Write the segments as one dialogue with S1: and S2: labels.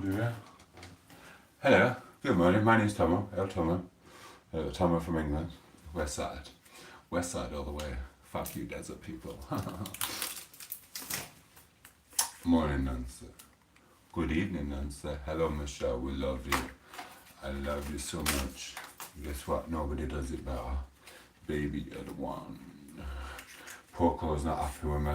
S1: dear. Hello, good morning, my name's Tomo, Tomo from England, West Side all the way, fuck you desert people. Morning Nancy, good evening Nancy, hello Michelle, we love you, I love you so much, guess what, nobody does it better, baby you're the one. Poco's not happy with me.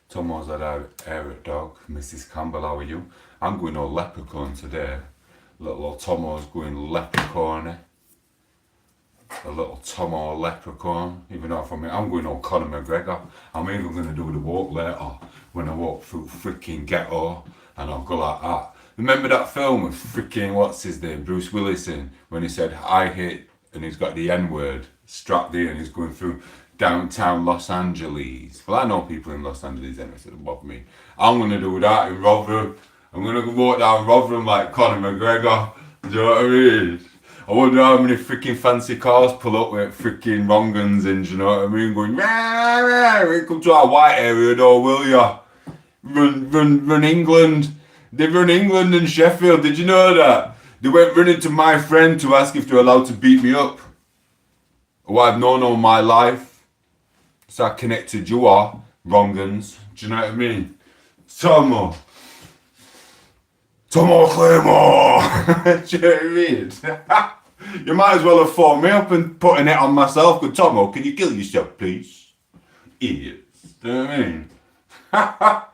S1: Tomo's had our Eric dog. Mrs. Campbell, how are you? I'm going all leprechaun today. Little old Tomo's going leprechaun. A little Tomo leprechaun. Even though I'm going all Conor McGregor. I'm even going to do the walk later when I walk through freaking ghetto and I'll go like that. Remember that film with freaking, what's his name, Bruce Willis in, when he said, I hate, and he's got the N-word strapped in and he's going through downtown Los Angeles. Well, I know people in Los Angeles anyway, so it doesn't bother me. I'm going to do that in Rotherham. I'm going to walk down Rotherham like Conor McGregor. Do you know what I mean? I wonder how many freaking fancy cars pull up with freaking wrong guns in, do you know what I mean? Going, rah, rah, come to our white area though, will ya? Run England. They run England and Sheffield, did you know that? They went running to my friend to ask if they're allowed to beat me up. Who I've known all my life. So I connected you are, wrong guns, do you know what I mean? Tomo Claymore! Do you know what I mean? You might as well have phoned me up and putting it on myself. Good Tomo, can you kill yourself, please? Idiots. Do you know what I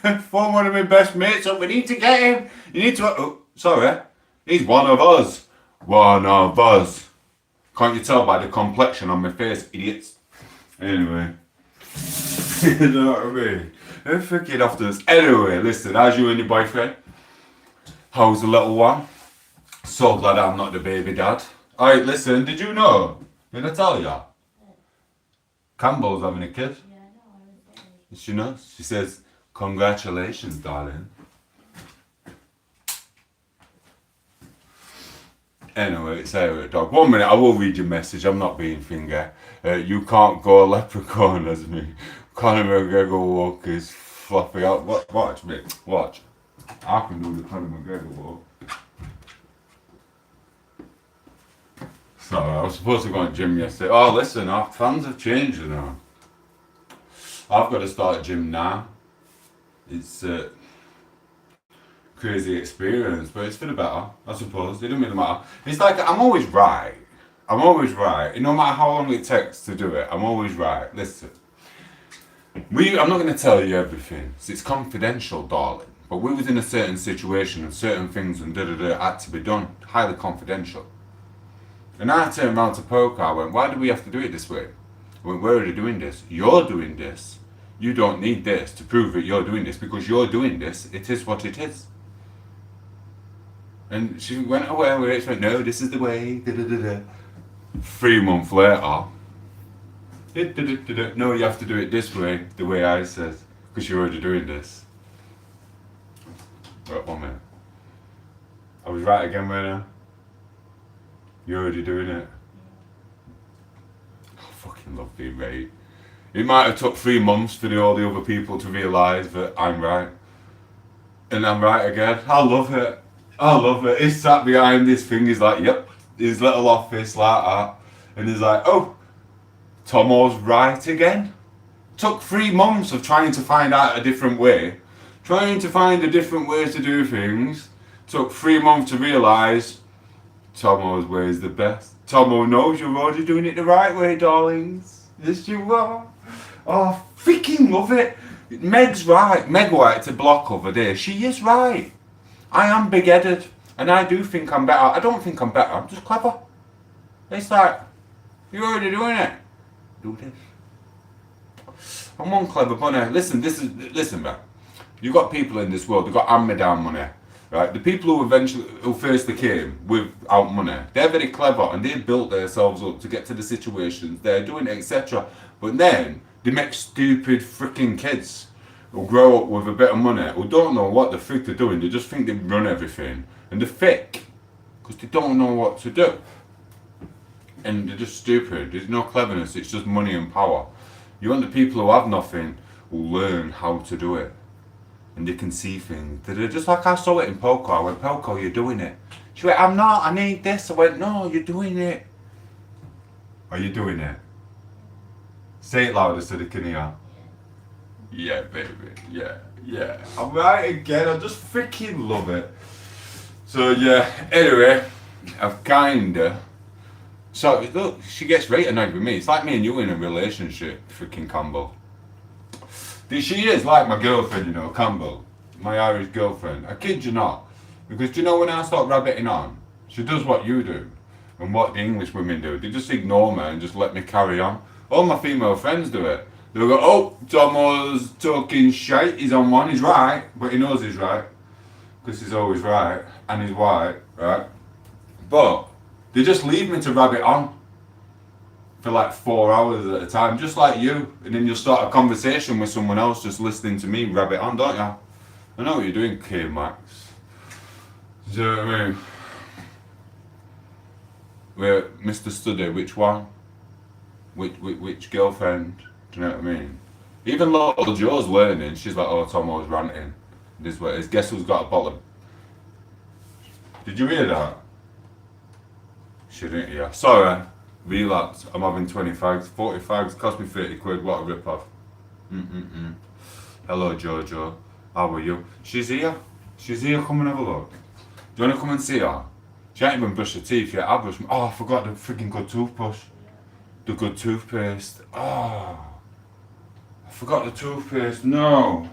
S1: mean? Phone one of my best mates up. We need to get him. You need to. Oh, sorry. He's one of us. One of us. Can't you tell by the complexion on my face, idiots? Anyway. You know what I mean? They're freaking after this. Anyway, listen, how's you and your boyfriend? How's the little one? So glad I'm not the baby dad. Alright, listen, did you know? Did I tell ya? Campbell's having a kid.
S2: Yeah, I know, I was there.
S1: She knows. She says, congratulations, darling. Anyway, it's Eric dog. 1 minute, I will read your message. I'm not being finger. You can't go leprechaun as me. Conor McGregor walk is floppy out. Watch me. Watch. I can do the Conor McGregor walk. Sorry, I was supposed to go to gym yesterday. Oh, listen, our plans have changed, you know. I've got to start gym now. It's crazy experience, but it's for the better, I suppose. It doesn't really matter. It's like I'm always right. I'm always right. No matter how long it takes to do it, I'm always right. Listen, I'm not going to tell you everything. It's confidential, darling. But we was in a certain situation and certain things and had to be done. Highly confidential. And I turned around to Poker. I went, why do we have to do it this way? I went, we're already doing this. You're doing this. You don't need this to prove that you're doing this because you're doing this. It is what it is. And she went away with it. She went, no, this is the way. 3 months later, no, you have to do it this way, the way I said, because you're already doing this. Right, 1 minute. I was right again, weren't I? You're already doing it. I fucking love being right. It might have took 3 months for all the other people to realise that I'm right. And I'm right again. I love it. I love it. He's sat behind this thing, he's like, yep, his little office like that. And he's like, oh, Tomo's right again. Took 3 months of trying to find out a different way. Trying to find a different way to do things. Took 3 months to realise Tomo's way is the best. Tomo knows you're already doing it the right way, darlings. Yes, you are. Oh, freaking love it. Meg's right. Meg wanted to block over there. She is right. I am big-headed, and I do think I'm better. I don't think I'm better, I'm just clever. It's like, you're already doing it. Do this. I'm one clever bunny. Listen, listen, man. You've got people in this world, they've got hand-me-down money, right? The people who firstly came without money, they're very clever, and they built themselves up to get to the situations they're doing, etc. But then, they make stupid freaking kids who grow up with a bit of money, who don't know what the frick they're doing, they just think they run everything. And they're fake, because they don't know what to do. And they're just stupid, there's no cleverness, it's just money and power. You want the people who have nothing, will learn how to do it. And they can see things. They're just like I saw it in Poco. I went, Poco, you're doing it. She went, I'm not, I need this. I went, no, you're doing it. Are you doing it? Say it louder so they can hear. Yeah, baby. Yeah. I'm right again. I just freaking love it. So, yeah. Anyway, I've kinda. So, look, she gets right annoyed with me. It's like me and you in a relationship, freaking Campbell. She is like my girlfriend, you know, Campbell. My Irish girlfriend. I kid you not. Because do you know when I start rabbiting on, she does what you do. And what the English women do. They just ignore me and just let me carry on. All my female friends do it. They'll go, oh, Tom8os talking shite. He's on one. He's right. But he knows he's right. Because he's always right. And he's white, right? But they just leave me to rabbit on. For like 4 hours at a time, just like you. And then you'll start a conversation with someone else just listening to me rabbit on, don't you? I know what you're doing, K-Max. Do you know what I mean? Where Mr. Study, which one? Which girlfriend? Do you know what I mean? Even little Joe's learning, she's like, oh, Tom8os ranting. This way, is guess who's got a bottle of... Did you hear that? She didn't hear. Sorry. Relax, I'm having 20 fags, 40 fags, cost me 30 quid, what a rip-off. Hello Jojo, how are you? She's here, come and have a look. Do you want to come and see her? She ain't even brushed her teeth yet, I brushed my... Oh, I forgot the freaking good toothbrush. The good toothpaste, oh. I forgot the toothpaste, no.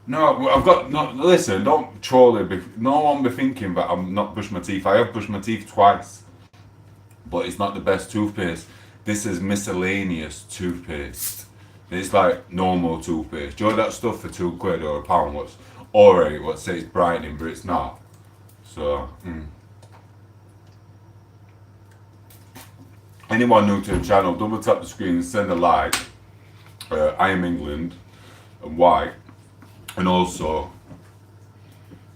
S1: I've got, no, listen, don't troll it, no one be thinking that I'm not brushed my teeth. I have brushed my teeth twice. But it's not the best toothpaste. This is miscellaneous toothpaste. It's like normal toothpaste. Do you know that stuff for £2 or £1 what's alright, what says brightening, but it's not. So, Anyone new to the channel, double tap the screen and send a like. I am England and white. And also,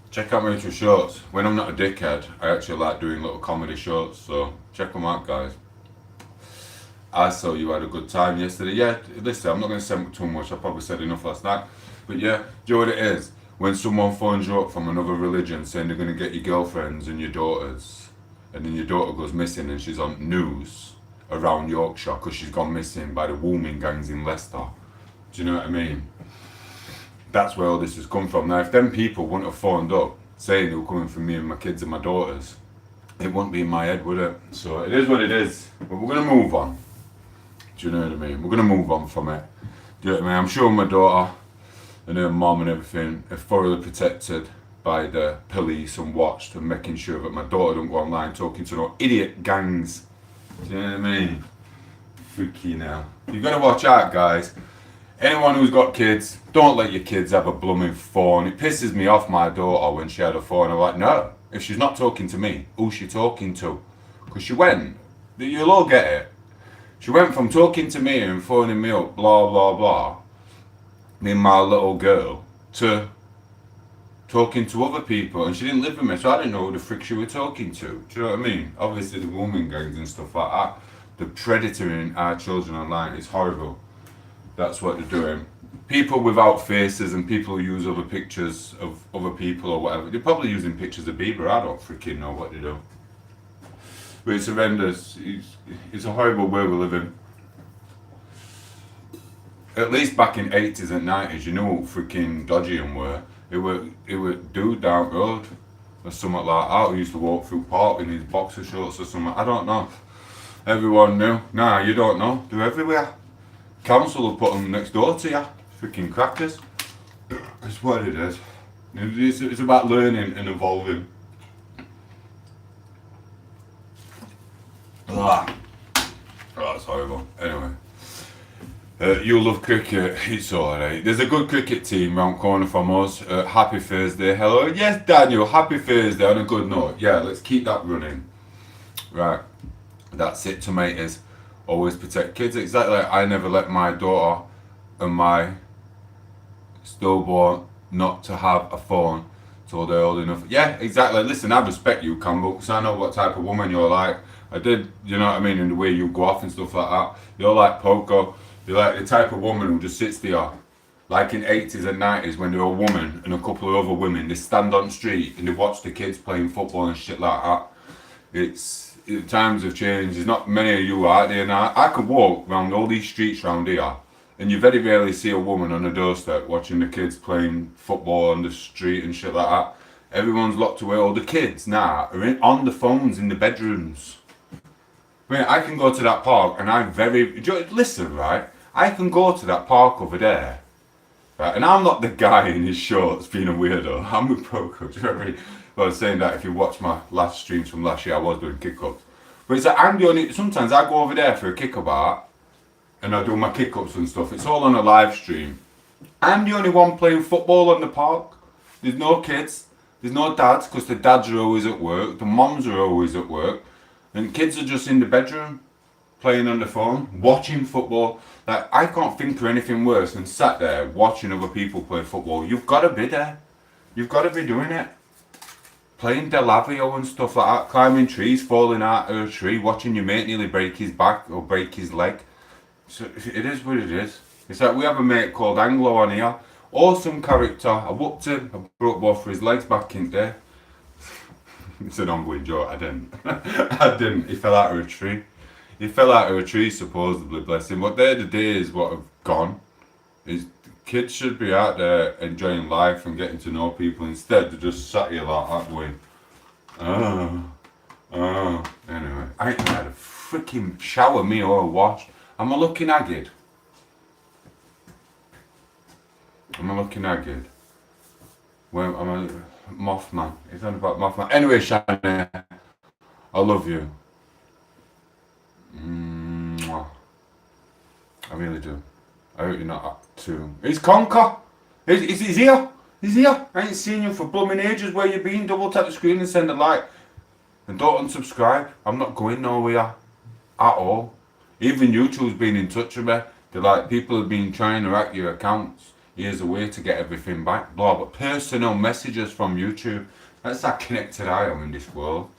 S1: check out my little shorts. When I'm not a dickhead, I actually like doing little comedy shorts, so check them out, guys. I saw you had a good time yesterday. Yeah, listen, I'm not going to say too much. I probably said enough last night. But yeah, do you know what it is? When someone phones you up from another religion saying they're going to get your girlfriends and your daughters, and then your daughter goes missing and she's on news around Yorkshire because she's gone missing by the Woolman gangs in Leicester. Do you know what I mean? That's where all this has come from. Now, if them people wouldn't have phoned up saying they were coming for me and my kids and my daughters, it wouldn't be in my head, would it? So it is what it is. But we're going to move on. Do you know what I mean? We're going to move on from it. Do you know what I mean? I'm sure my daughter and her mom and everything are thoroughly protected by the police and watched and making sure that my daughter don't go online talking to no idiot gangs. Do you know what I mean? Freaky now. You've got to watch out, guys. Anyone who's got kids, don't let your kids have a blooming phone. It pisses me off my daughter when she had a phone. I'm like, no, if she's not talking to me, who's she talking to? Because she went, you'll all get it. She went from talking to me and phoning me up, blah, blah, blah, me and my little girl, to talking to other people. And she didn't live with me, so I didn't know who the frick she was talking to. Do you know what I mean? Obviously the woman gangs and stuff like that. The predating our children online is horrible. That's what they're doing. People without faces and people who use other pictures of other people or whatever. They're probably using pictures of Bieber. I don't freaking know what they do. But it's horrendous. It's a horrible way we live in. At least back in 80s and 90s, you know what freaking dodgy and were. It would dude down the road or something like that who used to walk through park in his boxer shorts or something. I don't know. Everyone knew. Nah, you don't know. They're everywhere. Council will put them next door to you. Freaking crackers. It's what it is. It's about learning and evolving. Ah. Oh, that's horrible. Anyway. You love cricket. It's alright. There's a good cricket team round corner from us. Happy Thursday. Hello. Yes, Daniel. Happy Thursday on a good note. Yeah, let's keep that running. Right. That's it, Tom8os. Always protect kids. Exactly. I never let my daughter and my stillborn not to have a phone till they're old enough. Yeah, exactly. Listen, I respect you, Campbell, because I know what type of woman you're like. I did, you know what I mean, in the way you go off and stuff like that. You're like Poco. You're like the type of woman who just sits there like in 80s and 90s when there were a woman and a couple of other women, they stand on the street and they watch the kids playing football and shit like that. Times have changed. There's not many of you out there now. I could walk around all these streets around here and you very rarely see a woman on a doorstep watching the kids playing football on the street and shit like that. Everyone's locked away. All the kids now are on the phones in the bedrooms. I mean, I can go to that park and listen, right? I can go to that park over there, right? And I'm not the guy in his shorts being a weirdo. I'm a pro coach. Well, I was saying that if you watch my last streams from last year, I was doing kick-ups. But it's like I'm the only, sometimes I go over there for a kick-up art and I do my kick-ups and stuff. It's all on a live stream. I'm the only one playing football on the park. There's no kids. There's no dads because the dads are always at work. The moms are always at work. And kids are just in the bedroom, playing on the phone, watching football. Like, I can't think of anything worse than sat there watching other people play football. You've got to be there. You've got to be doing it. Playing Delavio and stuff like that, climbing trees, falling out of a tree, watching your mate nearly break his back or break his leg. So it is what it is. It's like we have a mate called Anglo on here. Awesome character. I whooped him. I broke both of his legs back in there. It's an ongoing joke. I didn't. I didn't. He fell out of a tree. He fell out of a tree supposedly, bless him. But they're the days what have gone. Is kids should be out there enjoying life and getting to know people instead. They're just sat here like that going, Anyway, I ain't had a freaking shower me or a wash. Am I looking haggard? Am I looking haggard? Well, am I Mothman? It's on about Mothman. Anyway, Shannon, I love you. Mwah. I really do. I hope you're not up too. He's Conker. He's here. He's here. I ain't seen you for blooming ages. Where you been? Double tap the screen and send a like. And don't unsubscribe. I'm not going nowhere at all. Even YouTube's been in touch with me. They're like, people have been trying to hack your accounts. Here's a way to get everything back. Blah, but personal messages from YouTube. That's how connected I am in this world.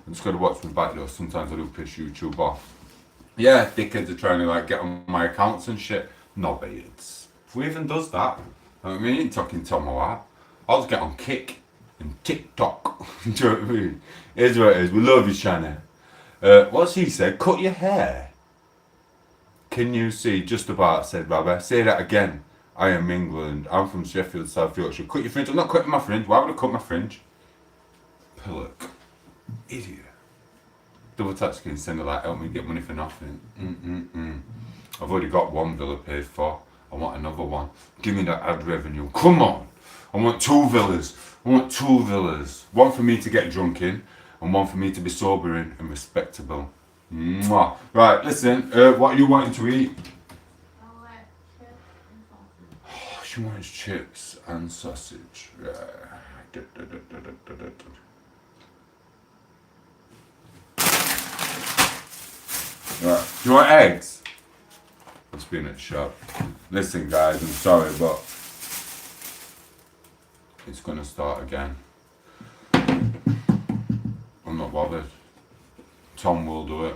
S1: I'm just gonna watch my back though. Sometimes I do piss YouTube off. Yeah, dickheads are trying to like get on my accounts and shit. Knobheads. Who even does that? I mean, I ain't talking tom8os. I'll just get on Kick and TikTok. Do you know what I mean? Here's what it is. We love you, Shannon. What's he said? Cut your hair. Can you see? Just about, said Rabbi. Say that again. I am England. I'm from Sheffield, South Yorkshire. Cut your fringe. I'm not cutting my fringe. Why would I cut my fringe? Pillock. Idiot. Double tap screen, send a like, help me get money for nothing. I've already got one villa paid for. I want another one. Give me that ad revenue. Come on. I want 2 villas. I want 2 villas. One for me to get drunk in and one for me to be sober in and respectable. Mwah. Right, listen, what are you wanting to eat? She wants chips and sausage. Right. Do you want eggs? It's been at the shop. Listen guys, I'm sorry, but it's gonna start again. I'm not bothered. Tom will do it.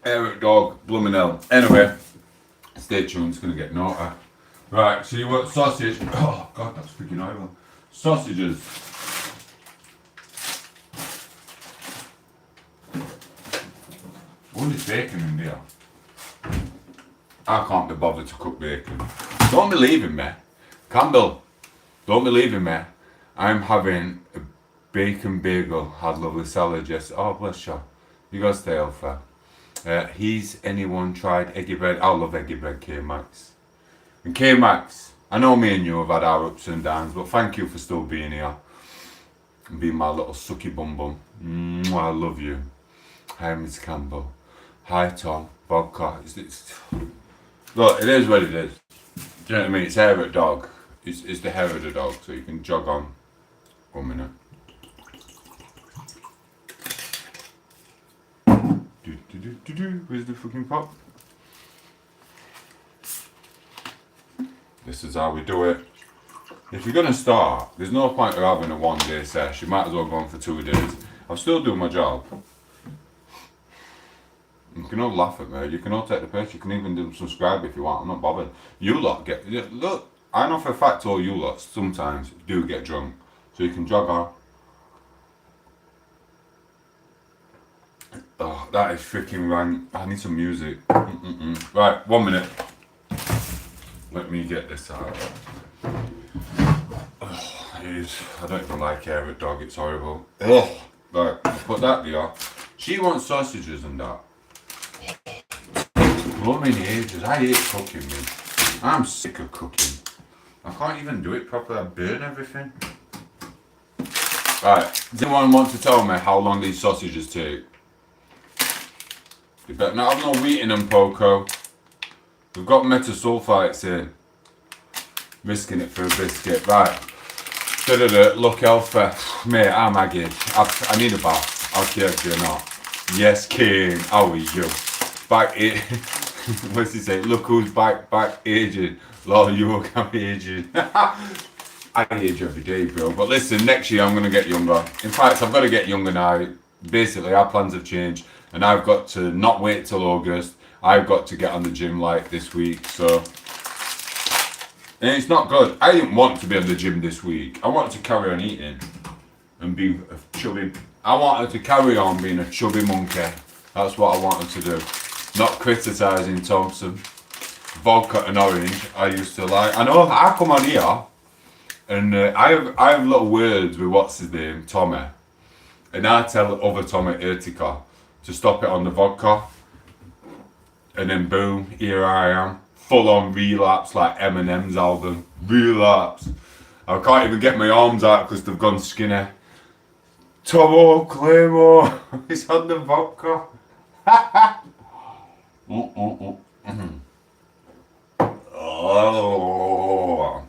S1: Eric dog, blooming hell. Anyway, stay tuned, it's gonna get naughty. Right, so you want sausage? Oh god, that's freaking horrible. Sausages. What is bacon in there? I can't be bothered to cook bacon. Don't be leaving me. Campbell, don't be leaving me. I'm having a bacon bagel, had lovely salad, yes. Oh, bless you. You gotta stay healthy. He's anyone tried eggy bread? I love eggy bread, K-Max. And K-Max, I know me and you have had our ups and downs, but thank you for still being here. And being my little sucky bum bum. I love you. Hi, Miss Campbell. Hi, Tom. Vodka. Look, it is what it is. Do you know what I mean? It's hair of a dog. It's the hair of the dog, so you can jog on. 1 minute. Where's the fucking pop? This is how we do it. If you're gonna start, there's no point of having a 1 day session. You might as well go on for 2 days. I'll still do my job. You can all laugh at me. You can all take the piss. You can even do subscribe if you want. I'm not bothered. You lot get... Look, I know for a fact all you lot sometimes do get drunk. So you can jog on. Oh, that is freaking rank. I need some music. Right, 1 minute. Let me get this out. Oh, it is. I don't even like hair at dog. It's horrible. Ugh. Right, put that there. She wants sausages and that. Blooming ages. I hate cooking, me. I'm sick of cooking. I can't even do it properly. I burn everything. Right. Does anyone want to tell me how long these sausages take? You better not have no wheat in them, Poco. We've got metasulfites here. Risking it for a biscuit. Right. Look healthy. Mate, I'm aggy. I need a bath. I'll care if you're not. Yes, King. How are you? Back it. What's he say? Look who's back aging. Lord, you look, I'm aging. I age every day, bro. But listen, next year I'm going to get younger. In fact, I've got to get younger now. Basically, our plans have changed. And I've got to not wait till August. I've got to get on the gym like this week. So, and it's not good. I didn't want to be on the gym this week. I wanted to carry on eating and be a chubby. I wanted to carry on being a chubby monkey. That's what I wanted to do. Not criticising Thompson. Vodka and orange, I used to like. I know I come on here and I have little words with what's his name, Tommy. And I tell other Tommy Urtica to stop it on the vodka. And then boom, here I am. Full on relapse like Eminem's album. Relapse. I can't even get my arms out because they've gone skinny. Tomo Claymore, he's on the vodka. Oh,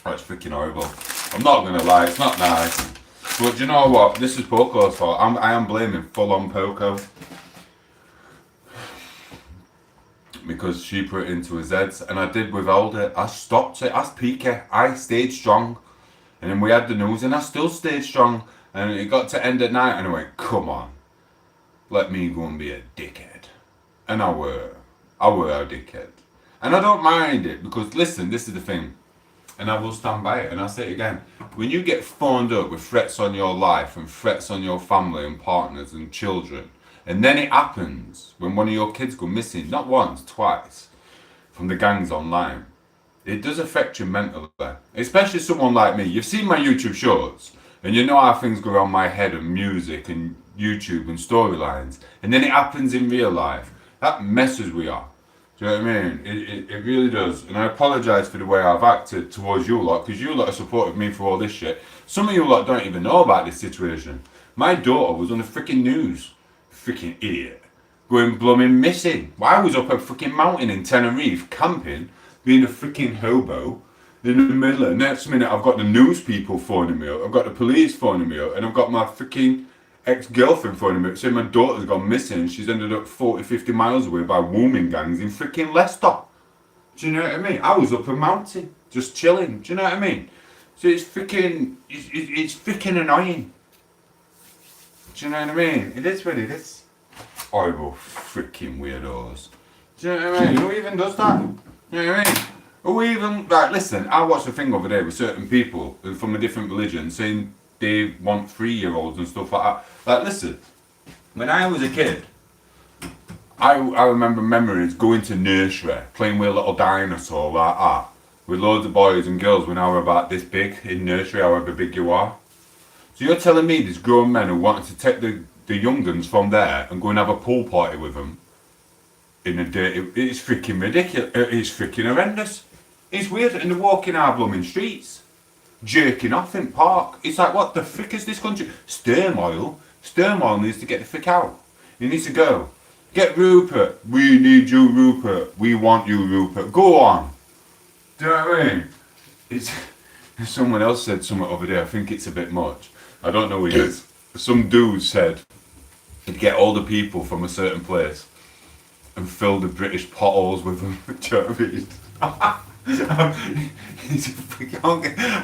S1: that's freaking horrible. I'm not gonna lie, it's not nice. But you know what? This is Poco's fault. I am blaming full on Poco. Because she put it into his head, and I did withhold it. I stopped it. That's peaky. I stayed strong. And then we had the news, and I still stayed strong. And it got to end at night, and I went, come on. Let me go and be a dickhead. And I were a dickhead. And I don't mind it, because listen, this is the thing. And I will stand by it, and I'll say it again. When you get phoned up with threats on your life, and threats on your family, and partners, and children, and then it happens when one of your kids go missing, not once, twice, from the gangs online, it does affect you mentally. Especially someone like me. You've seen my YouTube shorts, and you know how things go around my head and music and YouTube and storylines, and then it happens in real life. That messes with you. Do you know what I mean? It really does. And I apologise for the way I've acted towards you lot, because you lot have supported me for all this shit. Some of you lot don't even know about this situation. My daughter was on the freaking news. Freaking idiot. Going blooming missing. I was up a freaking mountain in Tenerife camping, being a freaking hobo in the middle. And next minute I've got the news people phoning me up, I've got the police phoning me up, and I've got my freaking ex-girlfriend phoning me up saying my daughter's gone missing and she's ended up 40-50 miles away by woman gangs in freaking Leicester. Do you know what I mean? I was up a mountain, just chilling. Do you know what I mean? So it's freaking annoying. Do you know what I mean? It is what it is. Horrible freaking weirdos. Do you know what I mean? Who even does that? You know what I mean? Who even... Right, listen, I watched a thing over there with certain people from a different religion saying they want 3-year-olds and stuff like that. Like, listen, when I was a kid, I remember memories going to nursery, playing with a little dinosaur like that, with loads of boys and girls when I were about this big in nursery, however big you are. So you're telling me there's grown men who wanted to take the young guns from there and go and have a pool party with them in a day? It's freaking ridiculous. It's freaking horrendous. It's weird. And they're walking our blooming streets, jerking off in park. It's like, what the frick is this country? Sturm oil needs to get the frick out. He needs to go. Get Rupert. We need you, Rupert. We want you, Rupert. Go on. Do you know what I mean? It's... Someone else said something over there. I think it's a bit much. I don't know who it is. Some dude said he'd get all the people from a certain place and fill the British potholes with them. Do you know what I mean?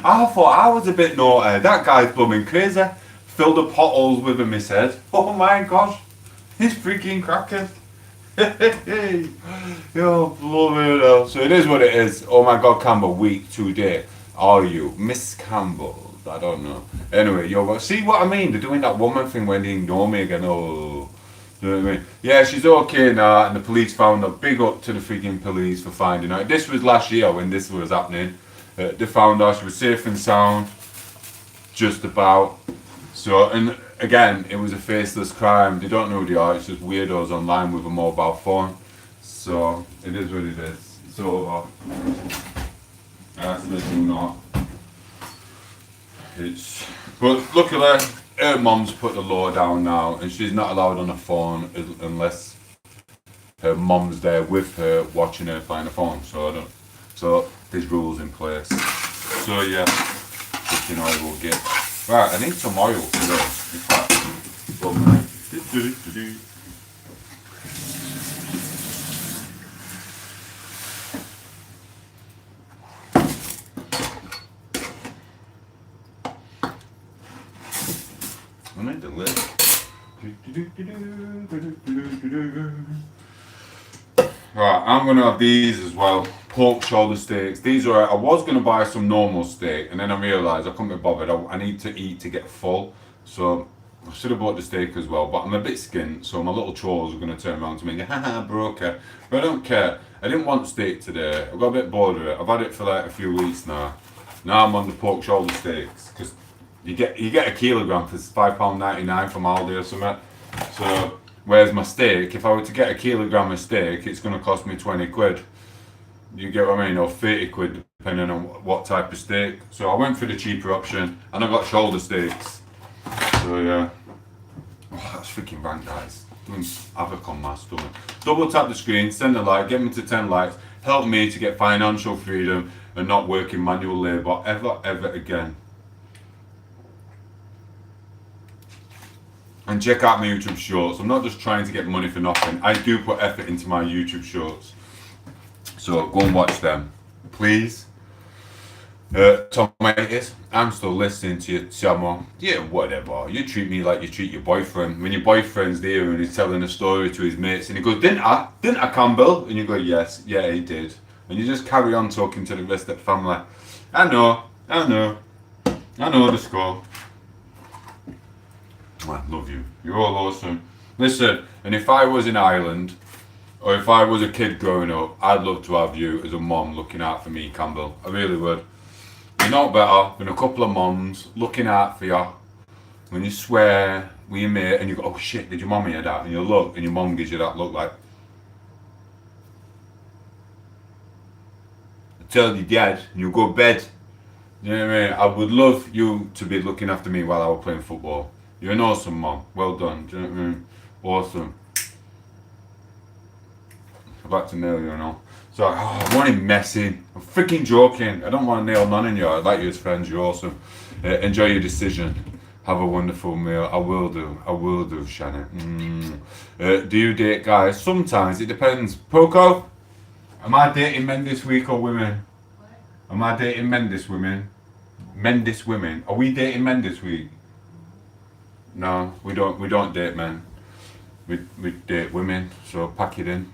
S1: I thought I was a bit naughty. That guy's blooming crazy. Fill the potholes with them, he said. Oh my gosh. He's freaking cracking. Yo, love it though. So it is what it is. Oh my God, Campbell, week today. Are you Miss Campbell? I don't know. Anyway, yo, see what I mean? They're doing that woman thing when they ignore me again. Oh, you know what I mean? Yeah, she's okay now, and the police found her. Big up to the freaking police for finding her. This was last year when this was happening. They found her. She was safe and sound, just about. So, and again, it was a faceless crime. They don't know who they are. It's just weirdos online with a mobile phone. So it is what it is. It's over. Absolutely not. It's, but luckily, her mum's put the law down now, and she's not allowed on the phone unless her mum's there with her, watching her find the phone. So I don't. So there's rules in place. So yeah, you know I will get. Right, I need some oil today. In fact, I need the lid. Right, I'm gonna have these as well. Pork shoulder steaks. These are. I was gonna buy some normal steak, and then I realised I couldn't be bothered. I need to eat to get full, so I should have bought the steak as well. But I'm a bit skint, so my little trolls are gonna turn around to me and go, "Haha, broker." But I don't care. I didn't want steak today. I got a bit bored of it. I've had it for like a few weeks now. Now I'm on the pork shoulder steaks because you get a kilogram for £5.99 from Aldi or something. So. Whereas my steak, if I were to get a kilogram of steak, it's going to cost me 20 quid. You get what I mean? Or 30 quid, depending on what type of steak. So I went for the cheaper option, and I got shoulder steaks. So yeah. Oh, that's freaking rank, guys. Doing havoc on my stomach. Double tap the screen, send a like, get me to 10 likes. Help me to get financial freedom and not work in manual labour ever again. And check out my YouTube shorts. I'm not just trying to get money for nothing. I do put effort into my YouTube shorts. So go and watch them, please. Tom8os, I'm still listening to you, Tomo. Yeah, whatever. You treat me like you treat your boyfriend. When your boyfriend's there and he's telling a story to his mates and he goes, Didn't I, Campbell? And you go, yes, yeah, he did. And you just carry on talking to the rest of the family. I know the score. I love you. You're all awesome. Listen, and if I was in Ireland, or if I was a kid growing up, I'd love to have you as a mom looking out for me, Campbell. I really would. You're not better than a couple of moms looking out for you when you swear with your mate and you go, oh shit, did your mum hear that? And you look, and your mum gives you that look like, I tell your dad, and you go to bed. You know what I mean? I would love you to be looking after me while I was playing football. You're an awesome mom. Well done. Do you know what I mean? Awesome. I'm about to nail you and all. So, I want him messing. I'm freaking joking. I don't want to nail none in you. I like you as friends. You're awesome. Enjoy your decision. Have a wonderful meal. I will do, Shannon. Do you date guys? Sometimes. It depends. Poco, am I dating men this week or women?
S2: What?
S1: Am I dating men this women? Men this women? Are we dating men this week? No, we don't date men. We date women, so pack it in.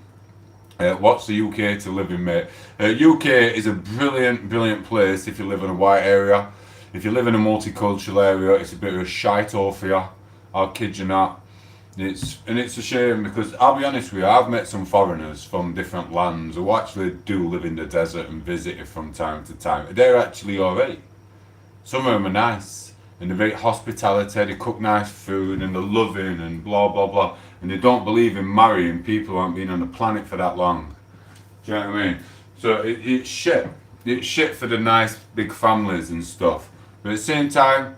S1: What's the UK to live in, mate? UK is a brilliant place if you live in a white area. If you live in a multicultural area, it's a bit of a shithole for you. I'll kid you not. It's a shame because I'll be honest with you, I've met some foreigners from different lands who actually do live in the desert and visit it from time to time. They're actually alright. Some of them are nice. And they're very hospitality, they cook nice food and they're loving and blah blah blah. And they don't believe in marrying people who haven't been on the planet for that long. Do you know what I mean? So it's shit. It's shit for the nice big families and stuff. But at the same time,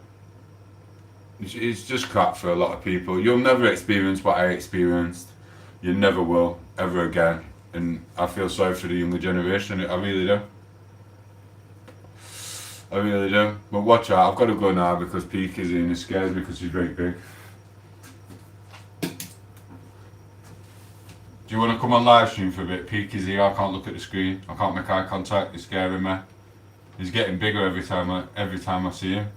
S1: it's just crap for a lot of people. You'll never experience what I experienced. You never will, ever again. And I feel sorry for the younger generation, I really do. I really do. But watch out, I've got to go now because Peak is in. It scares me because she's very big. Do you want to come on live stream for a bit? Peak is here, I can't look at the screen. I can't make eye contact, it's scaring me. He's getting bigger every time I see him.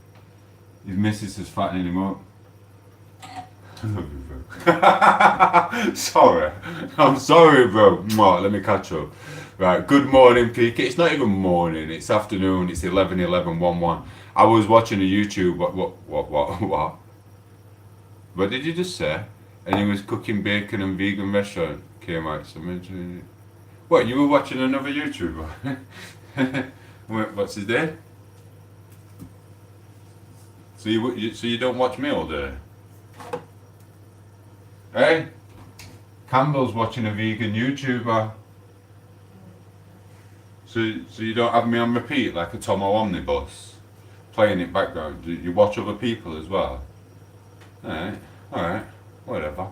S1: His missus is fattening him up. I love you, bro. Sorry. I'm sorry, bro. Mwah, let me catch up. Right, good morning, PK. It's not even morning, it's afternoon. It's 11:11:11. I was watching a YouTube. What? What did you just say? And he was cooking bacon and vegan restaurant. Came out some. What, you were watching another YouTuber? What's his name? So you don't watch me all day? Hey? Campbell's watching a vegan YouTuber. So you don't have me on repeat like a Tom8os omnibus? Playing it background. Do you watch other people as well? Alright, whatever.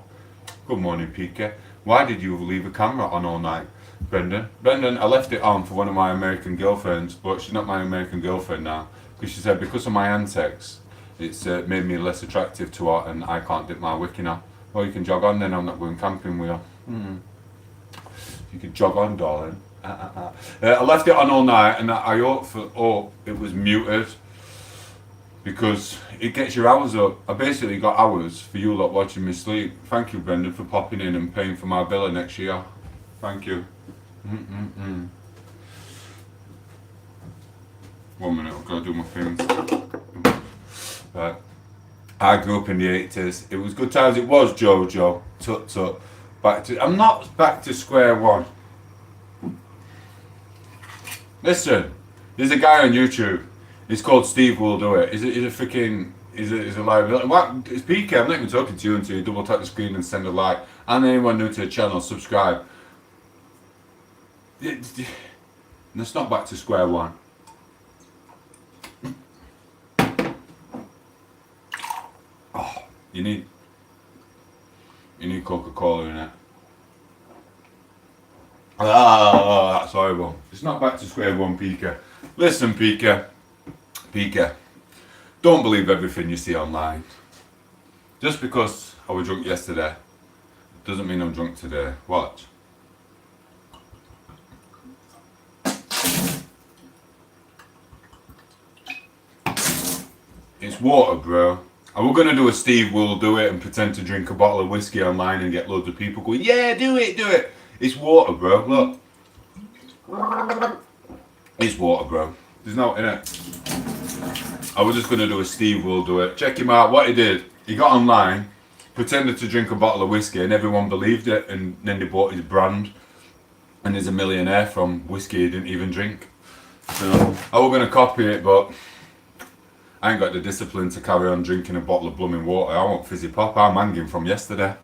S1: Good morning, PK. Why did you leave a camera on all night, Brendan? Brendan, I left it on for one of my American girlfriends, but she's not my American girlfriend now. Because she said because of my antics, it's made me less attractive to her and I can't dip my wick in her. Well, you can jog on then, I'm not going camping with her. You can jog on, darling. I left it on all night and I hope it was muted because it gets your hours up. I basically got hours for you lot watching me sleep. Thank you, Brendan, for popping in and paying for my villa next year. Thank you. 1 minute, I've got to do my things. Right. I grew up in the 80s. It was good times. It was Jojo. Tut. I'm not back to square one. Listen, there's a guy on YouTube. He's called Steve Will Do It. He's a live. What? It's PK. I'm not even talking to you until you double tap the screen and send a like. And anyone new to the channel, subscribe. It's not back to square one. Oh, you need Coca-Cola in it. That's horrible. It's not back to square one, Pika. Listen, Pika, don't believe everything you see online. Just because I was drunk yesterday doesn't mean I'm drunk today. Watch. It's water, bro. And we're gonna do a Steve Will Do It and pretend to drink a bottle of whiskey online and get loads of people going, yeah, do it. It's water, bro. Look. It's water, bro. There's no in it. I was just gonna do a Steve Will Do It. Check him out. What he did, he got online, pretended to drink a bottle of whiskey, and everyone believed it. And then they bought his brand, and he's a millionaire from whiskey he didn't even drink. So I was gonna copy it, but I ain't got the discipline to carry on drinking a bottle of blooming water. I want fizzy pop. I'm hanging from yesterday.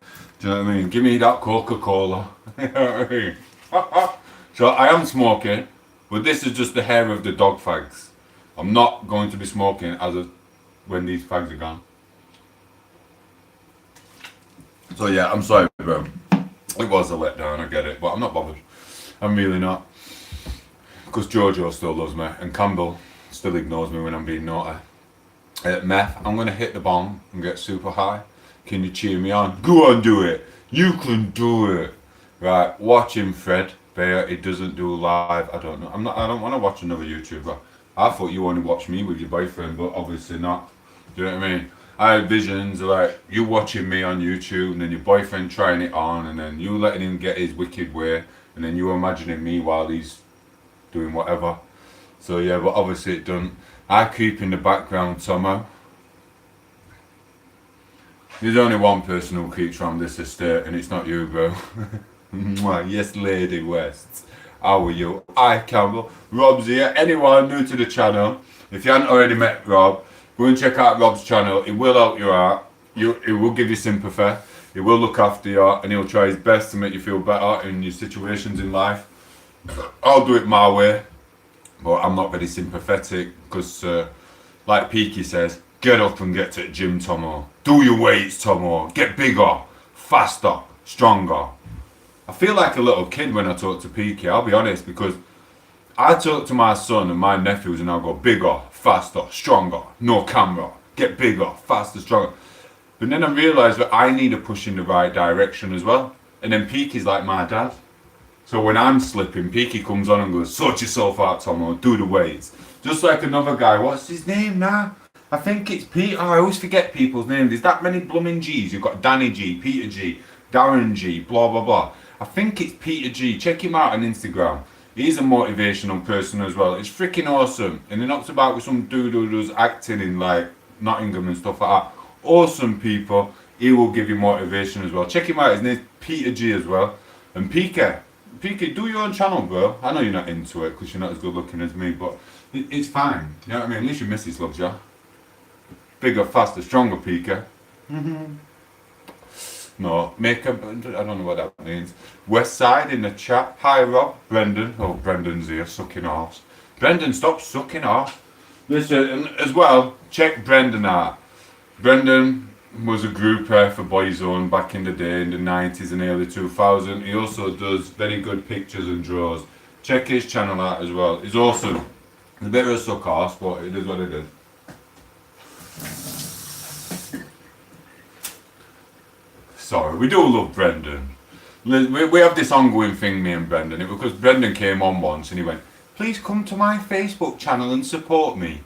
S1: Do you know what I mean? Give me that Coca-Cola. You know what I mean? So I am smoking, but this is just the hair of the dog fags. I'm not going to be smoking when these fags are gone. So yeah, I'm sorry, bro. It was a letdown, I get it, but I'm not bothered. I'm really not. Because Jojo still loves me, and Campbell still ignores me when I'm being naughty. Meth, I'm going to hit the bong and get super high. Can you cheer me on? Go on, do it. You can do it. Right, watch him, Fred. Bear, it doesn't do live. I don't know. I don't want to watch another YouTuber. I thought you only watched me with your boyfriend, but obviously not. Do you know what I mean? I had visions like you watching me on YouTube and then your boyfriend trying it on and then you letting him get his wicked way and then you imagining me while he's doing whatever. So yeah, but obviously it don't. I creep in the background somehow. There's only one person who keeps from this estate and it's not you, bro. Yes, Lady West. How are you? Hi, Campbell. Rob's here. Anyone new to the channel, if you haven't already met Rob, go and check out Rob's channel. It will help you out. It will give you sympathy. He will look after you and he'll try his best to make you feel better in your situations in life. I'll do it my way. But I'm not very sympathetic because, like Peaky says, get up and get to the gym, Tom8os. Do your weights, Tom8os. Get bigger, faster, stronger. I feel like a little kid when I talk to Peaky, I'll be honest, because I talk to my son and my nephews and I'll go bigger, faster, stronger, no camera, get bigger, faster, stronger. But then I realise that I need a push in the right direction as well. And then Peaky's like my dad. So when I'm slipping, Peaky comes on and goes, sort yourself out, Tom8os, do the weights. Just like another guy, what's his name now? I think it's Peter. I always forget people's names. There's that many blooming G's. You've got Danny G, Peter G, Darren G, blah blah blah. I think it's Peter G. Check him out on Instagram. He's a motivational person as well. It's freaking awesome. And he knocks about with some dude who does acting in like Nottingham and stuff like that. Awesome people. He will give you motivation as well. Check him out. His name's Peter G as well. And Pika, do your own channel, bro. I know you're not into it because you're not as good looking as me, but it's fine. You know what I mean? At least your missus loves you. Bigger, faster, stronger, Pika. No, makeup, I don't know what that means. West Side in the chat. Hi, Rob. Brendan. Oh, Brendan's here, sucking arse. Brendan, stop sucking arse. Listen, and as well, check Brendan out. Brendan was a grouper for Boyzone back in the day, in the 90s and early 2000s. He also does very good pictures and draws. Check his channel out as well. He's awesome. He's a bit of a suck arse, but it is what it is. Sorry, we do love Brendan. We have this ongoing thing, me and Brendan. It was because Brendan came on once and he went, please come to my Facebook channel and support me.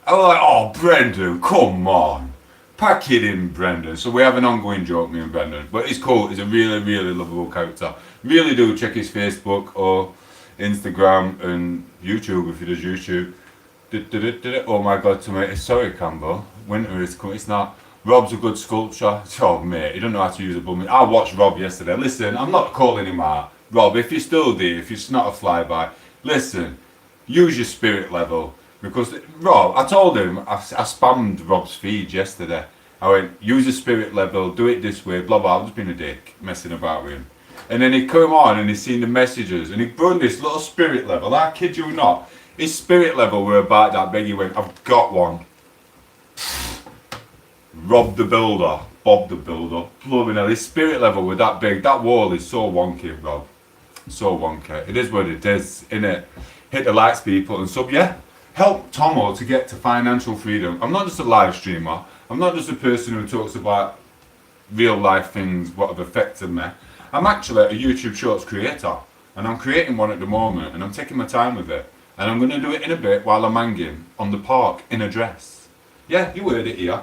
S1: I was like, oh, Brendan, come on. Pack it in, Brendan. So we have an ongoing joke, me and Brendan. But it's cool. He's a really, really lovable character. Really do check his Facebook or Instagram and YouTube if he does YouTube. Oh my God, tomatoes. Sorry, Campbell. Winter is coming. It's not. Rob's a good sculpture. Oh, mate, he don't know how to use a bum. I watched Rob yesterday. Listen, I'm not calling him out. Rob, if you're still there, if it's not a flyby, listen, use your spirit level. Because, Rob, I told him, I spammed Rob's feed yesterday. I went, use your spirit level, do it this way, blah, blah. I've just been a dick, messing about with him. And then he come on and he's seen the messages and he run this little spirit level. I kid you not. His spirit level were about that big. He went, I've got one. Rob the Builder, Bob the Builder, blooming hell, his spirit level with that big. That wall is so wonky, Rob. So wonky. It is what it is, innit? Hit the likes, people, and sub, yeah. Help Tomo to get to financial freedom. I'm not just a live streamer. I'm not just a person who talks about real life things, what have affected me. I'm actually a YouTube Shorts creator, and I'm creating one at the moment, and I'm taking my time with it. And I'm going to do it in a bit while I'm hanging on the park in a dress. Yeah, you heard it here.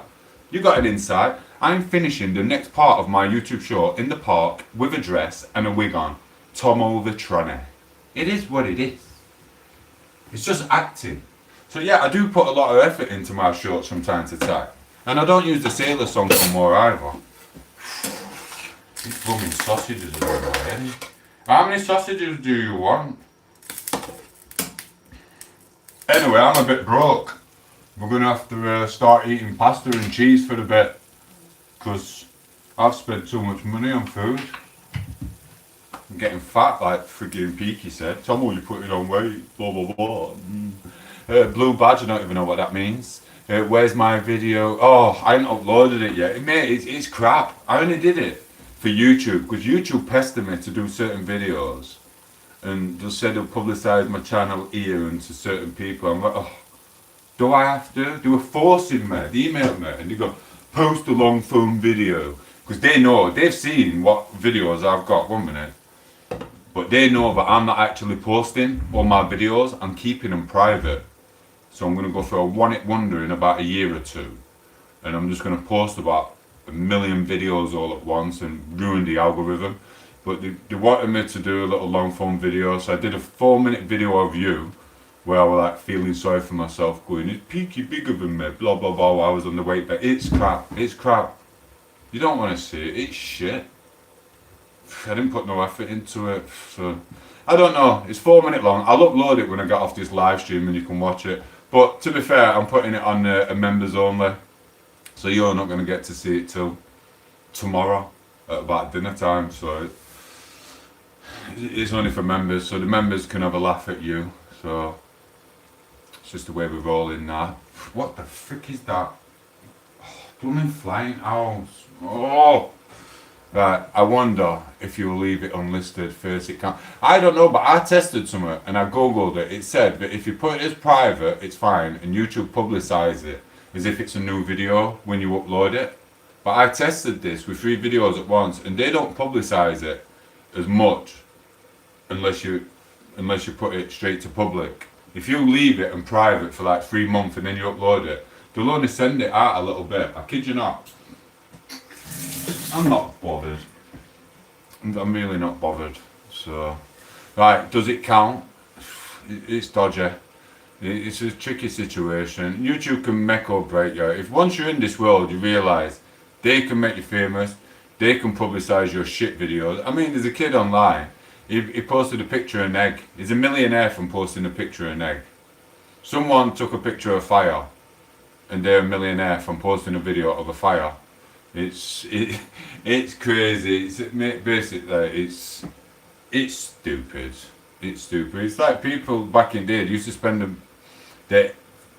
S1: You got an insight. I'm finishing the next part of my YouTube short in the park with a dress and a wig on. Tomo the Tronny. It is what it is. It's just acting. So yeah, I do put a lot of effort into my shorts from time to time. And I don't use the Sailor song no more either. These blooming sausages are in my head. How many sausages do you want? Anyway, I'm a bit broke. We're going to have to start eating pasta and cheese for a bit. Because I've spent too much money on food. I'm getting fat like friggin' Peaky said. Tomo, you're putting on weight. Blah, blah, blah. Blue badge, I don't even know what that means. Where's my video? Oh, I haven't uploaded it yet. Mate, it's crap. I only did it for YouTube. Because YouTube pestered me to do certain videos. And just said they'll publicise my channel here and to certain people. I'm like, oh. Do I have to? They were forcing me. They emailed me and they go, post a long form video. Because they know, they've seen what videos I've got, 1 minute. But they know that I'm not actually posting all my videos. I'm keeping them private. So I'm going to go for a one-hit wonder in about a year or two. And I'm just going to post about 1 million videos all at once and ruin the algorithm. But they wanted me to do a little long form video. So I did a 4-minute video of you. Where I was like feeling sorry for myself, going, it's Peaky bigger than me, blah blah blah, while I was on the weight belt. It's crap, it's crap. You don't want to see it, it's shit. I didn't put no effort into it, so I don't know. It's 4 minutes long. I'll upload it when I get off this live stream and you can watch it. But to be fair, I'm putting it on a members only, so you're not going to get to see it till tomorrow at about dinner time. So it's only for members, so the members can have a laugh at you. So it's just the way we're rolling now. What the frick is that? Oh, blooming flying owls. Oh! Right, I wonder if you'll leave it unlisted first. It can't. I don't know, but I tested something and I googled it. It said that if you put it as private, it's fine, and YouTube publicise it as if it's a new video when you upload it. But I tested this with 3 videos at once, and they don't publicise it as much unless you put it straight to public. If you leave it in private for like 3 months and then you upload it, They'll only send it out a little bit. I kid you not. I'm not bothered. I'm really not bothered. So, right, does it count? It's dodgy. It's a tricky situation. YouTube can make or break you. If once you're in this world, you realise they can make you famous. They can publicise your shit videos. I mean, there's a kid online. He posted a picture of an egg. He's a millionaire from posting a picture of an egg. Someone took a picture of fire, and they're a millionaire from posting a video of a fire. It's crazy. It's stupid. It's stupid. It's like people back in the day used to spend their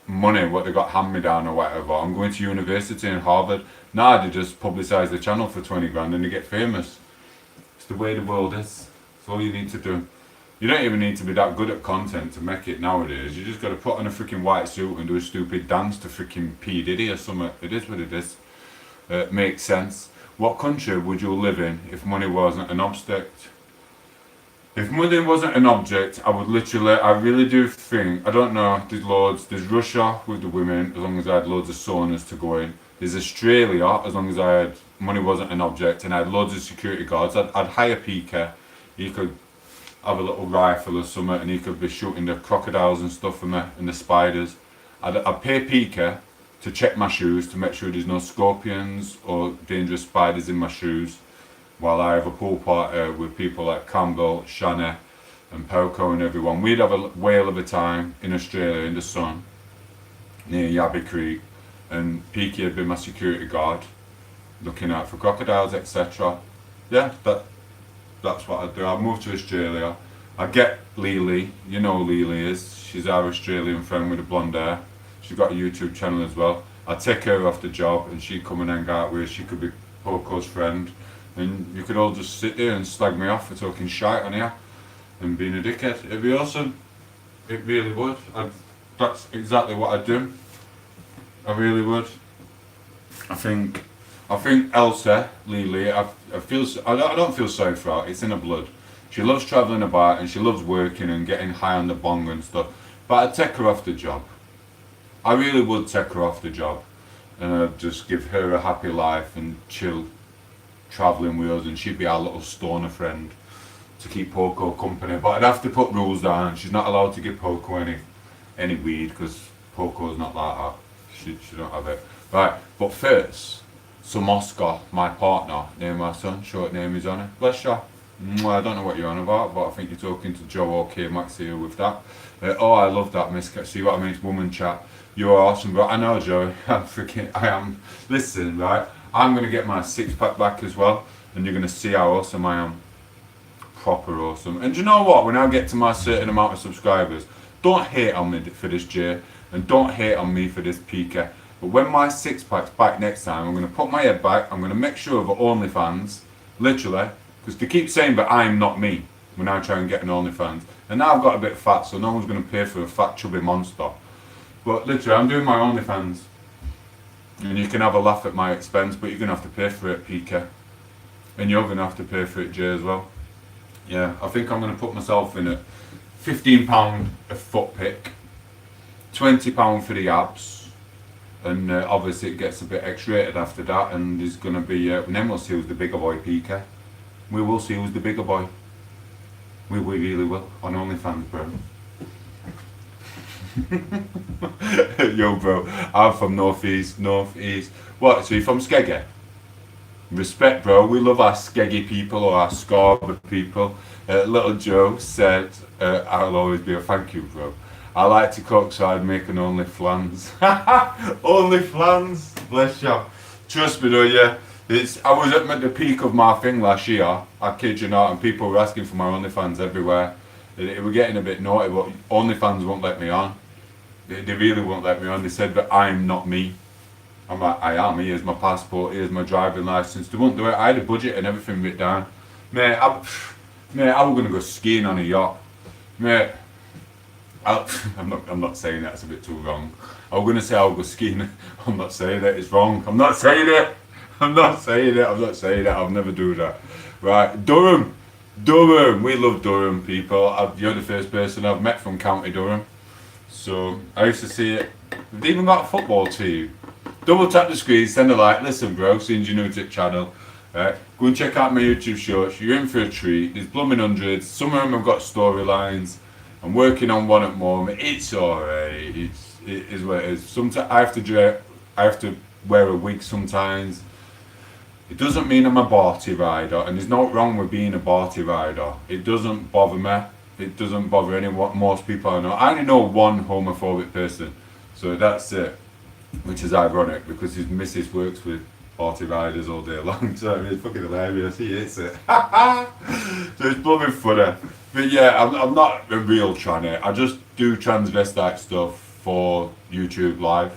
S1: money, what they got hand me down or whatever, on going to university in Harvard. Now they just publicise the channel for 20 grand and they get famous. It's the way the world is. It's all you need to do. You don't even need to be that good at content to make it nowadays. You just got to put on a freaking white suit and do a stupid dance to freaking P. Diddy or something. It is what it is. Makes sense. What country would you live in if money wasn't an object? If money wasn't an object, I really do think, I don't know, there's Russia with the women, as long as I had loads of saunas to go in. There's Australia, as long as money wasn't an object, and I had loads of security guards. I'd hire Pika. He could have a little rifle or something, and he could be shooting the crocodiles and stuff for me, and the spiders. I'd pay Pika to check my shoes to make sure there's no scorpions or dangerous spiders in my shoes, while I have a pool party with people like Campbell, Shanna and Poco and everyone. We'd have a whale of a time in Australia in the sun near Yabby Creek, and Peaky would be my security guard looking out for crocodiles, etc. Yeah, that's what I'd do. I'd move to Australia. I'd get Lily, you know who Lily is, she's our Australian friend with the blonde hair. She's got a YouTube channel as well. I'd take her off the job and she'd come and hang out with, she could be Poco's friend. And you could all just sit there and slag me off for talking shite on here and being a dickhead. It'd be awesome. It really would. That's exactly what I'd do. I really would. I think Elsa, Lily, I don't feel sorry for her. It's in her blood. She loves travelling about and she loves working and getting high on the bong and stuff. But I'd take her off the job. I really would take her off the job. And I'd just give her a happy life and chill travelling with us, and she'd be our little stoner friend to keep Poco company. But I'd have to put rules down. She's not allowed to give Poco any weed because Poco's not like that. She don't have it. Right, but first, some Oscar, my partner, name my son, short name is on it. Bless you. I don't know what you're on about, but I think you're talking to Joe or K-Max here with that. Oh, I love that, Miss. See what I mean? It's woman chat. You're awesome, bro. I know, Joey. I am. Listen, right? I'm going to get my six-pack back as well, and you're going to see how awesome I am. Proper awesome. And do you know what? When I get to my certain amount of subscribers, don't hate on me for this, Jay, and don't hate on me for this, Pika. But when my six-pack's back next time, I'm going to put my head back, I'm going to make sure of OnlyFans, literally, because they keep saying, but I'm not me, when I try and get an OnlyFans. And now I've got a bit fat, so no one's going to pay for a fat, chubby monster. But literally, I'm doing my OnlyFans. And you can have a laugh at my expense, but you're going to have to pay for it, Pika. And you're going to have to pay for it, Jay, as well. Yeah, I think I'm going to put myself in at £15 a foot pick, £20 for the abs, and obviously it gets a bit X-rated after that, and there's going to be, and then we'll see who's the bigger boy, Pika. We will see who's the bigger boy. We really will, on OnlyFans, bro. Yo, bro, I'm from Northeast. What, so you're from Skeggy? Respect, bro, we love our Skeggy people or our Scarborough people. Little Joe said, I'll always be a thank you, bro. I like to cook, so I'd make an OnlyFans. OnlyFans, bless you. Trust me though, yeah. I was at the peak of my thing last year, I kid you not, and people were asking for my OnlyFans everywhere. It were getting a bit naughty, but OnlyFans won't let me on. They really won't let me on. They said that I'm not me. I'm like, I am. Here's my passport. Here's my driving license. They won't do it. I had a budget and everything written down. Mate, I was going to go skiing on a yacht. Mate, I'm not saying that. It's a bit too wrong. I was going to say I'll go skiing. I'm not saying that. It's wrong. I'm not saying it. I'll never do that. Right, Durham. We love Durham, people. You're the first person I've met from County Durham. So I used to see it They've even got a football team. Double tap the screen, send a like. Listen, bro, since you're new to the channel, go and check out my YouTube shorts. You're in for a treat. There's blooming hundreds. Some of them have got storylines. I'm working on one at the moment. It's alright. It is what it is. Sometimes I have to wear a wig sometimes. It doesn't mean I'm a party rider, and there's nothing wrong with being a party rider. It doesn't bother me. It doesn't bother anyone. Most people I know. I only know one homophobic person, so that's it. Which is ironic because his missus works with party riders all day long. So it's fucking hilarious. He hates it. So it's blooming funny. But yeah, I'm not a real tranny. I just do transvestite stuff for YouTube live,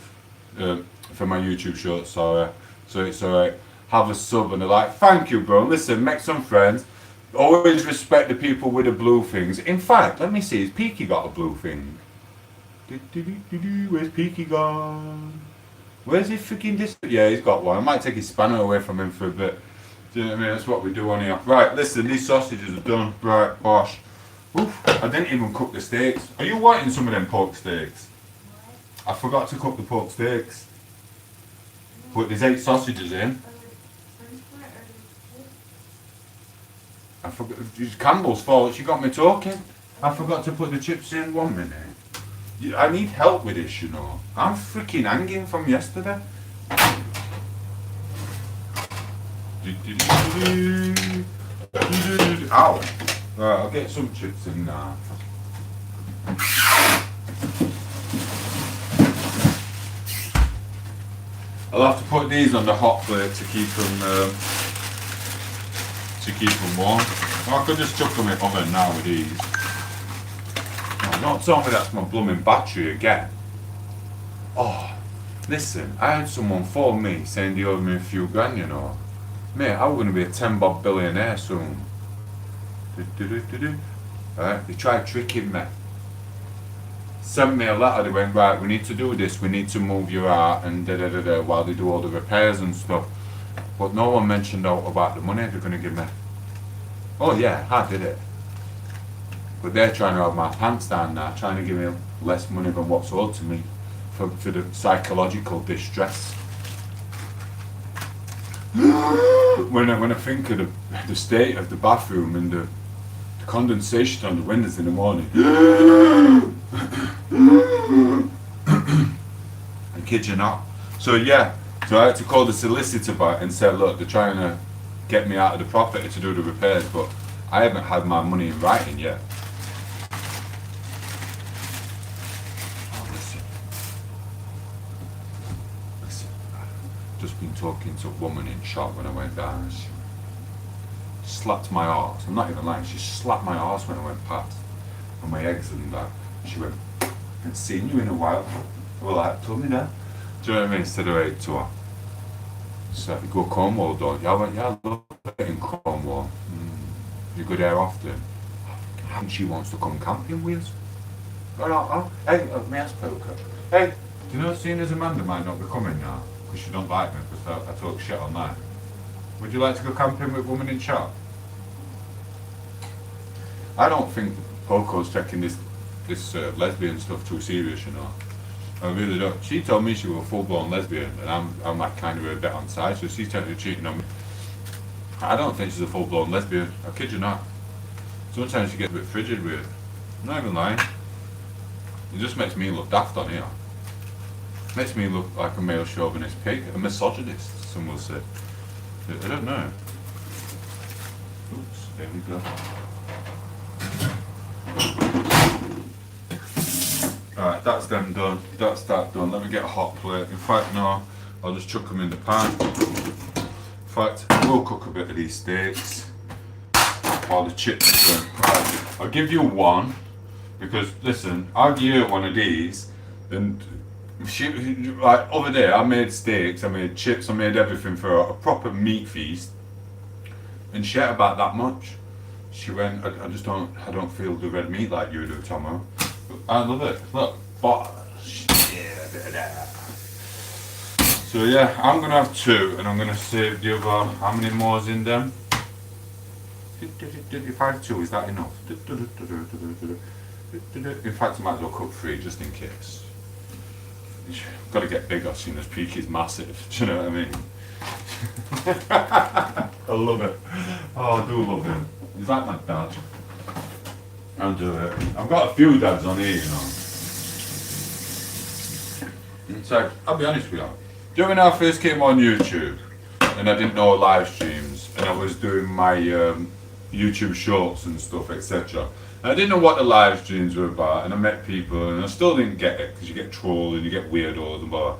S1: for my YouTube shorts. Sorry. So it's alright. Have a sub and they're like, thank you, bro. Listen, make some friends. Always respect the people with the blue things. In fact, let me see. Has Peaky got a blue thing? Where's Peaky gone? Where's he freaking dis? Yeah, he's got one. I might take his spanner away from him for a bit. Do you know what I mean? That's what we do on here. Right, listen, these sausages are done. Right, bosh. Oof, I didn't even cook the steaks. Are you wanting some of them pork steaks? I forgot to cook the pork steaks. Put these 8 sausages in. I forgot. It's Campbell's fault. She got me talking. I forgot to put the chips in. 1 minute. I need help with this, you know. I'm freaking hanging from yesterday. Ow. Right, I'll get some chips in now. I'll have to put these on the hot plate to keep them warm. Or I could just chuck them in the oven now with these. Oh, don't tell me that's my blooming battery again. Oh, listen, I had someone phone me saying they owed me a few grand, you know. Mate, I'm going to be a 10-bob billionaire soon. Right, they tried tricking me. Sent me a letter, they went, right, we need to do this, we need to move your art and while they do all the repairs and stuff. But no one mentioned out about the money they're going to give me. Oh yeah, I did it. But they're trying to have my pants down now, trying to give me less money than what's owed to me for the psychological distress. When I think of the state of the bathroom and the condensation on the windows in the morning. I kid you not. So yeah, so I had to call the solicitor back and say, look, they're trying to get me out of the property to do the repairs, but I haven't had my money in writing yet. Oh, listen. Just been talking to a woman in shop when I went down. She slapped my arse. I'm not even lying. She slapped my arse when I went past, and my eggs and that. She went, I haven't seen you in a while. Well, I told me that. Do you know what I mean? Instead of it to her. So you go Cornwall, don't you? I went, yeah, I love it in Cornwall. You go there often. And she wants to come camping with us. Hey, may I spoke her? Hey, do you know, seeing as Amanda might not be coming now, because she don't like me, because I talk shit online. Would you like to go camping with Woman in Shop? I don't think Poco's taking this lesbian stuff too serious, you know. I really don't. She told me she was a full-blown lesbian, and I'm like kind of a bit on side, so she's technically cheating on me. I don't think she's a full-blown lesbian. I kid you not. Sometimes she gets a bit frigid with it. I'm not even lying. It just makes me look daft on here. Makes me look like a male chauvinist pig, a misogynist, some will say. I don't know. Oops, there we go. Alright, that's them done. That's that done. Let me get a hot plate. In fact, no, I'll just chuck them in the pan. In fact, we'll cook a bit of these steaks while the chips are going. Right, I'll give you one, because listen, I'll give you one of these, and like over there, I made steaks, I made chips, I made everything for a proper meat feast, and she ate about that much. She went, I don't feel the red meat like you do, Tomo. I love it. Look, but so yeah, I'm gonna have 2, and I'm gonna save the other. How many more's in them? If I have 2, is that enough? In fact, I might as well cook 3 just in case. Got to get bigger, seeing as Peaky's massive. Do you know what I mean? I love it. Oh, I do love him. He's like my dad. I'll do it. I've got a few dads on here, you know. It's like, I'll be honest with you. Do you know when I first came on YouTube and I didn't know live streams and I was doing my YouTube shorts and stuff, etc. And I didn't know what the live streams were about, and I met people and I still didn't get it because you get trolled and you get weirdos and blah.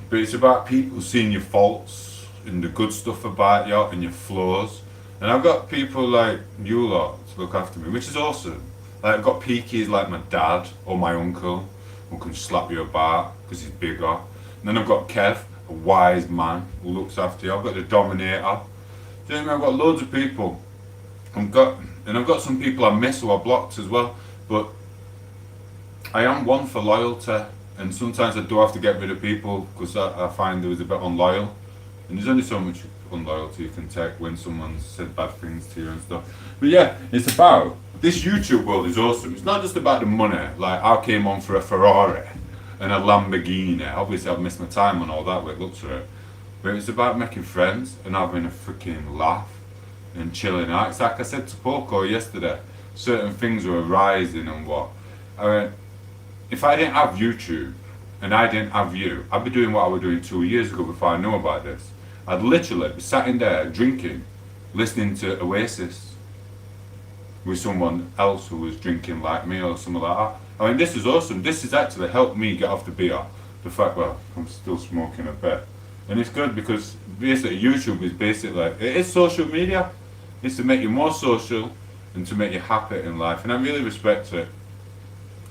S1: But it's about people seeing your faults and the good stuff about you and your flaws. And I've got people like you lot to look after me, which is awesome. Like I've got Peaky like my dad or my uncle who can slap you about because he's bigger. And then I've got Kev, a wise man who looks after you. I've got the Dominator. Do you know what I mean? I've got loads of people. I've got some people I miss who I blocked as well. But I am one for loyalty, and sometimes I do have to get rid of people because I find there was a bit unloyal. And there's only so much unloyalty you can take when someone's said bad things to you and stuff. But yeah, it's about, this YouTube world is awesome. It's not just about the money. Like I came on for a Ferrari and a Lamborghini. Obviously I've missed my time on all that with looks of it. But it's about making friends and having a freaking laugh and chilling out. It's like I said to Poco yesterday, certain things are arising and what. If I didn't have YouTube and I didn't have you, I'd be doing what I was doing 2 years ago before I knew about this. I'd literally be sat in there drinking, listening to Oasis with someone else who was drinking like me or something like that. I mean, this is awesome. This has actually helped me get off the beer. The fact, well, I'm still smoking a bit. And it's good because basically YouTube is basically, it is social media. It's to make you more social and to make you happy in life. And I really respect it.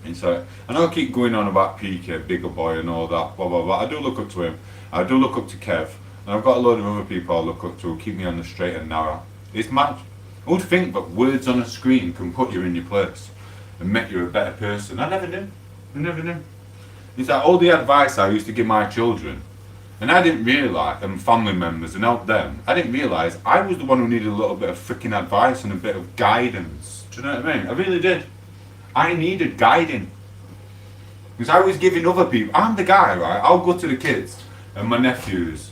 S1: It's like, I know I keep going on about PK, bigger boy and all that, blah, blah, blah. I do look up to him. I do look up to Kev. And I've got a load of other people I look up to who keep me on the straight and narrow. It's mad. Who would think that words on a screen can put you in your place and make you a better person? I never knew. I never knew. It's like all the advice I used to give my children, and I didn't realise, and family members and help them, I didn't realise I was the one who needed a little bit of freaking advice and a bit of guidance. Do you know what I mean? I really did. I needed guiding. Because I was giving other people, I'm the guy, right? I'll go to the kids and my nephews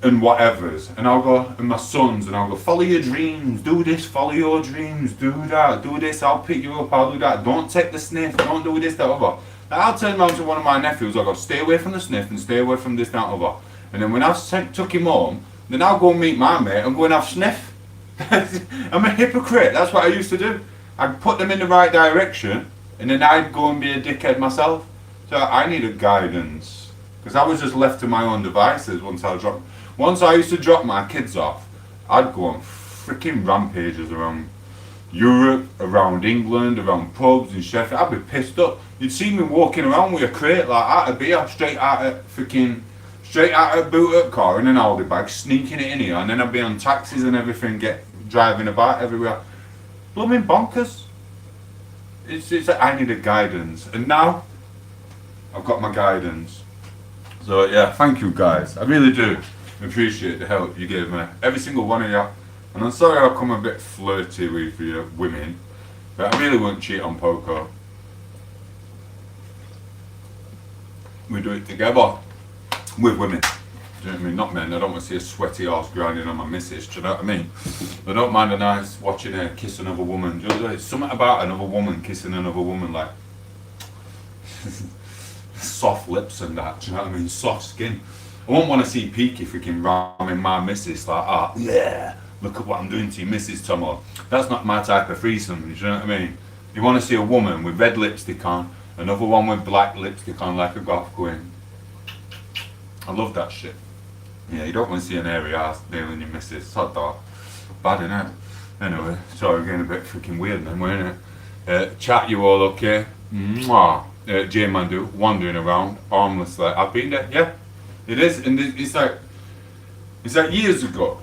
S1: and whatevers, and I'll go, and my sons, and I'll go, follow your dreams, do this, follow your dreams, do that, do this, I'll pick you up, I'll do that, don't take the sniff, don't do this, that, other. Now I'll turn around to one of my nephews, I'll go, stay away from the sniff and stay away from this, that, other. And then when I've took him home, then I'll go and meet my mate and go and have sniff. I'm a hypocrite, that's what I used to do. I'd put them in the right direction, and then I'd go and be a dickhead myself. So I needed guidance, because I was just left to my own devices once I used to drop my kids off, I'd go on freaking rampages around Europe, around England, around pubs and Sheffield. I'd be pissed up. You'd see me walking around with a crate like out of beer, straight out of a boot-up car in an Aldi bag, sneaking it in here, and then I'd be on taxis and everything, driving about everywhere. Blooming bonkers. It's like I needed guidance, and now I've got my guidance. So yeah, thank you guys. I really do appreciate the help you gave me, every single one of you. And I'm sorry I'll come a bit flirty with you women, but I really won't cheat on Poco. We do it together with women. Do you know what I mean? Not men. I don't want to see a sweaty arse grinding on my missus. Do you know what I mean? I don't mind a nice watching her kiss another woman. Do you know, it's something about another woman kissing another woman, like soft lips and that. Do you know what I mean? Soft skin. I won't want to see Peaky freaking ramming my missus like, ah, yeah, look at what I'm doing to you, Mrs. Tomo. That's not my type of threesome, do you know what I mean? You want to see a woman with red lipstick on, another one with black lipstick on like a goth going. I love that shit. Yeah, you don't want to see an airy ass nailing your missus. It's hot dog. Bad, innit? Anyway, sorry, we're getting a bit freaking weird then, weren't it? Chat, you all okay? Mwah. J Mandu, wandering around, armless like, I've been there, yeah. It is, and it's like years ago,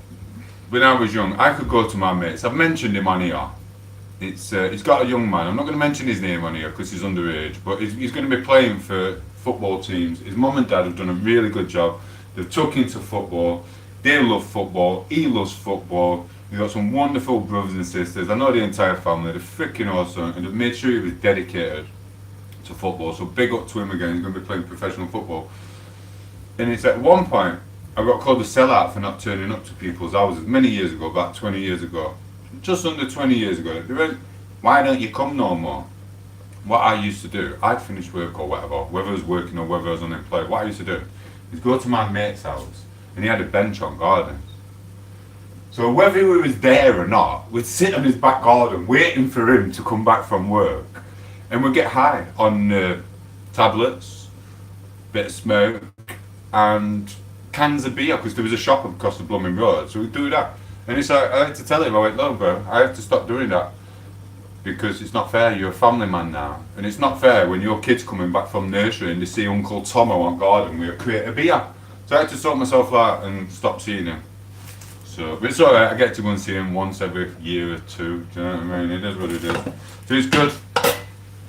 S1: when I was young, I could go to my mates. I've mentioned him on here. He's got a young man. I'm not going to mention his name on here because he's underage, but he's going to be playing for football teams. His mum and dad have done a really good job. They've took him to football. They love football. He loves football. He's got some wonderful brothers and sisters. I know the entire family. They're freaking awesome, and they've made sure he was dedicated. to football. So big up to him again. He's going to be playing professional football. And it's at one point I got called a sellout for not turning up to people's houses many years ago, about 20 years ago, just under 20 years ago. They went, "Why don't you come no more?" What I used to do, I'd finish work or whatever, whether I was working or whether I was unemployed. What I used to do is go to my mate's house, and he had a bench on gardens. So whether he was there or not, we'd sit on his back garden waiting for him to come back from work, and we'd get high on tablets, bit of smoke, and cans of beer, because there was a shop across the blooming road. So we'd do that. And it's like, I had to tell him, I went, "Look, bro, I have to stop doing that, because it's not fair. You're a family man now, and it's not fair when your kid's coming back from nursery and they see Uncle Tomo on garden with a crate of beer." So I had to sort myself out and stop seeing him. So, but it's alright, I get to go and see him once every year or two, do you know what I mean? It is what it is. So it's good.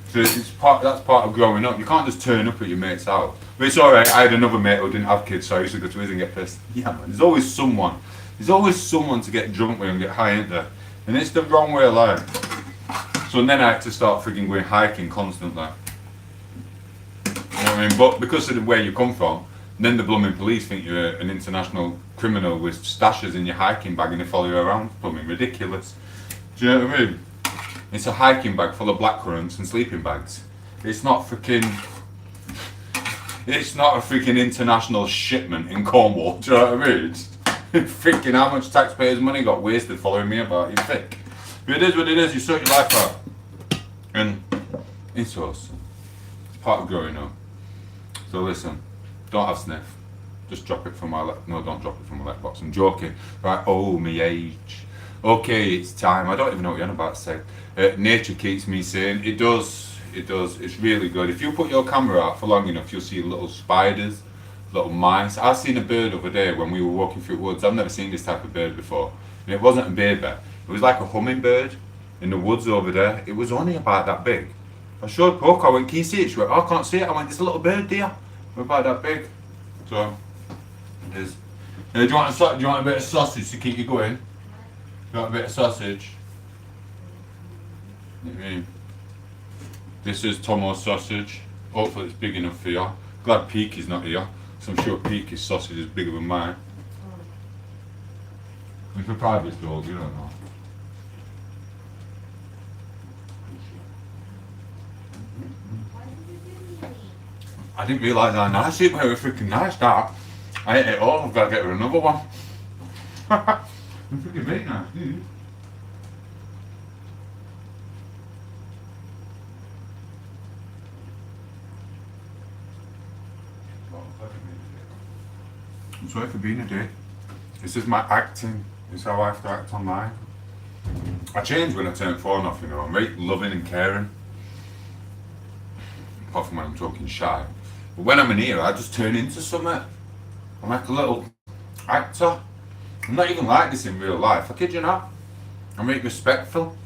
S1: So that's part of growing up. You can't just turn up at your mate's house. But it's alright, I had another mate who didn't have kids, so I used to go to his and get pissed. Yeah man, there's always someone. There's always someone to get drunk with and get high, ain't there? And it's the wrong way of life. So then I had to start freaking going hiking constantly. You know what I mean? But because of where you come from, then the blooming police think you're an international criminal with stashes in your hiking bag and they follow you around. Blooming ridiculous. Do you know what I mean? It's a hiking bag full of blackcurrants and sleeping bags. It's not freaking... It's not a freaking international shipment in Cornwall. Do you know what I mean? Freaking how much taxpayers' money got wasted following me about, you think? But it is what it is, you sort your life out. And it's awesome. It's part of growing up. So listen, don't have sniff. Just drop it from my no, don't drop it from my letterbox. I'm joking. Right, oh, me age. Okay, it's time. I don't even know what you're on about to say. Nature keeps me sane. It does. It does. It's really good. If you put your camera out for long enough, you'll see little spiders, little mice. I seen a bird the other day when we were walking through the woods. I've never seen this type of bird before. And it wasn't a baby. It was like a hummingbird in the woods over there. It was only about that big. I showed Poke, I went, "Can you see it?" She went, "Oh, I can't see it." I went, "It's a little bird, dear." We're about that big. So, it is. Do you want a bit of sausage to keep you going? You want a bit of sausage? This is Tom8os sausage. Hopefully it's big enough for you. Glad Peaky's not here, so I'm sure Peaky's sausage is bigger than mine. It's a private dog, you don't know. I didn't realise how nice it was. It was freaking nice, that. I ate it all. I've got to get her another one. It's freaking very nice, dude. I'm sorry for being a dick. This is my acting. This is how I have to act online. I changed when I turned 4 off, you know. I'm very loving and caring. Apart from when I'm talking shy. But when I'm in here, I just turn into something. I'm like a little actor. I'm not even like this in real life. I kid you not. I'm very respectful.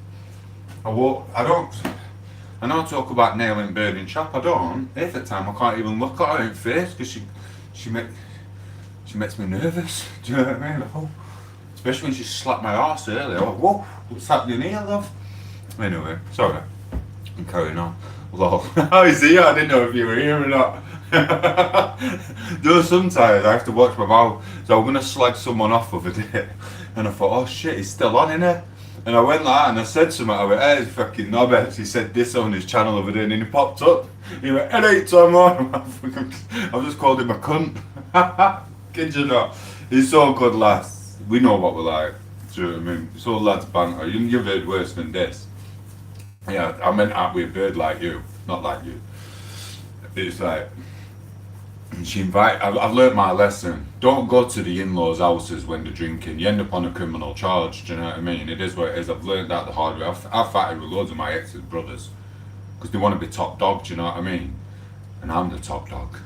S1: I know I talk about nailing bird in shop. I don't. Half the time I can't even look at her in the face because she makes me nervous. Do you know what I mean? Oh. Especially when she slapped my arse earlier. Oh, whoa, what's happening here, love? Anyway, sorry. I'm carrying on. Lol. Oh, you see, I didn't know if you were here or not. Though sometimes I have to watch my mouth. So I'm going to slag someone off of a day. And I thought, oh shit, he's still on, innit? And I went like that and I said something. I went, "Hey, fucking knobheads." He said this on his channel over there and then he popped up. He went, "It ain't Tom8os." I've just called him a cunt. Kid you not. He's so good, lads. We know what we're like. Do you know what I mean? It's all lads banter. You've heard worse than this. Yeah, I meant out with a bird like you, not like you. It's like, I've learnt my lesson. Don't go to the in-laws' houses when they're drinking. You end up on a criminal charge, do you know what I mean? It is what it is. I've learnt that the hard way. I've fighted with loads of my ex's brothers because they want to be top dog, do you know what I mean? And I'm the top dog.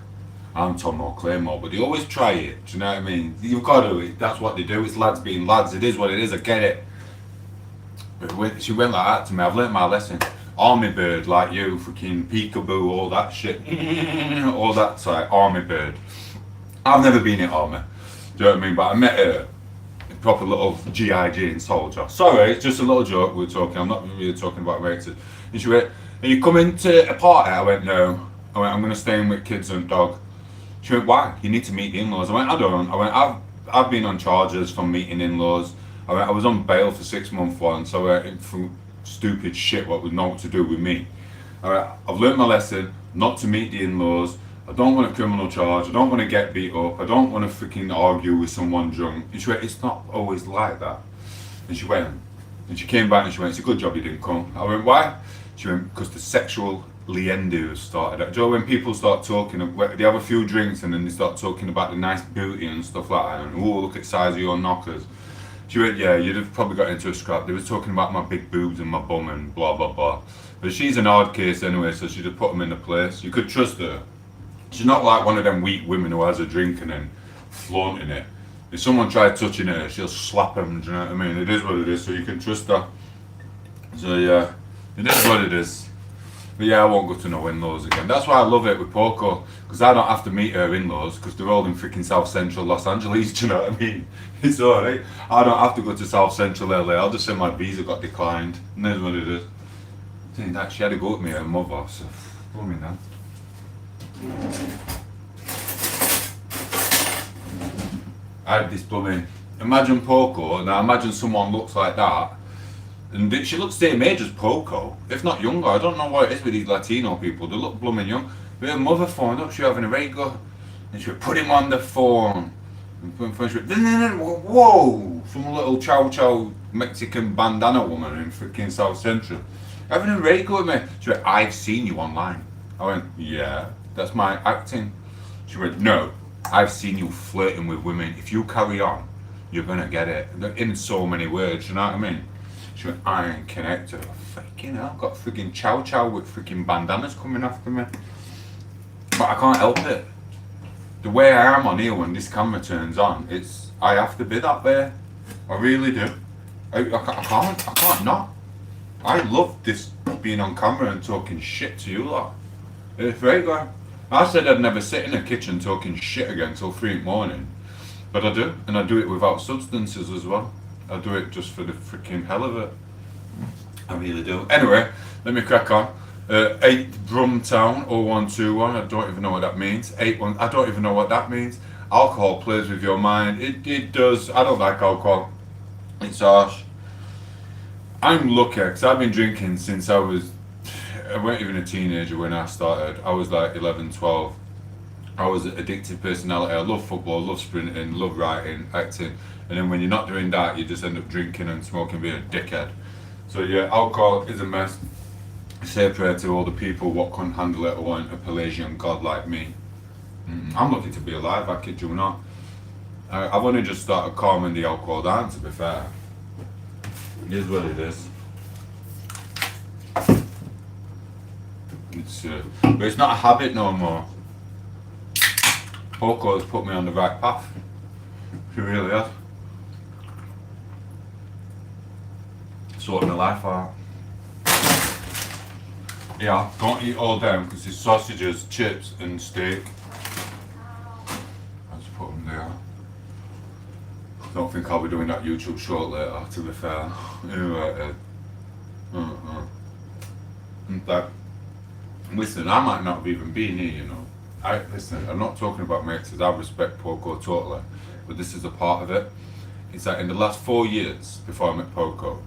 S1: I'm Tom Claymore, but they always try it, do you know what I mean? You've got to, that's what they do. It's lads being lads. It is what it is, I get it. But she went like that to me. I've learnt my lesson. Army bird like you, freaking peekaboo, all that shit. All that like army bird. I've never been in army. Do you know what I mean? But I met a proper little GI Jane soldier. Sorry, it's just a little joke we're talking. I'm not really talking about races. And she went, Are you coming to a party? I went, no. I went, I'm going to stay in with kids and dog. She went, why? You need to meet the in-laws. I went, I don't. I went, I've been on charges from meeting in-laws. I went, I was on bail for 6 months once. I went, for stupid shit what was not to do with me. I went, I've learnt my lesson not to meet the in-laws. I don't want a criminal charge. I don't want to get beat up. I don't want to freaking argue with someone drunk. And she went, it's not always like that. And she went, and she came back and she went, it's a good job you didn't come. I went, why? She went, because the sexual liendo started. Do you know when people start talking, they have a few drinks and then they start talking about the nice booty and stuff like that, and oh, look at the size of your knockers. She went, yeah, you'd have probably got into a scrap. They were talking about my big boobs and my bum and blah, blah, blah. But she's an hard case anyway, so she'd have put them in the place. You could trust her. She's not like one of them weak women who has a drink and then flaunting it. If someone tried touching her, she'll slap them, do you know what I mean? It is what it is, so you can trust her. So yeah, it is what it is. But yeah, I won't go to no in-laws again. That's why I love it with Poco, because I don't have to meet her in-laws, because they're all in freaking South Central Los Angeles, do you know what I mean? It's alright. I don't have to go to South Central LA, I'll just say my visa got declined, and that's what it is. Saying that, she had to go with me, her mother, so, blow me now. I had this blooming, imagine Poco, now imagine someone looks like that, and she looks the same age as Poco, if not younger. I don't know what it is with these Latino people, they look blooming young. But her mother phoned up, she was having a radio, and she would put him on the phone. And she went, whoa, some little chow chow Mexican bandana woman in freaking South Central. Having a radio with me. She went, I've seen you online. I went, yeah, that's my acting. She went, no, I've seen you flirting with women. If you carry on, you're gonna get it. In so many words, you know what I mean? She went, I ain't connected. Freaking hell, I've got freaking chow chow with freaking bandanas coming after me. But I can't help it. The way I am on here when this camera turns on, I have to be that way. I really do. I can't not. I love this being on camera and talking shit to you lot. It's very good. I said I'd never sit in a kitchen talking shit again till 3 in the morning. But I do, and I do it without substances as well. I do it just for the freaking hell of it. I really do. Anyway, let me crack on. 8 Brumtown 0121. I don't even know what that means. 81. I don't even know what that means. Alcohol plays with your mind. It does. I don't like alcohol. It's harsh. I'm lucky because I've been drinking since I weren't even a teenager when I started. I was like 11, 12. I was an addictive personality. I love football, love sprinting, love writing, acting. And then when you're not doing that, you just end up drinking and smoking, being a dickhead. So yeah, alcohol is a mess. I say a prayer to all the people what couldn't handle it or want a Pelagian god like me. I'm lucky to be alive, I kid you not. I've only just started calming the alcohol down, to be fair. It is what it is. But it's not a habit no more. Poco has put me on the right path. She really has. Sorting my life out. Yeah, don't eat all them because it's sausages, chips and steak. I'll just put them there. Don't think I'll be doing that YouTube short later, to be fair. Anyway, in fact, listen, I might not have even been here, you know. Listen, I'm not talking about my exes, I respect Poco totally, but this is a part of it. It's that in the last 4 years, before I met Poco,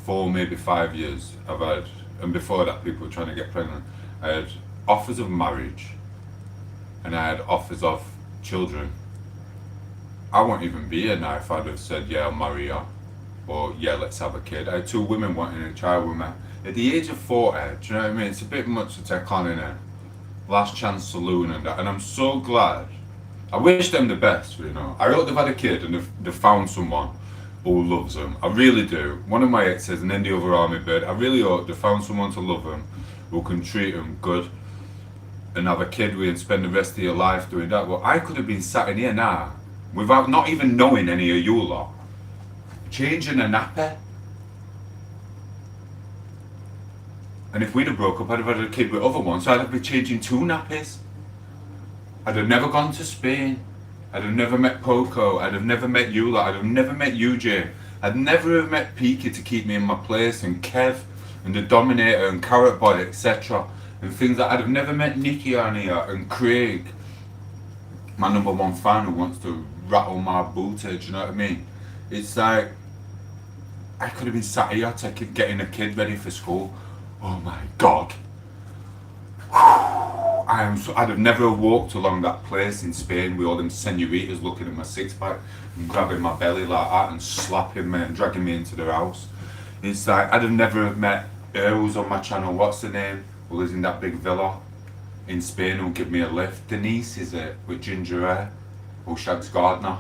S1: 4, maybe 5 years, I've had, and before that people were trying to get pregnant, I had offers of marriage, and I had offers of children. I won't even be here now if I'd have said, yeah, I'll marry her, or yeah, let's have a kid. I had 2 women wanting a child with me. At the age of 40, do you know what I mean? It's a bit much to take on in it. Last chance saloon and that, and I'm so glad. I wish them the best, you know. I hope they've had a kid and they've found someone who loves them. I really do. One of my exes, and then the other army bird, I really hope they found someone to love them, who can treat them good, and have a kid with and spend the rest of your life doing that. Well, I could have been sat in here now, without not even knowing any of you lot, changing a nappy. And if we'd have broke up, I'd have had a kid with other ones, so I'd have been changing 2 nappies. I'd have never gone to Spain. I'd have never met Poco. I'd have never met you lot. I'd have never met you, Jay. I'd never have met Peaky to keep me in my place, and Kev. and the Dominator and Carrot Boy, etc. And things that I'd have never met Nikki on here, and Craig, my #1 fan who wants to rattle my booty, do you know what I mean? It's like, I could have been sat here getting a kid ready for school. Oh my God. I'd have never walked along that place in Spain with all them senoritas looking at my six pack and grabbing my belly like that and slapping me and dragging me into their house. It's like, I'd have never have met her who's on my channel, what's her name, who lives in that big villa in Spain, who'll give me a lift. Denise, is it, with ginger hair, who shags Gardner.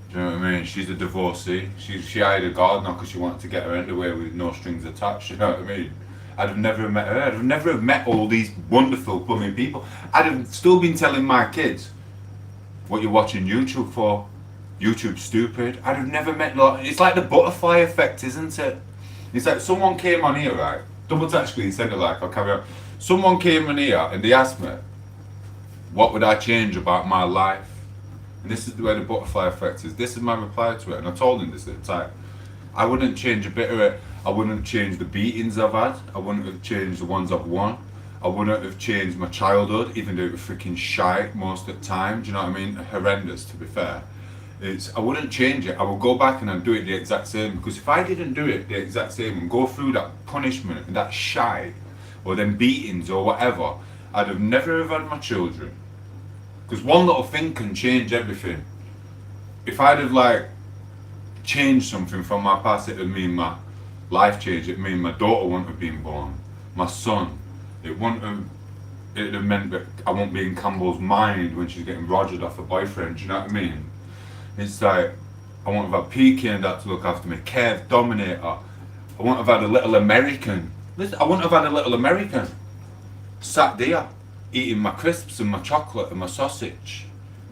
S1: Do you know what I mean? She's a divorcee. She hired a gardener because she wanted to get her underwear with no strings attached, you know what I mean? I'd have never met her. I'd have never have met all these wonderful plumbing people. I'd have still been telling my kids, what you're watching YouTube for? YouTube's stupid. I'd have never met, like, it's like the butterfly effect, isn't it? It's like someone came on here, right? Double tap screen, send a like, I'll carry on. Someone came on here and they asked me, what would I change about my life? And this is where the butterfly effect is. This is my reply to it, and I told him this at the time. I wouldn't change a bit of it. I wouldn't change the beatings I've had. I wouldn't have changed the ones I've won. I wouldn't have changed my childhood, even though it was freaking shite most of the time. Do you know what I mean? Horrendous, to be fair. I wouldn't change it. I would go back and I'd do it the exact same. Because if I didn't do it the exact same and go through that punishment and that shite, or them beatings or whatever, I'd have never have had my children. Because one little thing can change everything. If I'd have like changed something from my past, it would mean my life changed. It would mean my daughter wouldn't have been born. My son, it would have meant that I won't be in Campbell's mind when she's getting rogered off a boyfriend. Do you know what I mean? It's like, I won't have had PK and that to look after me. Kev, Dominator. I won't have had a little American. Listen, I wouldn't have had a little American sat there eating my crisps and my chocolate and my sausage,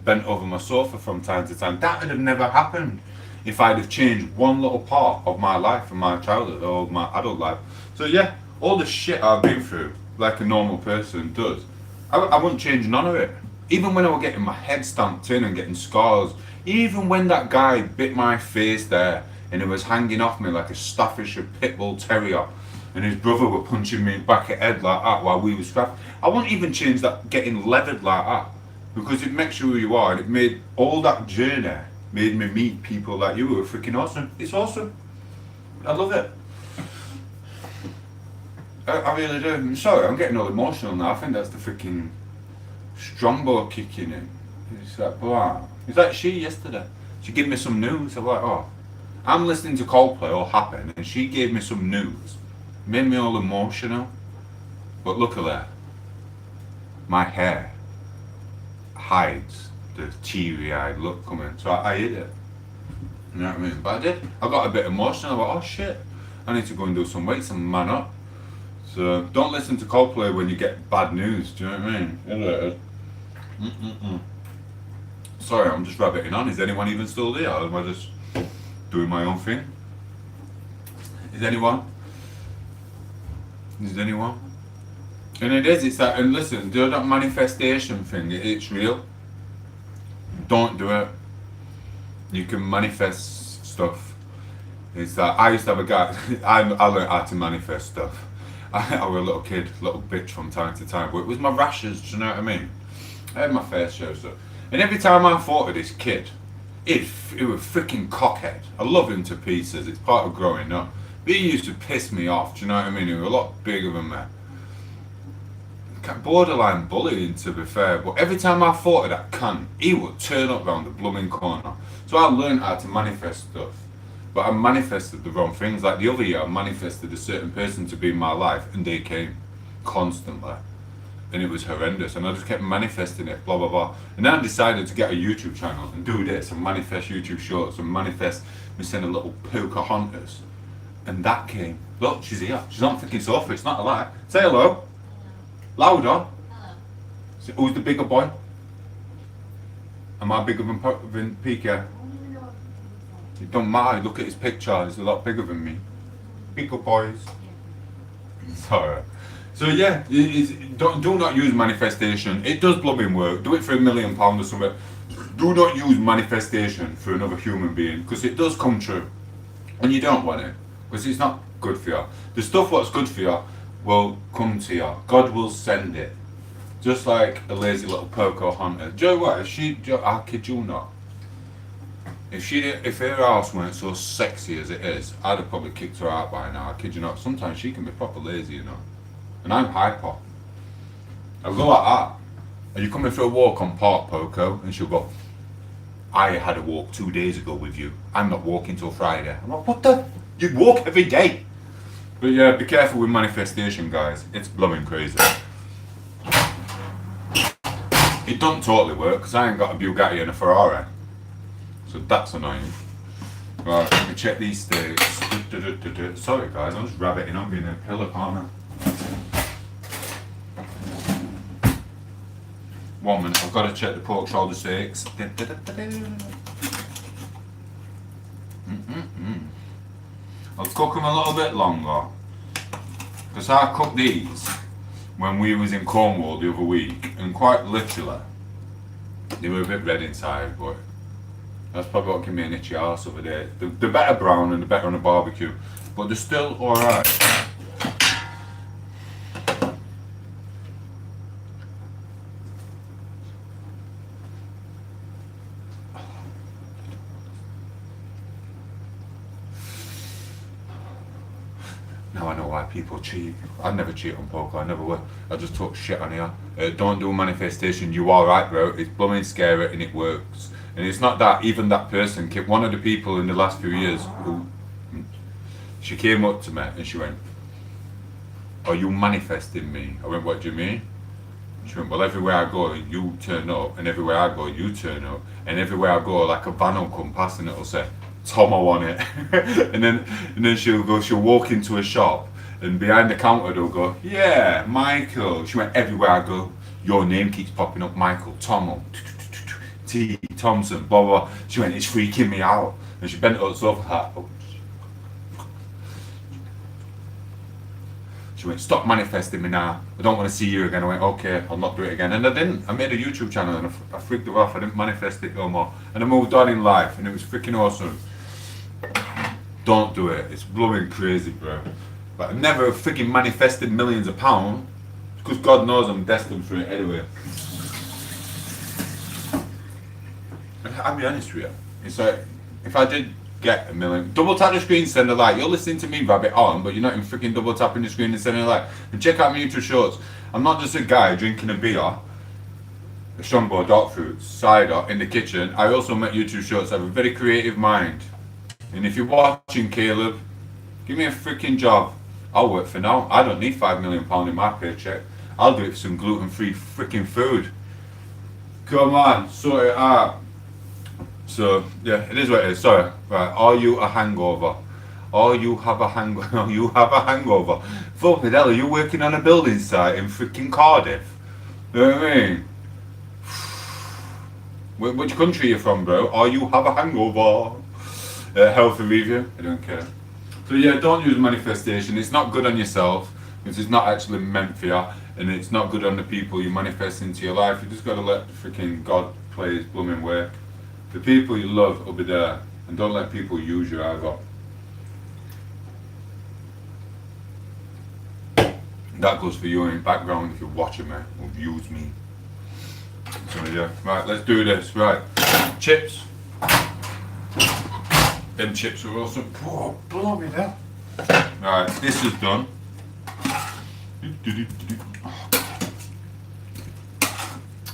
S1: bent over my sofa from time to time. That would have never happened if I'd have changed one little part of my life and my childhood or my adult life. So yeah, all the shit I've been through, like a normal person does, I wouldn't change none of it. Even when I was getting my head stamped in and getting scars, even when that guy bit my face there and it was hanging off me like a Staffordshire pit bull terrier, and his brother were punching me back at head like that while we were scrapping, I wouldn't even change that getting leathered like that, because it makes you who you are, and it made all that journey made me meet people like you who are freaking awesome. It's awesome. I love it. I really do. I'm sorry, I'm getting all emotional now. I think that's the freaking Strongbow kicking in. It's like, wow. It's like she yesterday. She gave me some news. I'm like, oh, I'm listening to Coldplay all happy, and she gave me some news. Made me all emotional. But look at that. My hair hides the teary-eyed look coming. So I hid it. You know what I mean? But I did. I got a bit emotional. I went, oh shit, I need to go and do some weights and man up. So don't listen to Coldplay when you get bad news. Do you know what I mean? Sorry, I'm just rabbiting on. Is anyone even still there? Or am I just doing my own thing? Is anyone? Is anyone? And it is, it's that, and listen, do that manifestation thing, it's real. Don't do it. You can manifest stuff. It's that, I used to have a guy, I learned how to manifest stuff. I was a little kid, little bitch from time to time, but it was my rashes, do you know what I mean? I had my fair share of stuff. And every time I thought of this kid, it was freaking cockhead. I love him to pieces, it's part of growing up. But he used to piss me off, do you know what I mean? He was a lot bigger than me. Borderline bullying, to be fair, but every time I thought of that cunt, he would turn up round the blooming corner. So I learned how to manifest stuff. But I manifested the wrong things. Like the other year, I manifested a certain person to be in my life, and they came constantly. And it was horrendous, and I just kept manifesting it, blah blah blah. And then I decided to get a YouTube channel and do this, and manifest YouTube shorts, and manifest me sending little Pocahontas. And that came. Look, she's here. She's on the freaking sofa, it's not a lie. Say hello. Louder. Hello. So who's the bigger boy? Am I bigger than PK? It don't matter, look at his picture, he's a lot bigger than me. Bigger boys. Sorry. So yeah, do not use manifestation. It does blooming work. Do it for £1 million or something. Do not use manifestation for another human being, because it does come true. And you don't want it, because it's not good for you. The stuff what's good for you will come to you. God will send it. Just like a lazy little Poco hunter. Do you know what? I kid you not. If her house weren't so sexy as it is, I'd have probably kicked her out by now. I kid you not. Sometimes she can be proper lazy, you know. And I'm hyper. I'll go like that. Are you coming for a walk on Park, Poco? And she'll go, I had a walk 2 days ago with you. I'm not walking till Friday. I'm like, what the? You walk every day. But yeah, be careful with manifestation, guys. It's blooming crazy. It don't totally work because I ain't got a Bugatti and a Ferrari. So that's annoying. Right, let me check these steaks. Sorry guys, I'm just rabbiting on being a pillar partner. 1 minute, I've got to check the pork shoulder steaks. I'll cook them a little bit longer. Because I cooked these when we was in Cornwall the other week, and quite literally, they were a bit red inside, but that's probably what gave me an itchy arse over there. They're better brown and they're better on a barbecue, but they're still alright. Now I know why people cheat. I'd never cheat on poker, I never would. I just talk shit on here. Don't do manifestation, you are right bro, it's blooming scary and it works. And it's not that, even that person, one of the people in the last few years who, she came up to me and she went, are you manifesting me? I went, what do you mean? She went, well everywhere I go you turn up, and everywhere I go you turn up, and everywhere I go like a van will come past and it'll say, Tom, I want it. and then she'll walk into a shop and behind the counter they'll go, yeah, Michael. She went, everywhere I go, your name keeps popping up, Michael, Tom, T, Thompson, blah, blah. She went, it's freaking me out. And she bent herself like that. She went, stop manifesting me now. I don't want to see you again. I went, okay, I'll not do it again. And I didn't. I made a YouTube channel and I freaked her off. I didn't manifest it no more. And I moved on in life and it was freaking awesome. Don't do it. It's blowing crazy, bro. But I've never freaking manifested millions of pounds because God knows I'm destined for it anyway. I'll be honest with you. It's like, if I did get a million, double tap the screen, send a like. You're listening to me rabbit on, but you're not even freaking double tapping the screen and sending a like. And check out my YouTube shorts. I'm not just a guy drinking a beer, a Strongbow dark fruits, cider in the kitchen. I also make YouTube shorts. I have a very creative mind. And if you're watching, Caleb, give me a freaking job. I'll work for now. I don't need £5 million in my paycheck. I'll do it for some gluten-free freaking food. Come on, sort it out. So yeah, it is what it is. Sorry. Right. Are you a hangover? Or you have a hangover? You have a hangover. Fucking hell, are you working on a building site in freaking Cardiff? You know what I mean? Which country are you from, bro? Or you have a hangover? Healthy review? I don't care. So yeah, don't use manifestation. It's not good on yourself because it's not actually meant for you, and it's not good on the people you manifest into your life. You just gotta let freaking God play his blooming way. The people you love will be there, and don't let people use you either. That goes for you in the background if you're watching me or use me. So yeah, right, let's do this. Right, chips. Them chips are awesome. Oh, bloody hell. Right, this is done.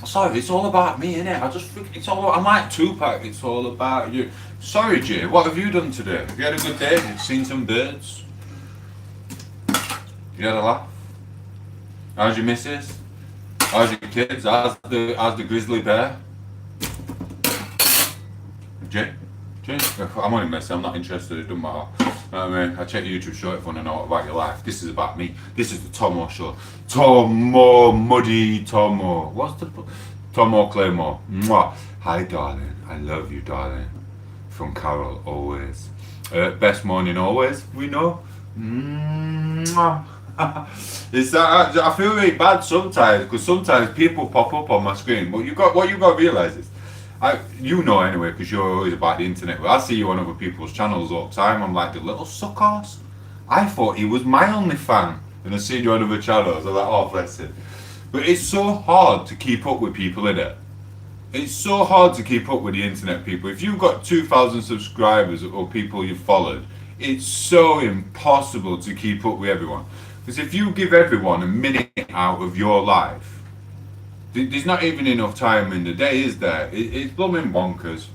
S1: Sorry, it's all about me, innit? It's all. I'm like Tupac. It's all about you. Sorry, Jay. What have you done today? Have you had a good day? Have you seen some birds? You had a laugh? How's your missus? How's your kids? How's the grizzly bear? Jay? I'm only messing. I'm not interested. It doesn't matter. I mean, I check YouTube show if you want to know about your life. This is about me. This is the Tom8os show. Tomo, muddy Tomo. What's the Tomo Claymore? Mwah. Hi, darling. I love you, darling. From Carol, always. Best morning, always. We know. Mwah. It's that I feel really bad sometimes because sometimes people pop up on my screen. But what you got to realize is. You know anyway, because you're always about the internet. But I see you on other people's channels all the time. I'm like the little suckers. I thought he was my only fan. And I seen you on other channels. I'm like, oh, bless him. But it's so hard to keep up with people, innit? It's so hard to keep up with the internet people. If you've got 2,000 subscribers or people you've followed, it's so impossible to keep up with everyone. Because if you give everyone a minute out of your life, there's not even enough time in the day, is there? It's blooming bonkers.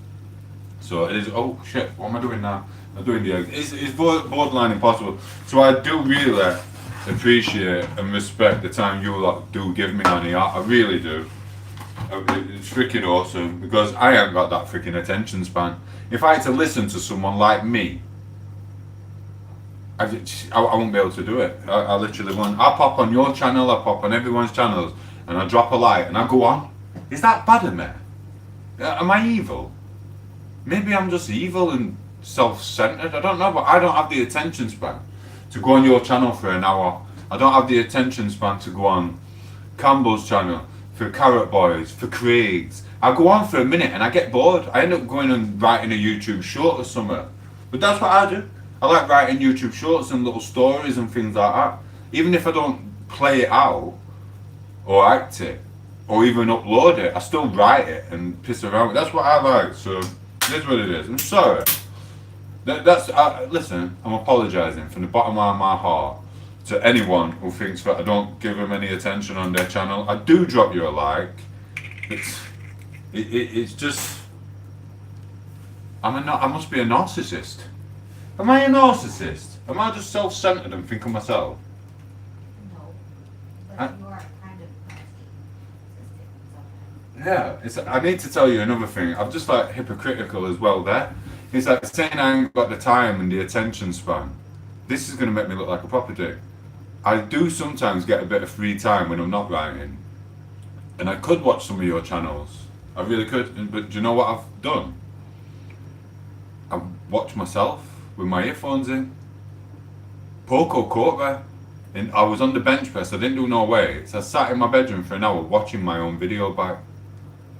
S1: So it is. Oh shit! What am I doing now? I'm doing the eggs. It's borderline impossible. So I do really appreciate and respect the time you lot do give me, Nanny. I really do. It's freaking awesome because I haven't got that freaking attention span. If I had to listen to someone like me, I won't be able to do it. I literally won't. I pop on your channel, I pop on everyone's channels, and I drop a like and I go on. Is that bad of me? Am I evil? Maybe I'm just evil and self-centered. I don't know, but I don't have the attention span to go on your channel for an hour. I don't have the attention span to go on Campbell's channel, for Carrot Boys, for Craig's. I go on for a minute and I get bored. I end up going and writing a YouTube short or something. But that's what I do. I like writing YouTube shorts and little stories and things like that. Even if I don't play it out or act it or even upload it, I still write it and piss around. That's what I like. So that's what it is. I'm sorry. Listen, I'm apologising from the bottom of my heart to anyone who thinks that I don't give them any attention on their channel. I do drop you a like. It's just I must be a narcissist. Am I a narcissist? Am I just self-centered and think of myself?
S2: No, but you are kind of narcissistic.
S1: Yeah, I need to tell you another thing. I'm just like hypocritical as well there. It's like saying I ain't got the time and the attention span. This is going to make me look like a proper dick. I do sometimes get a bit of free time when I'm not writing. And I could watch some of your channels. I really could. But do you know what I've done? I watch myself with my earphones in. Poco caught there. And I was on the bench press. I didn't do no weights. I sat in my bedroom for an hour watching my own video back.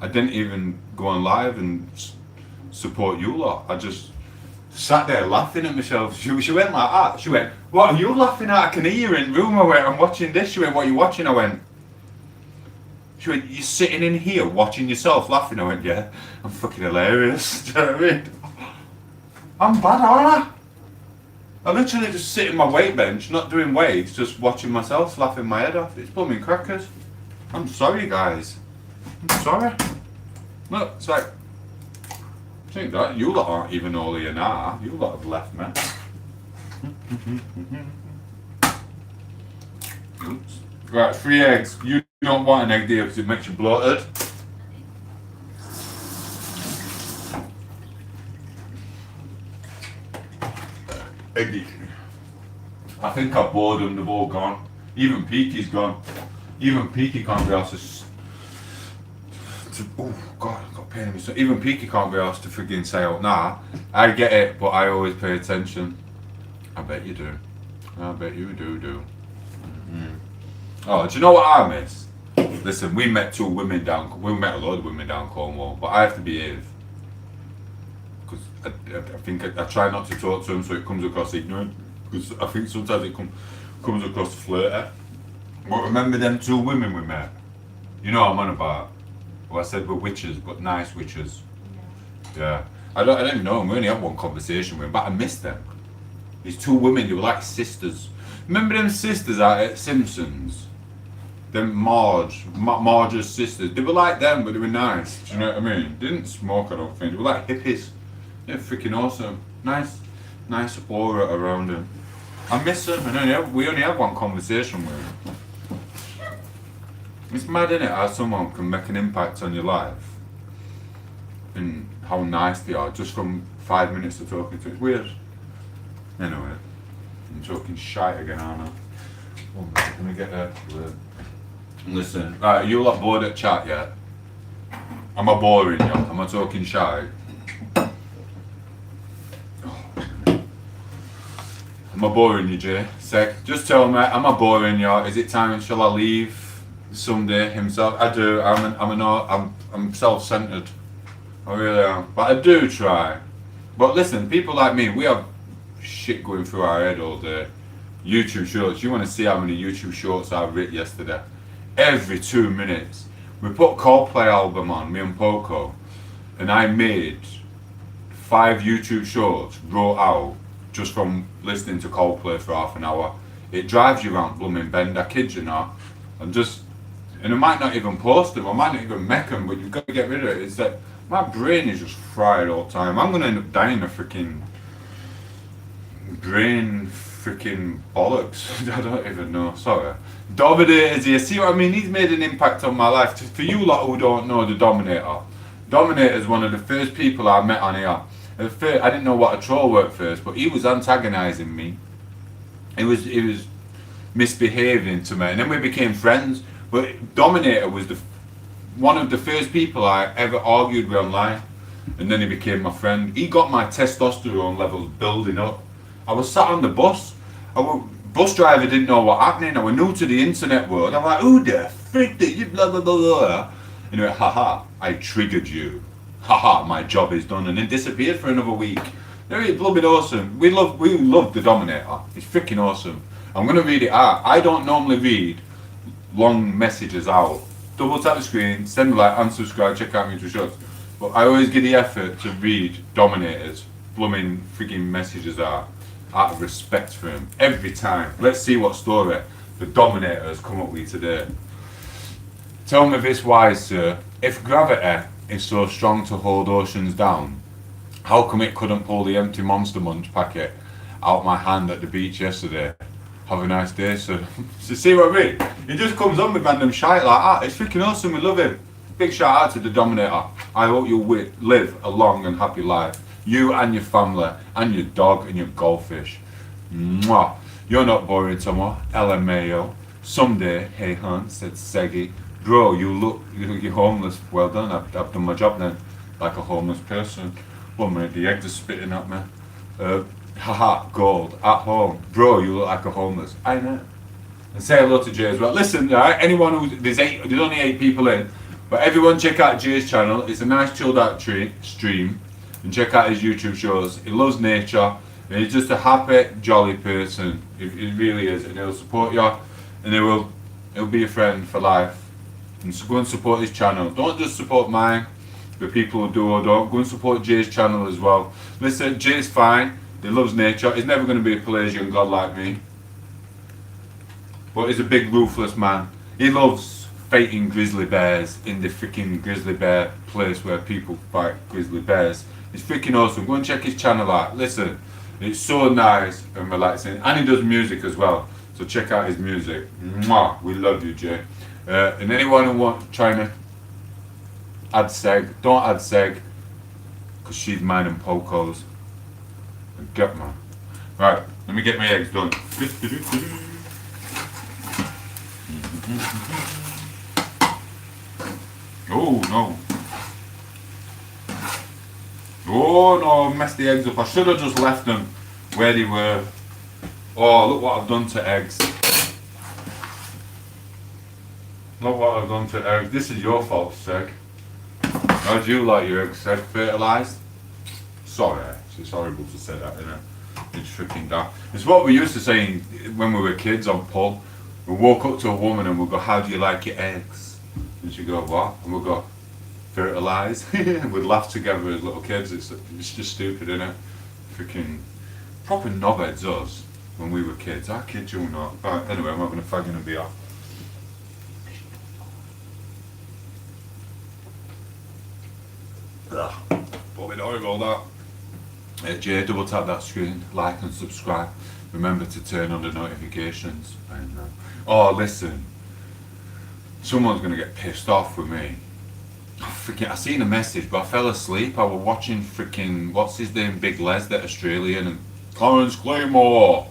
S1: I didn't even go on live and support you lot. I just sat there laughing at myself. She went like that. She went, "What are you laughing at? I can hear you in the room." I went, "I'm watching this." She went, "What are you watching?" I went, she went, "You're sitting in here watching yourself laughing." I went, "Yeah, I'm fucking hilarious." Do you know what I mean? I'm bad, aren't I literally just sit in my weight bench, not doing weights, just watching myself, laughing my head off. It's blooming crackers. I'm sorry, guys. I'm sorry. Look, it's like, think that you lot aren't even all here now. You lot have left me. Oops. Right, 3 eggs. You don't want an egg, do you? Because it makes you bloated. Eggy. I think I bored them. They've all gone. Even Peaky's gone. Even Peaky can't be asked to oh God, I've got pain in my stomach. Even Peaky can't be asked to friggin' say out. Nah, I get it, but I always pay attention. I bet you do. I bet you do. Mm-hmm. Oh, do you know what I miss? Listen, we met a load of women down Cornwall, but I have to behave. Because I think I try not to talk to them so it comes across ignorant. Because I think sometimes it comes across flirty. But remember them 2 women we met? You know what I'm on about. Well, I said we're witches, but nice witches. Yeah. I don't even know them. We only had one conversation with them, but I missed them. These 2 women, they were like sisters. Remember them sisters out at Simpsons? Them Marge's sisters. They were like them, but they were nice. Do you know what I mean? They didn't smoke, I don't think. They were like hippies. They're freaking awesome. Nice aura around them. I miss them, and we only have one conversation with them. It's mad, isn't it, how someone can make an impact on your life and how nice they are just from 5 minutes of talking to. It's weird. Anyway, I'm talking shite again, aren't I? Oh, let me get there. Listen, right, you lot bored at chat yet? Am I boring you? Am I talking shite? Am I boring you, Jay? Sec, just tell me, am I boring you? Is it time? Shall I leave someday himself? I do. I'm self-centered. I really am. But I do try. But listen, people like me, we have shit going through our head all day. YouTube shorts. You want to see how many YouTube shorts I writ yesterday? Every 2 minutes. We put Coldplay album on, me and Poco, and I made 5 YouTube shorts, wrote out, just from listening to Coldplay for half an hour. It drives you around blooming bend, I kid you not. And I might not even post them, I might not even make them, but you've got to get rid of it. It's that my brain is just fried all the time. I'm going to end up dying of freaking brain freaking bollocks. I don't even know, sorry. Dominator's here, see what I mean? He's made an impact on my life. For you lot who don't know the Dominator, Dominator's one of the first people I met on here. At first, I didn't know what a troll were at first, but he was antagonising me. He was misbehaving to me, and then we became friends. But Dominator was one of the first people I ever argued with online, and then he became my friend. He got my testosterone levels building up. I was sat on the bus. Bus driver didn't know what happening. I was new to the internet world. I'm like, who the frick did you blah blah blah blah? And he went, haha, I triggered you. Haha, my job is done, and then disappeared for another week. They're blooming awesome. We love the Dominator. It's freaking awesome. I'm gonna read it out. I don't normally read long messages out. Double tap the screen, send a like, unsubscribe, check out my shows. But I always give the effort to read Dominators blooming freaking messages out of respect for him every time. Let's see what story the Dominator has come up with today. Tell me this wise, sir. If gravity is so strong to hold oceans down, how come it couldn't pull the empty Monster Munch packet out my hand at the beach yesterday? Have a nice day, sir. So see what I mean? He just comes on with random shite like that. It's freaking awesome, we love him. Big shout out to the Dominator. I hope you live a long and happy life. You and your family, and your dog, and your goldfish. Mwah. You're not boring, Tomo. LMAO. Someday, hey hun, said Seggy. Bro, you're homeless. Well done, I've done my job then. Like a homeless person. Well, mate, the eggs are spitting at me. Haha, gold, at home. Bro, you look like a homeless. I know. And say hello to Jay as well. Listen, right, anyone there's only 8 people in, but everyone check out Jay's channel. It's a nice chilled out stream. And check out his YouTube shows. He loves nature, and he's just a happy, jolly person. He really is, and he'll support you, and he'll be a friend for life. And so go and support his channel. Don't just support mine, the people who do or don't. Go and support Jay's channel as well. Listen, Jay's fine. He loves nature. He's never going to be a Pelagian god like me. But he's a big ruthless man. He loves fighting grizzly bears in the freaking grizzly bear place where people fight grizzly bears. It's freaking awesome. Go and check his channel out. Listen, it's so nice and relaxing. And he does music as well. So check out his music. Mwah, we love you, Jay. And anyone who trying to add Seg, don't add Seg, because she's mine and Poco's. Get man. Right, let me get my eggs done. Oh no. Oh no, I messed the eggs up. I should have just left them where they were. Oh, look what I've done to eggs. Look what I've done to eggs. This is your fault, Seg. How do you like your eggs, Seg? Fertilised? Sorry, it's horrible to say that, isn't it? It's freaking daft. It's what we used to say when we were kids on Pull. We walk up to a woman and we'll go, how do you like your eggs? And she'd go, what? And we'll go, fertilised. We'd laugh together as little kids. It's just stupid, isn't it? Freaking proper knobheads us when we were kids. I kid you not. Right, anyway, I'm having a fag and a beer. Ugh. But we don't all that. Jay, double tap that screen, like and subscribe. Remember to turn on the notifications. And oh, listen, someone's gonna get pissed off with me. I seen a message, but I fell asleep. I was watching freaking what's his name, Big Les, that Australian, and Clarence Claymore.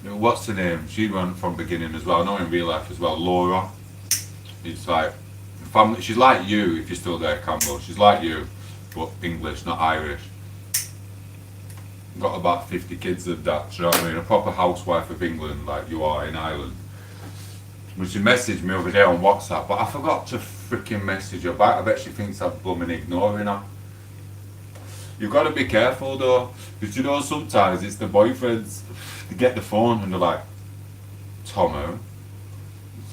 S1: What's the name? She ran from beginning as well. I know in real life as well. Laura. It's like family. She's like you if you're still there, Campbell. She's like you, but English, not Irish. Got about 50 kids of that, do you know what I mean? A proper housewife of England like you are in Ireland. When she messaged me over there on WhatsApp, but I forgot to freaking message her back. I bet she thinks I'm blooming ignoring her. You've got to be careful though, because you know sometimes it's the boyfriends, they get the phone and they're like, Tomo.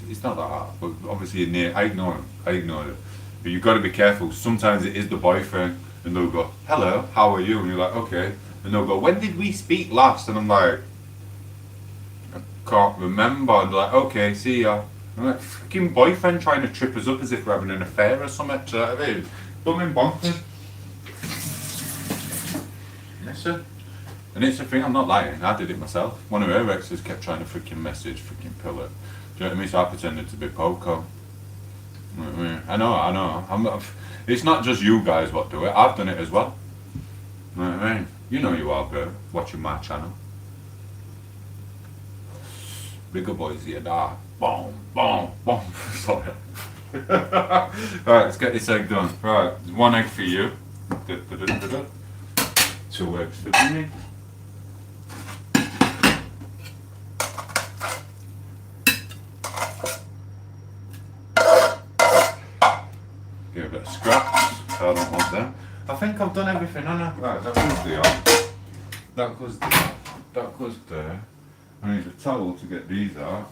S1: It's not that hard, but obviously I ignore him. I ignore it. But you've got to be careful. Sometimes it is the boyfriend, and they'll go, "Hello, how are you?" And you're like, "Okay." And they'll go, "When did we speak last?" And I'm like, "I can't remember." And they're like, "Okay, see ya." I'm like, "Fucking boyfriend trying to trip us up as if we're having an affair or something." Do you know what I mean? Bumming bonkers. Listen. And it's a thing, I'm not lying, I did it myself. One of her exes kept trying to freaking message freaking Pillar. Do you know what I mean? So I pretended to be Poco. You know what I mean? I know. It's not just you guys what do it, I've done it as well. You know what I mean? You know you are, bro, watching my channel. Bigger boys here, da. Boom, boom, boom. Sorry. Alright, let's get this egg done. Right, 1 egg for you. 2 eggs for me. Give it a bit of scraps, so I don't want them. I think I've done everything, haven't I? Right, that goes there. That goes there. That goes there. I need a towel to get these out.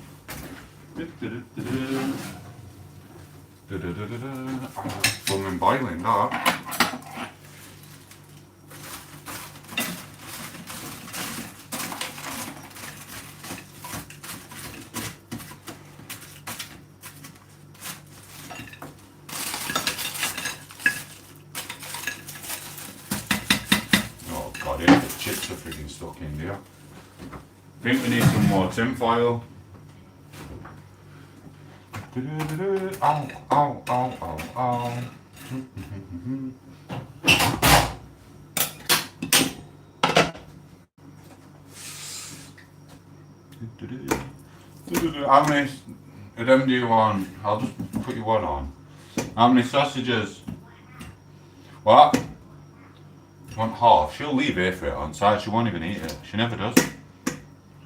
S1: Fucking boiling, that. The chips are freaking stuck in there. I think we need some more tin foil. Ow, ow, ow, ow, ow. How many of them do you want? I'll just put you one on. How many sausages? What? You want half? She'll leave here for it on side, she won't even eat it. She never does.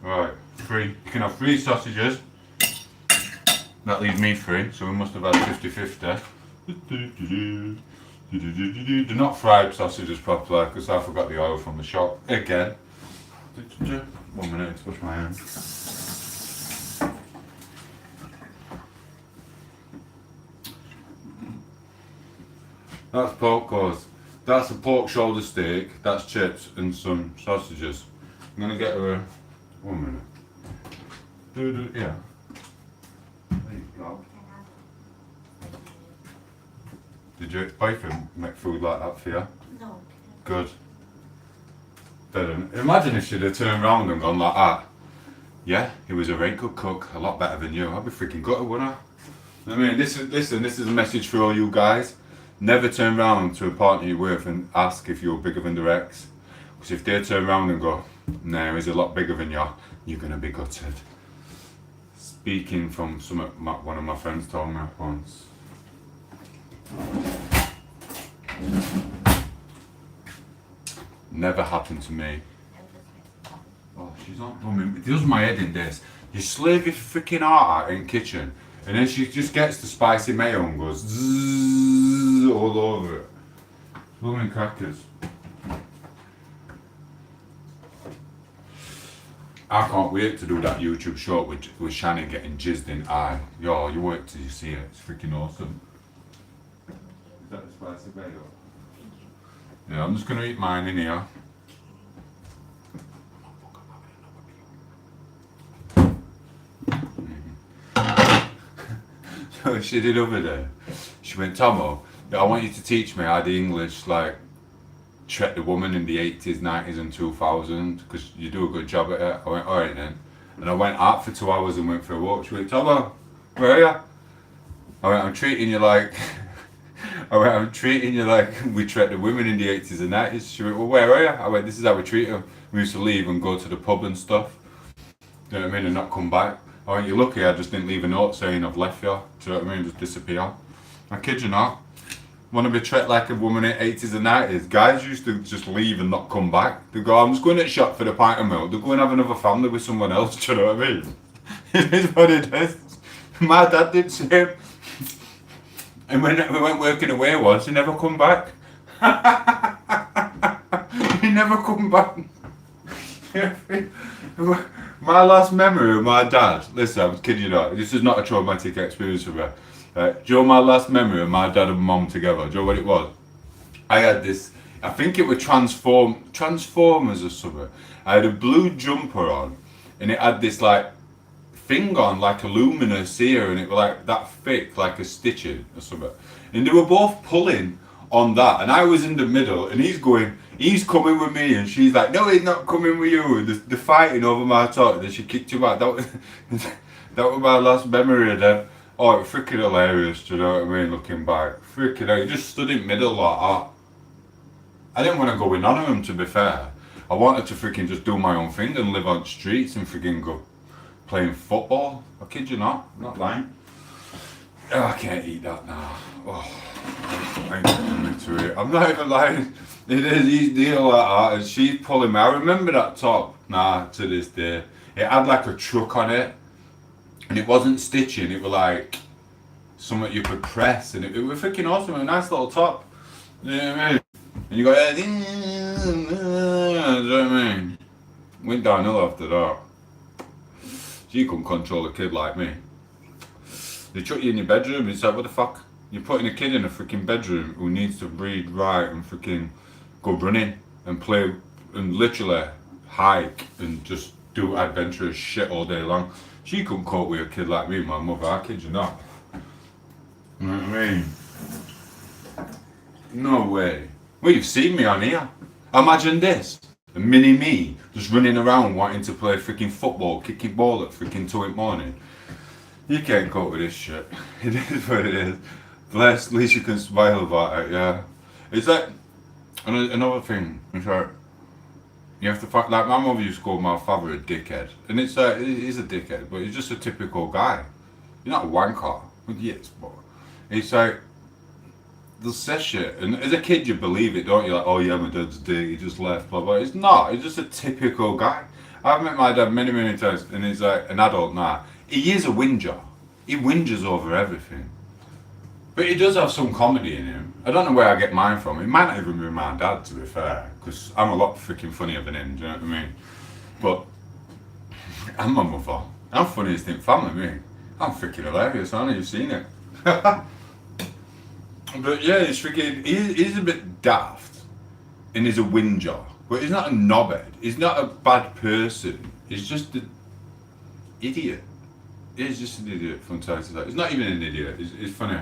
S1: Right, 3. You can have 3 sausages. That leaves me 3, so we must have had 50-50. They're not fried sausages properly, because I forgot the oil from the shop. Again. 1 minute to push my hand. That's pork cause. That's a pork shoulder steak, that's chips and some sausages. I'm gonna get her 1 minute. Yeah. There you go. Did your boyfriend make food like that for you?
S2: No.
S1: Good. Better. Imagine if she'd have turned around and gone like that. Yeah, he was a very good cook, a lot better than you. I'd be freaking gutted, wouldn't I? I mean, this is a message for all you guys. Never turn round to a partner you're with and ask if you're bigger than their ex. Because if they turn round and go, "No, he's a lot bigger than you," you're going to be gutted. Speaking from one of my friends told me once. Never happened to me. Oh, she's not coming. It does my head in this. You slave your freaking heart out in the kitchen, and then she just gets the spicy mayo and goes zzzz all over it. Blooming crackers. I can't wait to do that YouTube short with Shannon getting jizzed in eye. Yo, you wait till you see it. It's freaking awesome. Is that the spicy mayo? Yeah, I'm just gonna eat mine in here. So she did over there. She went, "Tomo, I want you to teach me how the English like treat the woman in the 80s, 90s and 2000 because you do a good job at it." I went, "Alright then." And I went out for 2 hours and went for a walk. She went, "Tomo, where are you?" I went, "I'm treating you like we treat the women in the 80s and 90s. She went, "Well, where are you?" I went, "This is how we treat them. We used to leave and go to the pub and stuff. You know what I mean? And not come back." I went, "You're lucky I just didn't leave a note saying I've left you." Do you know what I mean? Just disappear. I kid you not. Want to be treated like a woman in the 80s and 90s. Guys used to just leave and not come back. They go, "I'm just going to the shop for the pint of milk." They'll go and have another family with someone else. Do you know what I mean? It is what it is. My dad did the same. And when we went working away once, he never come back. He never come back. My last memory of my dad. Listen, I was kidding you not. This is not a traumatic experience for me. Do you know my last memory of my dad and mum together? Do you know what it was? I had this. I think it was Transformers or something. I had a blue jumper on, and it had this like thing on, like a luminous here, and it was like that thick, like a stitching or something. And they were both pulling on that, and I was in the middle, and he's coming with me, and she's like, no, he's not coming with you. And they're fighting over my top, and then she kicked him out. That was my last memory of them. Oh, it was freaking hilarious, do you know what I mean, looking back. Freaking out, he just stood in the middle like that. I didn't want to go in on him, to be fair. I wanted to freaking just do my own thing and live on streets and freaking go playing football. I kid you not, I'm not lying. Oh, I can't eat that now. Oh, I ain't into it. I'm not even lying. It is, he's dealing like that, and she's pulling me. I remember that top, to this day. It had like a truck on it, and it wasn't stitching, it was like something you could press, and it was freaking awesome, a nice little top. You know what I mean? And you go, you know what I mean? Went downhill after that. So you couldn't control a kid like me. They chuck you in your bedroom, it's like, what the fuck? You're putting a kid in a freaking bedroom who needs to breathe right and freaking go running and play and literally hike and just do adventurous shit all day long. She couldn't cope with a kid like me, my mother, I kid you not. You know what I mean? No way. Well, you've seen me on here. Imagine this. A mini me just running around wanting to play freaking football, kicking ball at freaking 2 in the morning. You can't cope with this shit. It is what it is. Bless, at least you can smile about it, yeah. It's like, another thing, it's like, you have to find, like my mother used to call my father a dickhead. And it's like, he's a dickhead, but he's just a typical guy. He's not a wanker. Well, yes, but it's like, they'll say shit. And as a kid, you believe it, don't you? Like, oh yeah, my dad's a dick, he just left, blah, blah. It's not, he's just a typical guy. I've met my dad many, many times, and he's like an adult now. He is a whinger. He whinges over everything. But he does have some comedy in him. I don't know where I get mine from. It might not even be my dad, to be fair, because I'm a lot freaking funnier than him, do you know what I mean? But I'm my mother. I'm funniest in family, me. I'm freaking hilarious, aren't you? You've seen it. But yeah, he's freaking, he's a bit daft, and he's a whinger. But he's not a knobhead. He's not a bad person. He's just an idiot. He's just an idiot from time to time. He's not even an idiot. He's funny.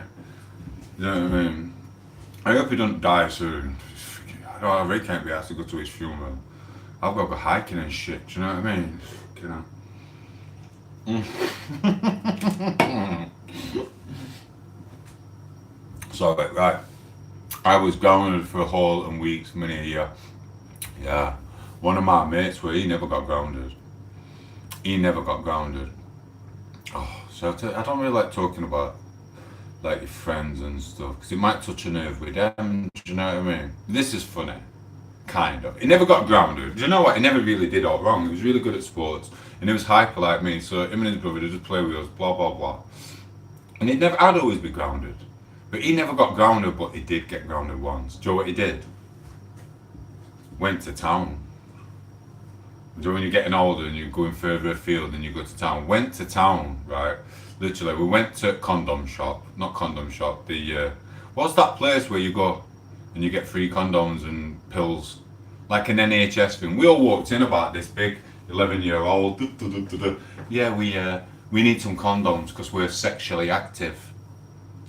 S1: You know what I mean? I hope he don't die soon. I really can't be asked to go to his funeral. I've got to go hiking and shit. Do you know what I mean? So, right. I was grounded for a whole and weeks, many a year. Yeah. One of my mates, he never got grounded. He never got grounded. Oh, so I don't really like talking about like your friends and stuff, because it might touch a nerve with them, do you know what I mean? This is funny, kind of. He never got grounded. Do you know what? He never really did all wrong. He was really good at sports, and he was hyper like me, so him and his brother, they just play with us, blah, blah, blah. And I'd always be grounded. But he never got grounded, but he did get grounded once. Do you know what he did? Went to town. Do you know when you're getting older and you're going further afield and you go to town? Went to town, right? Literally, we went to what's that place where you go and you get free condoms and pills? Like an NHS thing. We all walked in about this big 11-year-old. Yeah, we need some condoms because we're sexually active.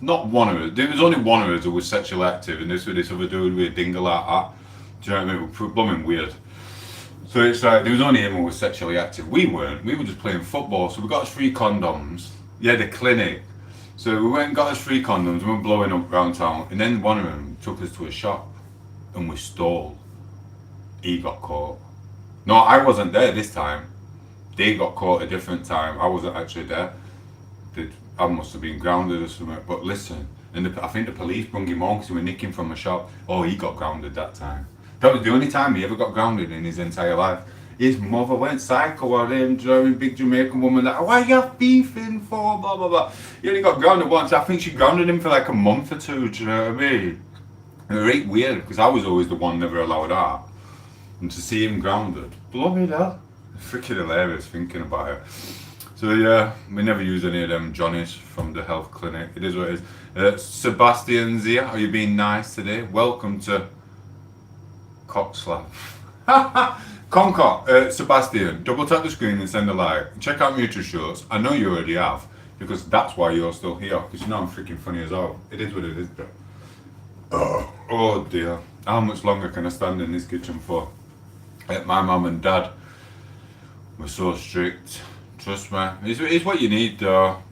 S1: Not one of us. There was only one of us who was sexually active, and this was this other dude with a dingle like that. Do you know what I mean? We're blooming weird. So it's like, there was only him who was sexually active. We weren't. We were just playing football. So we got us free condoms. Yeah, the clinic. So we went and got us free condoms and we were blowing up around town. And then one of them took us to a shop and we stole. He got caught. No, I wasn't there this time. They got caught a different time. I wasn't actually there. I must have been grounded or something. But listen, and I think the police brought him on because we were nicking from a shop. Oh, he got grounded that time. That was the only time he ever got grounded in his entire life. His mother went psycho on him, driving big Jamaican woman like, why are you beefing for, blah, blah, blah. He only got grounded once. I think she grounded him for like a month or two, do you know what I mean? And it was weird, because I was always the one never allowed out. And to see him grounded, blow me hell. Freaking hilarious thinking about it. So yeah, we never use any of them Johnnies from the health clinic. It is what it is. Sebastian's here. Are you being nice today? Welcome to Cockslap. Concord, Sebastian, double tap the screen and send a like. Check out Mutual Shorts. I know you already have, because that's why you're still here, because you know I'm freaking funny as well. It is what it is, bro. Oh dear. How much longer can I stand in this kitchen for? My mum and dad were so strict. Trust me. It's what you need though.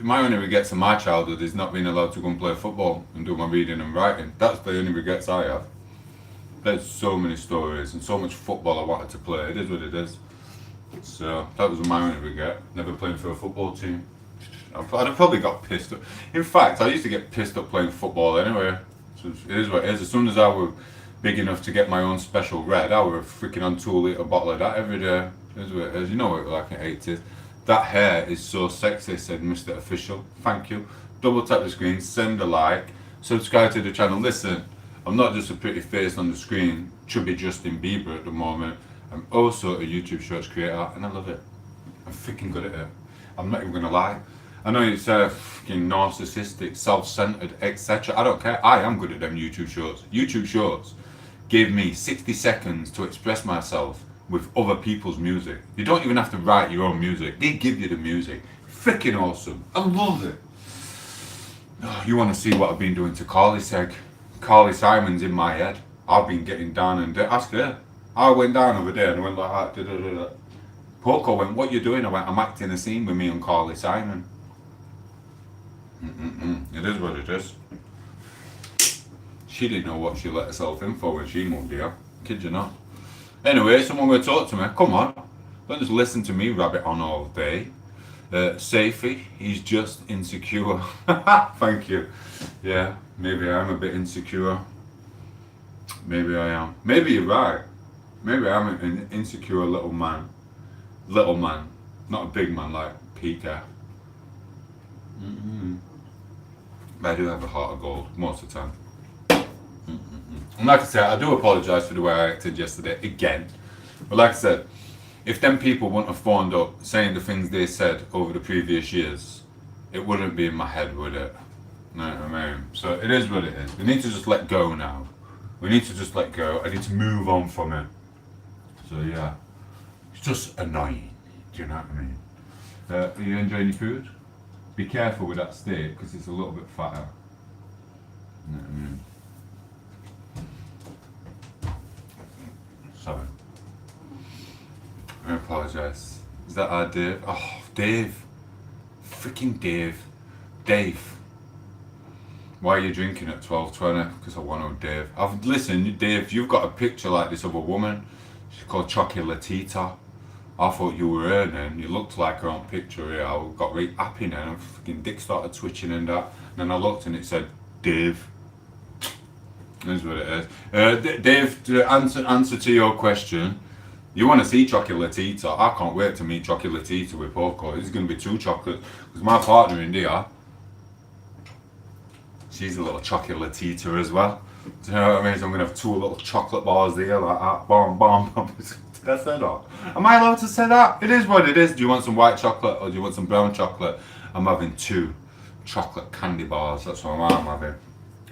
S1: My only regrets of my childhood is not being allowed to go and play football and do my reading and writing. That's the only regrets I have. There's so many stories and so much football I wanted to play. It is what it is. So that was my only regret. Never playing for a football team. I'd have probably got pissed up. In fact, I used to get pissed up playing football anyway. So it is what it is. As soon as I was big enough to get my own special red, I was freaking on 2 litre bottle of that every day. It is what it is. You know what it was like in the 80s. That hair is so sexy, said Mr. Official. Thank you. Double tap the screen, send a like, subscribe to the channel. Listen, I'm not just a pretty face on the screen, chubby Justin Bieber at the moment. I'm also a YouTube Shorts creator and I love it. I'm freaking good at it. I'm not even gonna lie. I know it's freaking narcissistic, self-centered, etc. I don't care. I am good at them YouTube Shorts. YouTube Shorts gave me 60 seconds to express myself with other people's music. You don't even have to write your own music. They give you the music. Freaking awesome. I love it. Oh, you want to see what I've been doing to Carly Seg? Carly Simon's in my head. I've been getting down and ask her. I went down over there and I went like that. Poco went, what you doing? I went, I'm acting a scene with me and Carly Simon. It is what it is. She didn't know what she let herself in for when she moved here. Kid you not. Anyway, someone will talk to me. Come on. Don't just listen to me rabbit on all day. Safey, he's just insecure. Thank you. Yeah, maybe I'm a bit insecure. Maybe I am. Maybe you're right. Maybe I'm an insecure little man. Little man. Not a big man like Peter. But I do have a heart of gold most of the time. And like I said, I do apologise for the way I acted yesterday again. But like I said, if them people wouldn't have phoned up saying the things they said over the previous years, it wouldn't be in my head, would it? You know what I mean? So it is what it is. We need to just let go now. We need to just let go. I need to move on from it. So yeah, it's just annoying. Do you know what I mean? Are you enjoying your food? Be careful with that steak because it's a little bit fatter. You know what I mean? Sorry. I apologise. Is that our Dave? Oh, Dave. Freaking Dave. Dave. Why are you drinking at 12:20? Because I want to, Dave. Listen, Dave, you've got a picture like this of a woman. She's called Chocolatita. I thought you were her then. You looked like her on picture here. I got really happy then. And freaking dick started twitching and that. And then I looked and it said, Dave. That's what it is. Dave, to answer to your question, you want to see Chocolatita? I can't wait to meet Chocolatita with Poco. It's going to be 2 chocolates. Because my partner India, she's a little Chocolatita as well. Do you know what I mean? So I'm going to have 2 little chocolate bars there like that. Bam, bam, bam. Did I say that? Am I allowed to say that? It is what it is. Do you want some white chocolate or do you want some brown chocolate? I'm having 2 chocolate candy bars. That's what I'm having.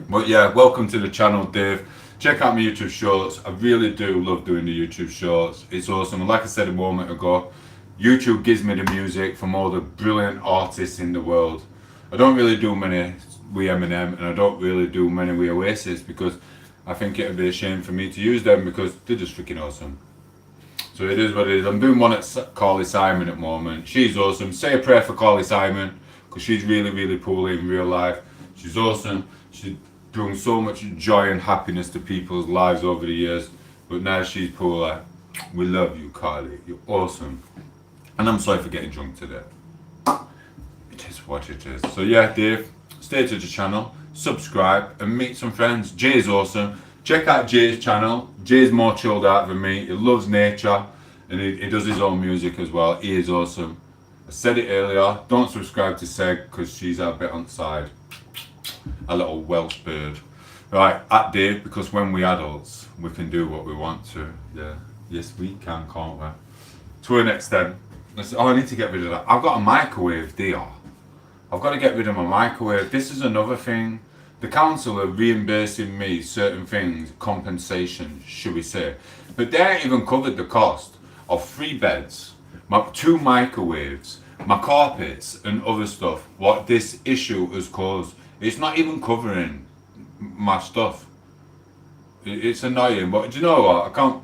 S1: But yeah, welcome to the channel, Dave. Check out my YouTube Shorts. I really do love doing the YouTube Shorts. It's awesome. And like I said a moment ago, YouTube gives me the music from all the brilliant artists in the world. I don't really do many with Eminem and I don't really do many with Oasis because I think it would be a shame for me to use them because they're just freaking awesome. So it is what it is. I'm doing one at Carly Simon at the moment. She's awesome. Say a prayer for Carly Simon because she's really, really poorly in real life. She's awesome. She's brought so much joy and happiness to people's lives over the years. But now she's poorly. We love you, Carly. You're awesome. And I'm sorry for getting drunk today. It is what it is. So yeah, Dave, stay to the channel, subscribe, and meet some friends. Jay's awesome. Check out Jay's channel. Jay's more chilled out than me. He loves nature and he does his own music as well. He is awesome. I said it earlier, don't subscribe to Seg because she's a bit on the side. A little Welsh bird. Right, at Dave, because when we adults, we can do what we want to. Yeah, yes we can, can't we? to an extent. Oh, I need to get rid of that. I've got a microwave, dear. I've got to get rid of my microwave. This is another thing. The council are reimbursing me certain things, compensation, should we say. But they ain't even covered the cost of 3 beds, my 2 microwaves, my carpets and other stuff. What this issue has caused. It's not even covering my stuff. It's annoying, but do you know what? I can't.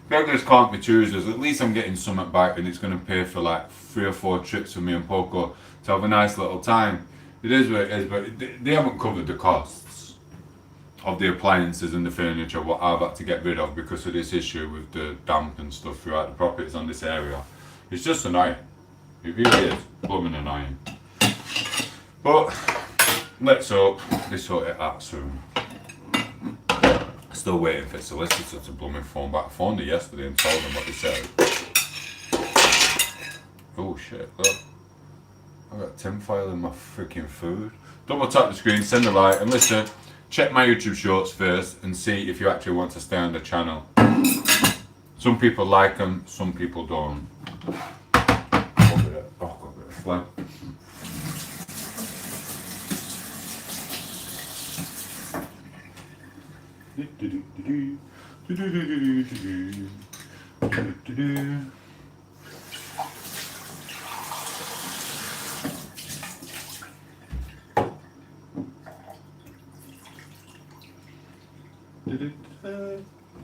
S1: Beggars can't be choosers. At least I'm getting something back, and it's going to pay for like 3 or 4 trips for me and Poco to have a nice little time. It is what it is, but they haven't covered the costs of the appliances and the furniture, what I've had to get rid of because of this issue with the damp and stuff throughout the properties on this area. It's just annoying. It really is blooming annoying. But let's hope they sort it out soon. Still waiting for solicitor to blooming phone back. I phoned her yesterday and told them what they said. Oh shit, look. I've got tinfoil in my freaking food. Double tap the screen, send a like, and listen, check my YouTube shorts first and see if you actually want to stay on the channel. Some people like them, some people don't. Got a bit of phlegm.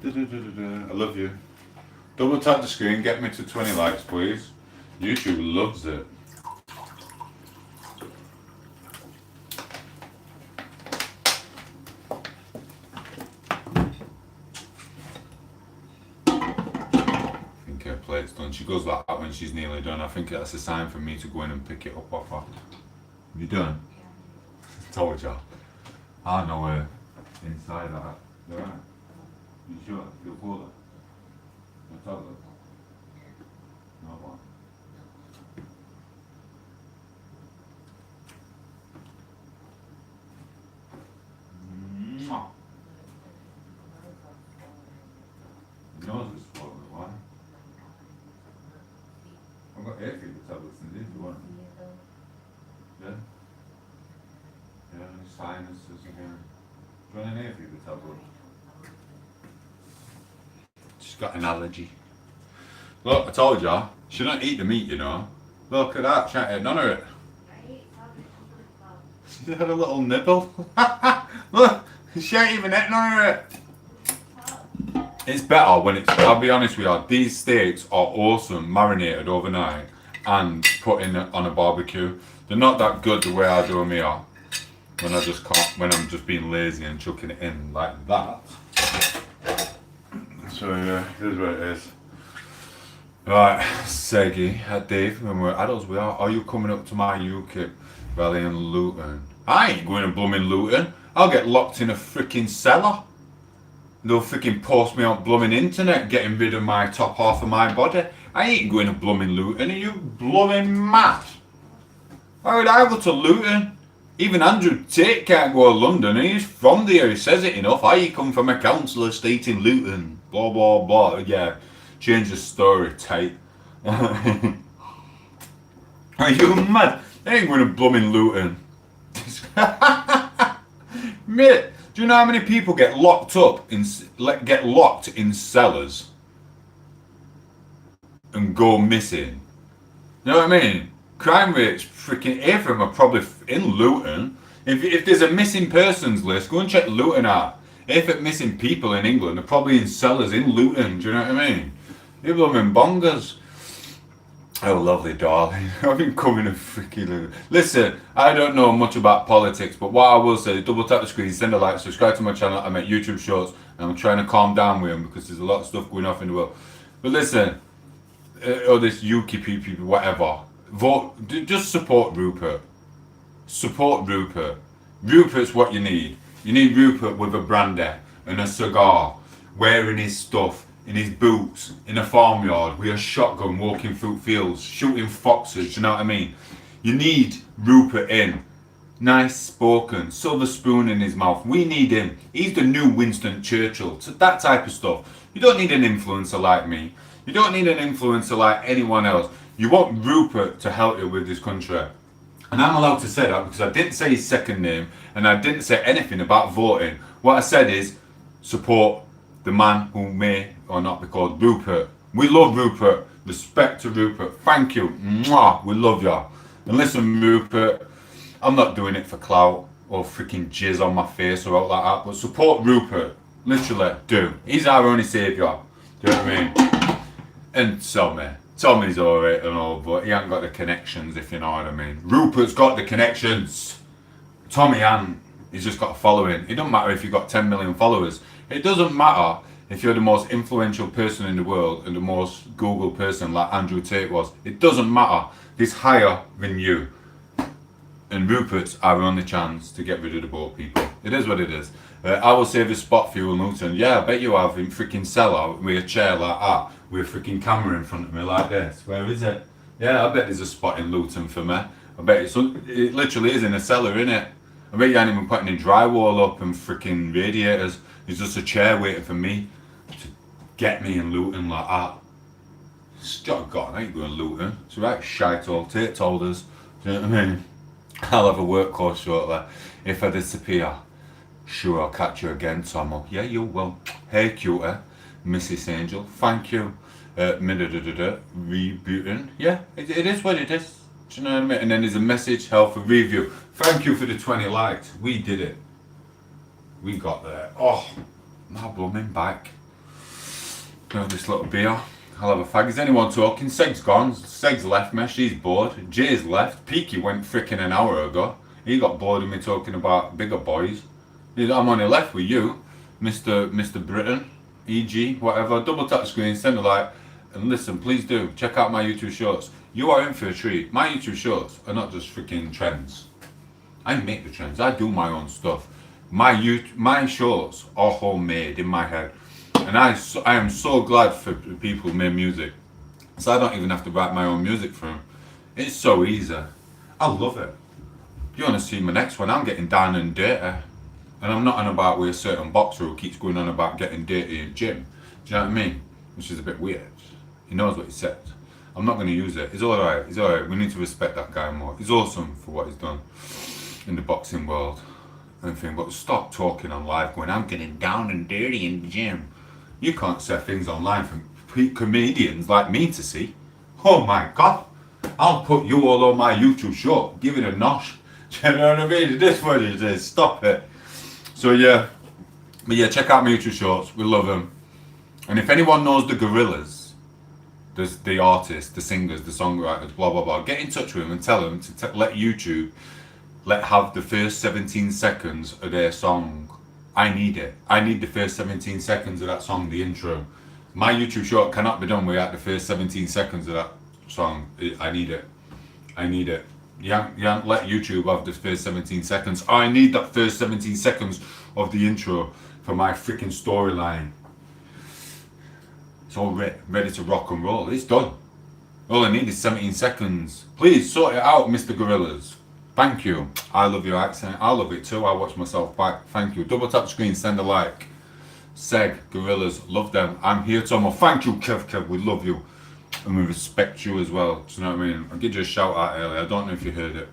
S1: I love you. Double tap the screen, get me to 20 likes please. YouTube loves it. Her plate's done. She goes like that when she's nearly done. I think that's a sign for me to go in and pick it up off her. You done? Yeah. Told you. I know her inside that. You alright? You sure? You'll pull her? What's that look? No what? Mwah. Your nose is swollen, why? I've got hay fever tablets in these, if you want. Yeah? Yeah, any sinuses again. Do you want an hay fever tablet? She's got an allergy. Look, I told ya, she don't eat the meat, you know. Look at that, she ain't had none of it. She had a little nibble. Look, she ain't even had none of it. It's better when it's, I'll be honest with you, these steaks are awesome, marinated overnight and put in on a barbecue. They're not that good the way I do them here. When I just can't, when I'm just being lazy and chucking it in like that. So yeah, here's what it is. Right, Seggy, Dave, when we're adults we are you coming up to my UKIP rally in Luton? I ain't going to blooming Luton. I'll get locked in a freaking cellar. They'll freaking post me on blooming internet getting rid of my top half of my body. I ain't going to blooming Luton. Are you blooming mad? Why would I go to Luton? Even Andrew Tate can't go to London and he's from there. He says it enough. I come from a council estate in Luton. Blah blah blah. Yeah, change the story, Tate. Are you mad? I ain't going to blooming Luton. Mate. Do you know how many people get locked in cellars and go missing? You know what I mean? Crime rates freaking Ephraim are probably in Luton. If there's a missing persons list, go and check Luton out. If it's missing people in England, they're probably in cellars in Luton. Do you know what I mean? People are in bongers. Oh, lovely darling. I've been coming to freaking... Listen, I don't know much about politics, but what I will say is double tap the screen, send a like, subscribe to my channel. I make YouTube shorts, and I'm trying to calm down with them because there's a lot of stuff going off in the world. But listen, all this UKIP people, whatever, vote, just support Rupert. Support Rupert. Rupert's what you need. You need Rupert with a brandy and a cigar, wearing his stuff, in his boots, in a farmyard, with a shotgun walking through fields, shooting foxes, you know what I mean? You need Rupert in. Nice spoken, silver spoon in his mouth. We need him. He's the new Winston Churchill. So that type of stuff. You don't need an influencer like me. You don't need an influencer like anyone else. You want Rupert to help you with this country. And I'm allowed to say that because I didn't say his second name and I didn't say anything about voting. What I said is support the man who may or not be called Rupert. We love Rupert. Respect to Rupert. Thank you. Mwah. We love ya. And listen, Rupert, I'm not doing it for clout or freaking jizz on my face or all like that, but support Rupert. Literally, do. He's our only saviour. Do you know what I mean? And Tommy's alright and all, but he ain't got the connections, if you know what I mean. Rupert's got the connections. Tommy ain't. He's just got a following. It doesn't matter if you've got 10 million followers. It doesn't matter if you're the most influential person in the world and the most Google person like Andrew Tate was. It doesn't matter. He's higher than you. And Rupert's our only chance to get rid of the boat people. It is what it is. I will save a spot for you in Luton. Yeah, I bet you have in freaking cellar with a chair like that, with a freaking camera in front of me like this. Where is it? Yeah, I bet there's a spot in Luton for me. I bet it literally is in a cellar, innit? I bet you ain't even putting in drywall up and freaking radiators. It's just a chair waiting for me to get me in Luton like that. God, I ain't going Luton. It's right shite all. Tate told us. Do you know what I mean? I'll have a work course shortly. If I disappear, sure I'll catch you again, Tomo. Yeah, you will. Hey, cutie, Mrs. Angel, thank you. Rebooting. Yeah, it is what it is. Do you know what I mean? And then there's a message, health review. Thank you for the 20 likes. We did it. We got there. Oh, my blooming back. Have this little beer. I'll have a fag. Is anyone talking? Seg's gone. Seg's left me. She's bored. Jay's left. Peaky went fricking an hour ago. He got bored of me talking about bigger boys. I'm only left with you, Mr. Britain, EG, whatever. Double tap the screen, send a like, and listen, please do check out my YouTube shorts. You are in for a treat. My YouTube shorts are not just freaking trends. I make the trends. I do my own stuff. My shorts are homemade in my head. And I am so glad for people who make music. So I don't even have to write my own music for them. It's so easy. I love it. If you want to see my next one, I'm getting down and dirty. And I'm not on about with a certain boxer who keeps going on about getting dirty in gym. Do you know what I mean? Which is a bit weird. He knows what he said. I'm not going to use it. He's alright. He's alright. We need to respect that guy more. He's awesome for what he's done in the boxing world. Anything, but stop talking on live going, I'm getting down and dirty in the gym. You can't say things online for comedians like me to see. Oh my God. I'll put you all on my YouTube short. Give it a nosh. Do you know what I mean? It is what it is. Stop it. So yeah. But yeah, check out my YouTube shorts. We love them. And if anyone knows the Gorillas, the artists, the singers, the songwriters, blah, blah, blah, get in touch with them and tell them to let YouTube have the first 17 seconds of their song. I need it. I need the first 17 seconds of that song, the intro. My YouTube short cannot be done without the first 17 seconds of that song. I need it. I need it. You can't let YouTube have the first 17 seconds. I need that first 17 seconds of the intro for my freaking storyline. It's all ready to rock and roll. It's done. All I need is 17 seconds. Please sort it out, Mr. Gorillas. Thank you. I love your accent. I love it too. I watch myself back. Thank you. Double tap screen, send a like. Seg, Gorillas, love them. I'm here, Tomo. Thank you, Kev. We love you. And we respect you as well. Do you know what I mean? I give you a shout out earlier. I don't know if you heard it.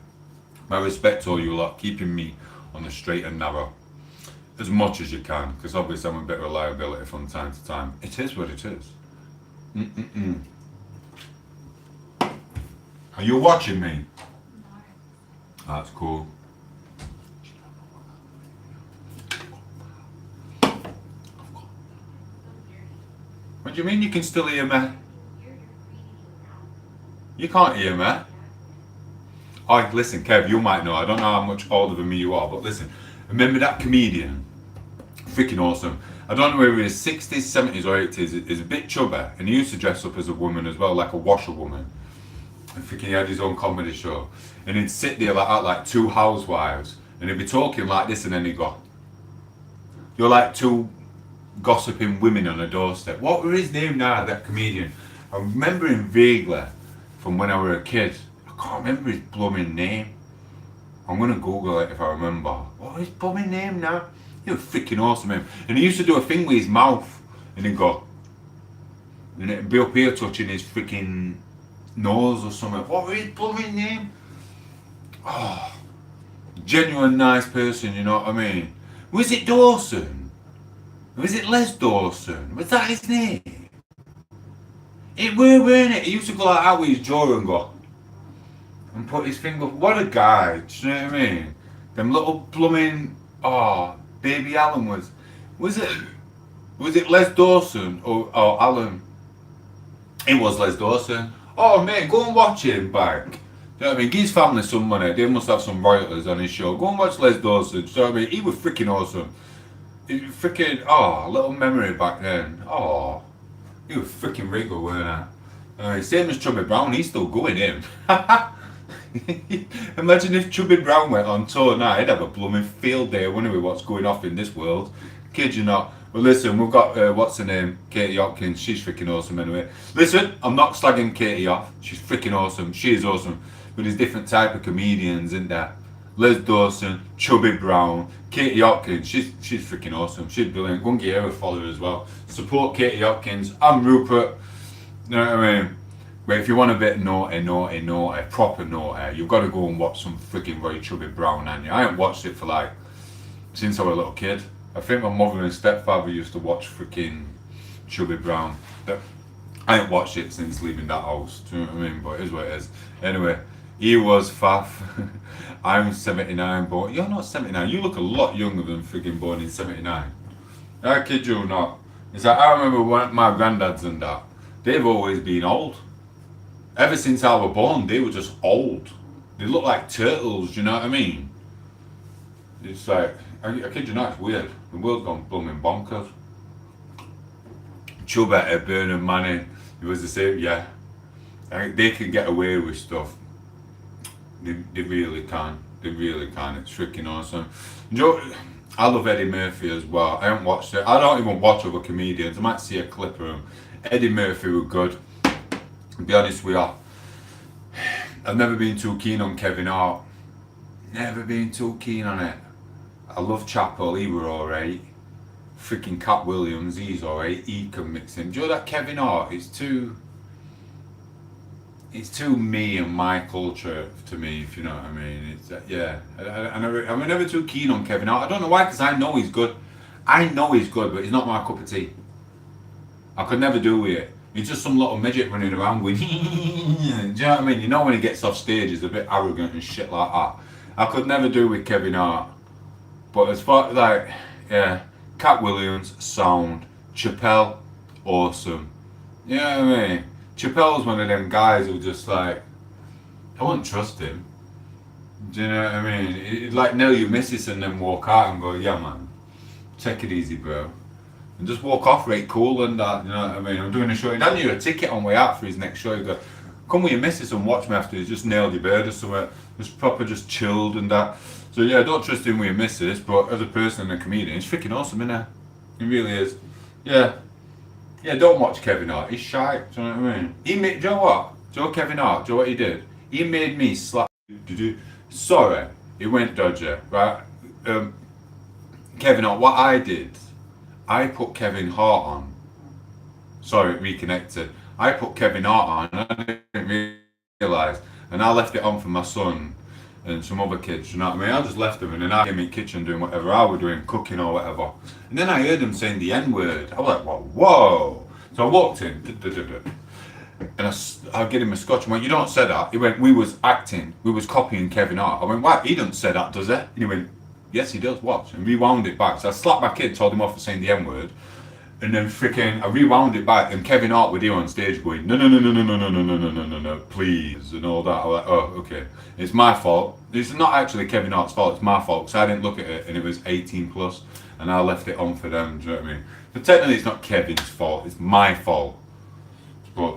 S1: I respect all you lot, keeping me on the straight and narrow. As much as you can. Because obviously I'm a bit of a liability from time to time. It is what it is. Are you watching me? That's cool. What do you mean you can still hear me? You can't hear me. Oh, listen, Kev, you might know. I don't know how much older than me you are, but listen. Remember that comedian? Freaking awesome. I don't know whether he was 60s, 70s or 80s. He's a bit chubby, and he used to dress up as a woman as well, like a washerwoman. I think he had his own comedy show. And he'd sit there like that, like two housewives. And he'd be talking like this, and then he'd go, you're like two gossiping women on a doorstep. What was his name now, that comedian? I remember him vaguely from when I was a kid. I can't remember his blooming name. I'm going to Google it if I remember. What was his blooming name now? He was freaking awesome, him. And he used to do a thing with his mouth. And he'd go, and it'd be up here touching his freaking nose or something. What was his blooming name? Oh, genuine nice person, you know what I mean? Was it Dawson? Was it Les Dawson? Was that his name? It were, weren't it? He used to go like out with his jaw and go and put his finger. What a guy, do you know what I mean? Them little blooming. Oh, Baby Alan was. Was it Les Dawson or Alan? It was Les Dawson. Oh mate, go and watch him back. Do you know what I mean? Give his family some money. They must have some royalties on his show. Go and watch Les Dawson. Do you know what I mean? He was freaking awesome. He was freaking, a little memory back then. Oh, he was freaking regal, weren't he? Same as Chubby Brown, he's still going in. Imagine if Chubby Brown went on tour now, he'd have a blooming field day, wouldn't we, what's going off in this world? Kid you not. Well listen, we've got, what's her name? Katie Hopkins, she's freaking awesome anyway. Listen, I'm not slagging Katie off, she's freaking awesome, she is awesome. But there's different type of comedians, isn't there? Les Dawson, Chubby Brown, Katie Hopkins, she's freaking awesome, she's brilliant. Go and give her a follow as well. Support Katie Hopkins, I'm Rupert, you know what I mean? But if you want a bit naughty, proper naughty, you've got to go and watch some freaking Roy Chubby Brown, and I haven't watched it for like, since I was a little kid. I think my mother and stepfather used to watch freaking Chubby Brown. I haven't watched it since leaving that house, do you know what I mean? But it is what it is. Anyway, he was faff. I'm 79, but you're not 79. You look a lot younger than freaking born in 79. I kid you not. It's like, I remember my granddads and that, they've always been old. Ever since I was born, they were just old. They look like turtles, do you know what I mean? It's like, I kid you not, it's weird. The world's gone blooming bonkers. Chubby, Bernard Manning, it was the same, yeah. They can get away with stuff. They really can. They really can. It's freaking awesome. You know, I love Eddie Murphy as well. I haven't watched it. I don't even watch other comedians. I might see a clip of him. Eddie Murphy was good. To be honest with you, I've never been too keen on Kevin Hart. Never been too keen on it. I love Chappell, he were alright. Freaking Cat Williams, he's alright. He can mix in. Do you know that Kevin Hart? It's too me and my culture to me, if you know what I mean. It's yeah. I'm never too keen on Kevin Hart. I don't know why, because I know he's good. I know he's good, but he's not my cup of tea. I could never do with it. He's just some little midget running around with. Do you know what I mean? You know when he gets off stage, he's a bit arrogant and shit like that. I could never do with Kevin Hart. But as far as like, yeah, Cat Williams, sound. Chappelle, awesome. You know what I mean? Chappelle's one of them guys who just like, I wouldn't trust him. Do you know what I mean? He'd like nail your missus and then walk out and go, yeah man, take it easy bro. And just walk off right cool and that, you know what I mean? I'm doing a show, he didn't need a ticket on way out for his next show. He go, come with your missus and watch me after he's just nailed your bird or something. Just proper, just chilled and that. So yeah, don't trust him with your missus, but as a person and a comedian, he's freaking awesome, isn't he? He really is. Yeah. Yeah, don't watch Kevin Hart, he's shy, do you know what I mean? Do you know what? Do you know Kevin Hart, do you know what he did? He made me slap, sorry, it went dodgy, right? Kevin Hart, what I did, I put Kevin Hart on. Sorry, it reconnected. I put Kevin Hart on, and I didn't realise, and I left it on for my son and some other kids, you know what I mean? I just left them and then I came in the kitchen doing whatever I was doing, cooking or whatever. And then I heard them saying the N-word. I was like, whoa. So I walked in, and I get him a scotch and went, you don't say that. He went, we was acting, we was copying Kevin Hart. I went, what? He doesn't say that, does he? And he went, yes he does, watch. And rewound it back. So I slapped my kid, told him off for saying the N-word. And then freaking, I rewound it back, and Kevin Hart was here on stage going, no, please, and all that. I was like, oh, okay. It's my fault. It's not actually Kevin Hart's fault, it's my fault, because I didn't look at it, and it was 18 plus, and I left it on for them, do you know what I mean? But technically it's not Kevin's fault, it's my fault. But,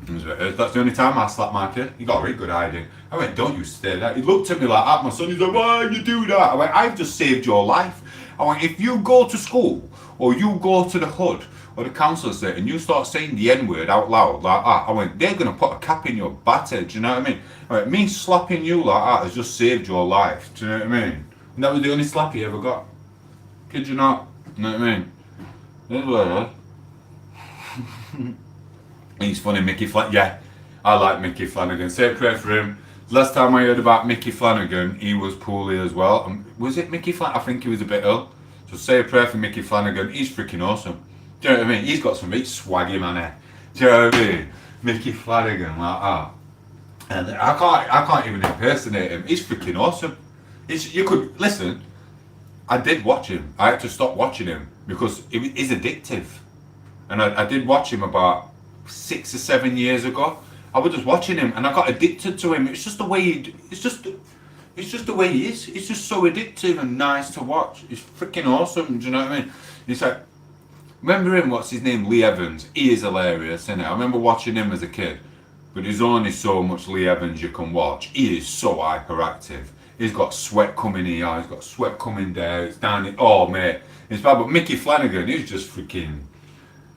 S1: that's the only time I slapped my kid. He got a really good idea. I went, don't you say that. He looked at me like that, my son, he's like, why you do that? I went, I've just saved your life. I went, if you go to school, or you go to the hood, or the council estate, and you start saying the N-word out loud like that, I went, they're going to put a cap in your batter, do you know what I mean? I went, me slapping you like that has just saved your life, do you know what I mean? And that was the only slap he ever got. Kid you not, you know what I mean? That's what it is. He's funny, Mickey Flanagan. Yeah, I like Mickey Flanagan. Say a prayer for him. Last time I heard about Mickey Flanagan, he was poorly as well. Was it Mickey Flanagan? I think he was a bit ill. So say a prayer for Mickey Flanagan. He's freaking awesome. Do you know what I mean? He's got some big swaggy man. Do you know what I mean? Mickey Flanagan like that. And I can't even impersonate him. He's freaking awesome. You could listen. I did watch him. I had to stop watching him because he's addictive. And I did watch him about 6 or 7 years ago. I was just watching him and I got addicted to him. It's just the way it's just the way he is. He's just so addictive and nice to watch. He's freaking awesome. Do you know what I mean? He's like, remember him? What's his name? Lee Evans. He is hilarious, isn't it? I remember watching him as a kid. But there's only so much Lee Evans you can watch. He is so hyperactive. He's got sweat coming here, he's got sweat coming there, it's down here. Oh, mate. It's bad. But Mickey Flanagan, he's just freaking,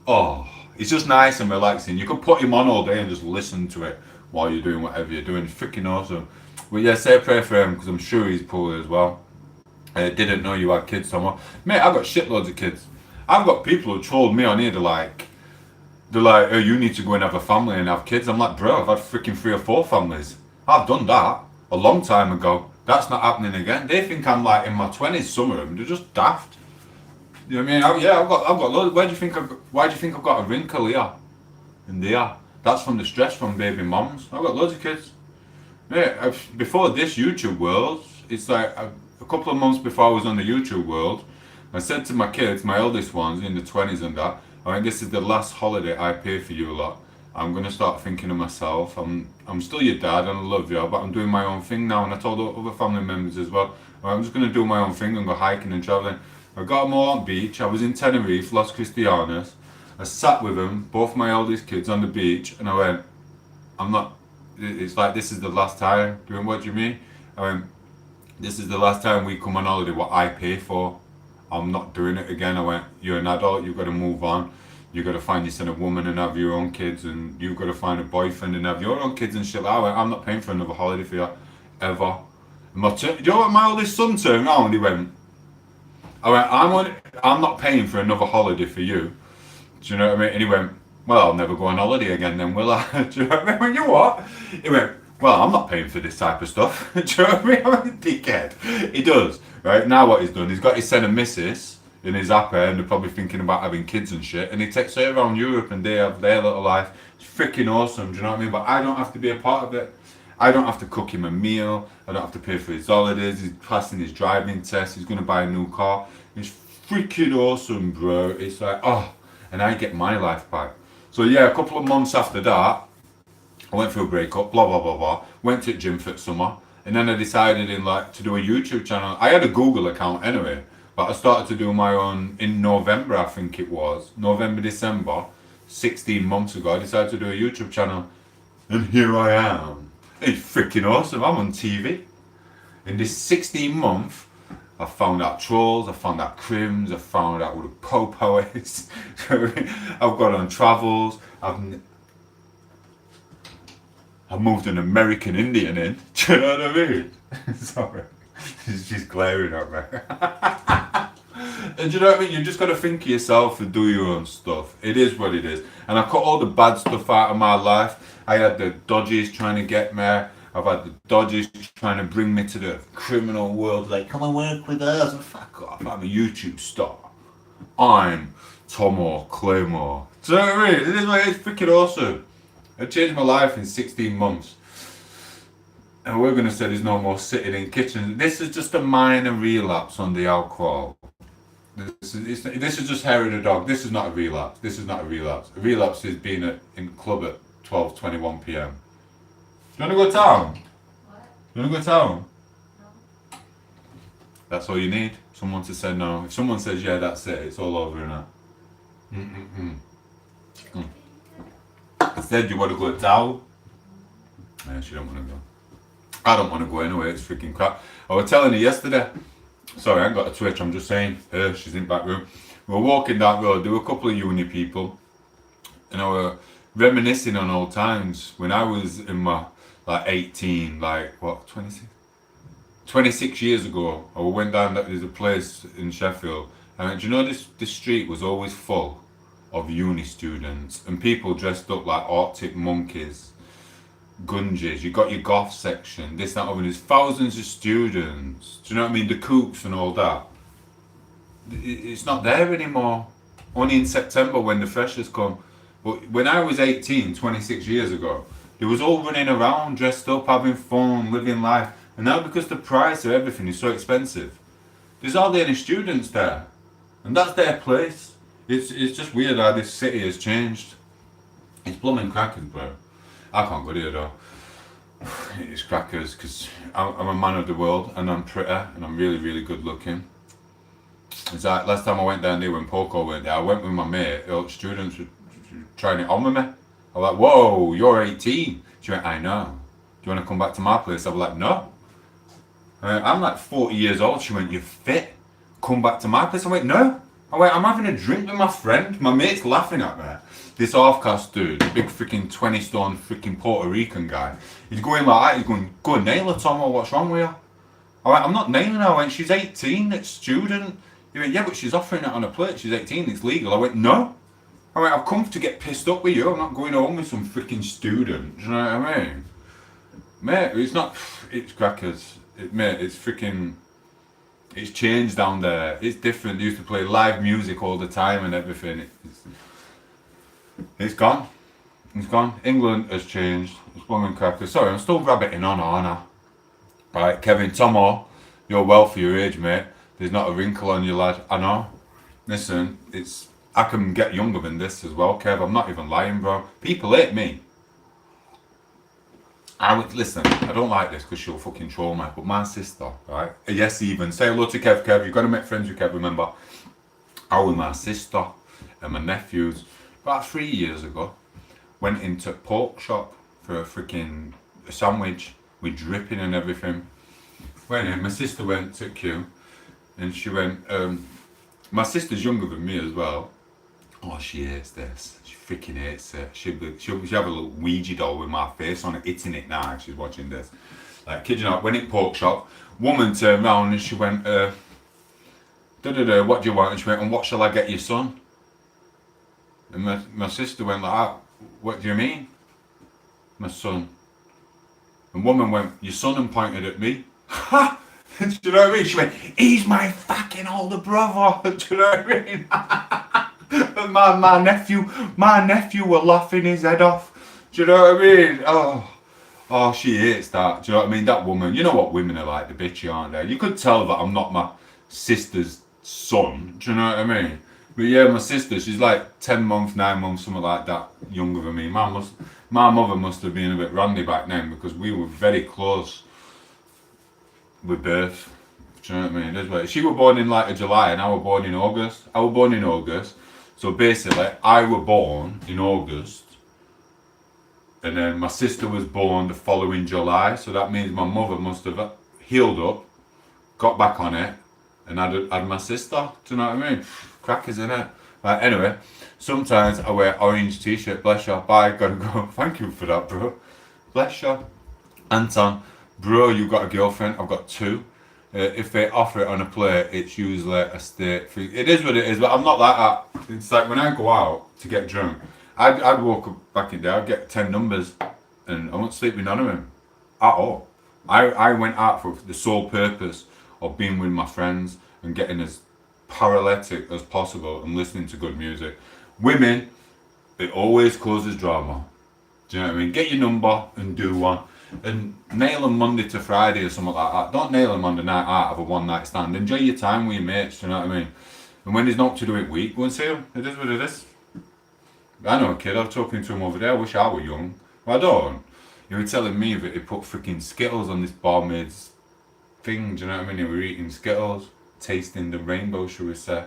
S1: oh, he's just nice and relaxing. You could put him on all day and just listen to it while you're doing whatever you're doing. It's freaking awesome. But yeah, say a prayer for him because I'm sure he's poorly as well. I didn't know you had kids somewhere. Mate, I've got shitloads of kids. I've got people who trolled me on here. They're like, oh, you need to go and have a family and have kids. I'm like, bro, I've had freaking 3 or 4 families. I've done that a long time ago. That's not happening again. They think I'm like in my 20s, some of them. They're just daft. You know what I mean? I've got loads. Why do you think I've got a wrinkle here and there? That's from the stress from baby mums. I've got loads of kids. Yeah, before this YouTube world, it's like a couple of months before I was on the YouTube world, I said to my kids, my eldest ones in the 20s and that, I mean, this is the last holiday I pay for you lot. I'm gonna start thinking of myself. I'm still your dad and I love you, but I'm doing my own thing now. And I told other family members as well, I'm just gonna do my own thing and go hiking and traveling. I got them all on beach. I was in Tenerife, Los Cristianos. I sat with them, both my eldest kids, on the beach, and I went, it's like this is the last time. Doing what do you mean? I went, this is the last time we come on holiday. What I pay for, I'm not doing it again. I went, you're an adult. You've got to move on. You've got to find yourself a woman and have your own kids, and you've got to find a boyfriend and have your own kids and shit. I went, I'm not paying for another holiday for you, ever. Do you know what my oldest son turned around and he went, I'm not paying for another holiday for you. Do you know what I mean? And he went, well, I'll never go on holiday again then, will I? Do you know what I mean? You what? He went, well, I'm not paying for this type of stuff. Do you know what I mean? I'm a dickhead. He does, right? Now what he's done, he's got his son and missus in his app and they're probably thinking about having kids and shit, and he takes her around Europe and they have their little life. It's freaking awesome, do you know what I mean? But I don't have to be a part of it. I don't have to cook him a meal. I don't have to pay for his holidays. He's passing his driving test. He's going to buy a new car. It's freaking awesome, bro. It's like, oh, and I get my life back. So yeah, a couple of months after that, I went through a breakup, blah, blah, blah, blah. Went to the gym for summer. And then I decided to do a YouTube channel. I had a Google account anyway, but I started to do my own in November, I think it was. November, December, 16 months ago, I decided to do a YouTube channel. And here I am. It's freaking awesome. I'm on TV. In this 16 month, I found out trolls, I found out crims, I found out who the popo is. I've gone on travels. I've moved an American Indian in. Do you know what I mean? Sorry. She's glaring at me. And do you know what I mean? You just got to think of yourself and do your own stuff. It is what it is. And I cut all the bad stuff out of my life. I had the dodgies trying to get me. I've had the dodgies trying to bring me to the criminal world. Like, come and work with us. And fuck off. I'm a YouTube star. I'm Tomo Claymore. Do you know what I mean? It is like, it's freaking awesome. I changed my life in 16 months. And we're going to say there's no more sitting in kitchens. This is just a minor relapse on the alcohol. This is just hair of the dog. This is not a relapse. This is not a relapse. A relapse is being in club at 12:21 p.m. Do you want to go town?
S2: What?
S1: You want to go town?
S2: No.
S1: That's all you need. Someone to say no. If someone says yeah, that's it. It's all over now. I said you want to go town. Yeah, she don't want to go. I don't want to go anyway. It's freaking crap. I was telling her yesterday. Sorry, I ain't got a twitch. I'm just saying. She's in the back room. We were walking down the road. There were a couple of uni people, and I were reminiscing on old times when I was in my 18, 26 years ago. I went down. There's a place in Sheffield, and do you know this street was always full, of uni students and people dressed up like Arctic monkeys, gunges. You got your goth section, this, that, other. There's thousands of students. Do you know what I mean? The coops and all that. It's not there anymore. Only in September when the freshers come. But when I was 18, 26 years ago, they was all running around, dressed up, having fun, living life. And now because the price of everything is so expensive, there's hardly any students there. And that's their place. It's just weird how this city has changed. It's blooming crackers, bro. I can't go there though. It's crackers because I'm a man of the world and I'm pretty and I'm really, really good looking. It's like last time I went down there when Poco went there, I went with my mate. The students were trying it on with me. I was like, whoa, you're 18. She went, I know. Do you want to come back to my place? I was like, no. I'm like 40 years old. She went, you're fit. Come back to my place. I went, no. I went, I'm having a drink with my friend. My mate's laughing at me. This half-caste dude, the big freaking 20-stone freaking Puerto Rican guy. He's going like that. He's going, go and nail her, Tomo. What's wrong with you? I went, I'm not nailing her. I went, she's 18. It's student. He went, yeah, but she's offering it on a plate. She's 18. It's legal. I went, no. I went, I've come to get pissed up with you. I'm not going home with some freaking student. Do you know what I mean? Mate, it's not, it's crackers. Mate, it's freaking, it's changed down there. It's different. They used to play live music all the time and everything. It's gone. It's gone. England has changed. It's blooming crackers. Sorry, I'm still rabbiting on, aren't I? Right, Kevin, Tomo, you're well for your age, mate. There's not a wrinkle on you, lad. I know. Listen, I can get younger than this as well, Kev. I'm not even lying, bro. People hate me. Listen, I don't like this because she'll fucking troll me, but my sister, right? Yes, even. Say hello to Kev. You've got to make friends with Kev, remember? I with my sister and my nephews, about 3 years ago, went into pork shop for a freaking sandwich with dripping and everything. Went in, my sister went to queue, and she went, my sister's younger than me as well. Oh, she hates this. She freaking hates it. She'll have a little Ouija doll with my face on it, hitting it now. She's watching this. Like, kid you not, went in pork shop. Woman turned round and she went, what do you want? And she went, and what shall I get your son? And my sister went like, what do you mean? My son. And woman went, your son, and pointed at me. Ha! Do you know what I mean? She went, he's my fucking older brother. Do you know what I mean? And my nephew were laughing his head off. Do you know what I mean? Oh, she hates that. Do you know what I mean? That woman, you know what women are like, the bitchy, aren't they? You could tell that I'm not my sister's son. Do you know what I mean? But yeah, my sister, she's like 10 months, 9 months, something like that, younger than me. My mother must have been a bit randy back then because we were very close with birth. Do you know what I mean? That's why she was born in like July and I was born in August. I was born in August. So basically, I was born in August, and then my sister was born the following July. So that means my mother must have healed up, got back on it, and had my sister. Do you know what I mean? Crackers, innit? Right, anyway, sometimes I wear orange t-shirt. Bless you. Bye. Gotta go. Thank you for that, bro. Bless you. Anton, bro, you got a girlfriend? I've got two. If they offer it on a plate, it's usually a steak. It is what it is, but I'm not like that. It's like when I go out to get drunk, I'd walk up back in there, I'd get 10 numbers, and I won't sleep with none of them at all. I went out for the sole purpose of being with my friends and getting as paralytic as possible and listening to good music. Women, it always causes drama. Do you know what I mean? Get your number and do one. And nail them Monday to Friday or something like that. Don't nail them on the night out of a one night stand. Enjoy your time with your mates, you know what I mean? And when there's not to do it week, go and see them. It is what it is. I know a kid, I was talking to him over there, I wish I were young. But I don't. He was telling me that he put freaking Skittles on this barmaid's thing, do you know what I mean? He were eating Skittles, tasting the rainbow, shall we say.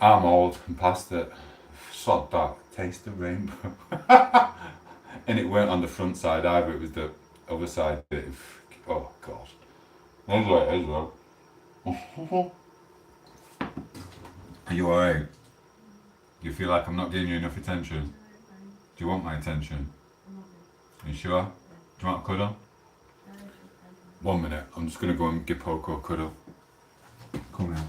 S1: I'm old and past it. Sod that, taste the rainbow. And it weren't on the front side either, it was the other side. Oh God. That's what it is though. Are you alright? Do you feel like I'm not giving you enough attention? Do you want my attention? Are you sure? Do you want a cuddle? 1 minute, I'm just going to go and give Poco a cuddle. Come here.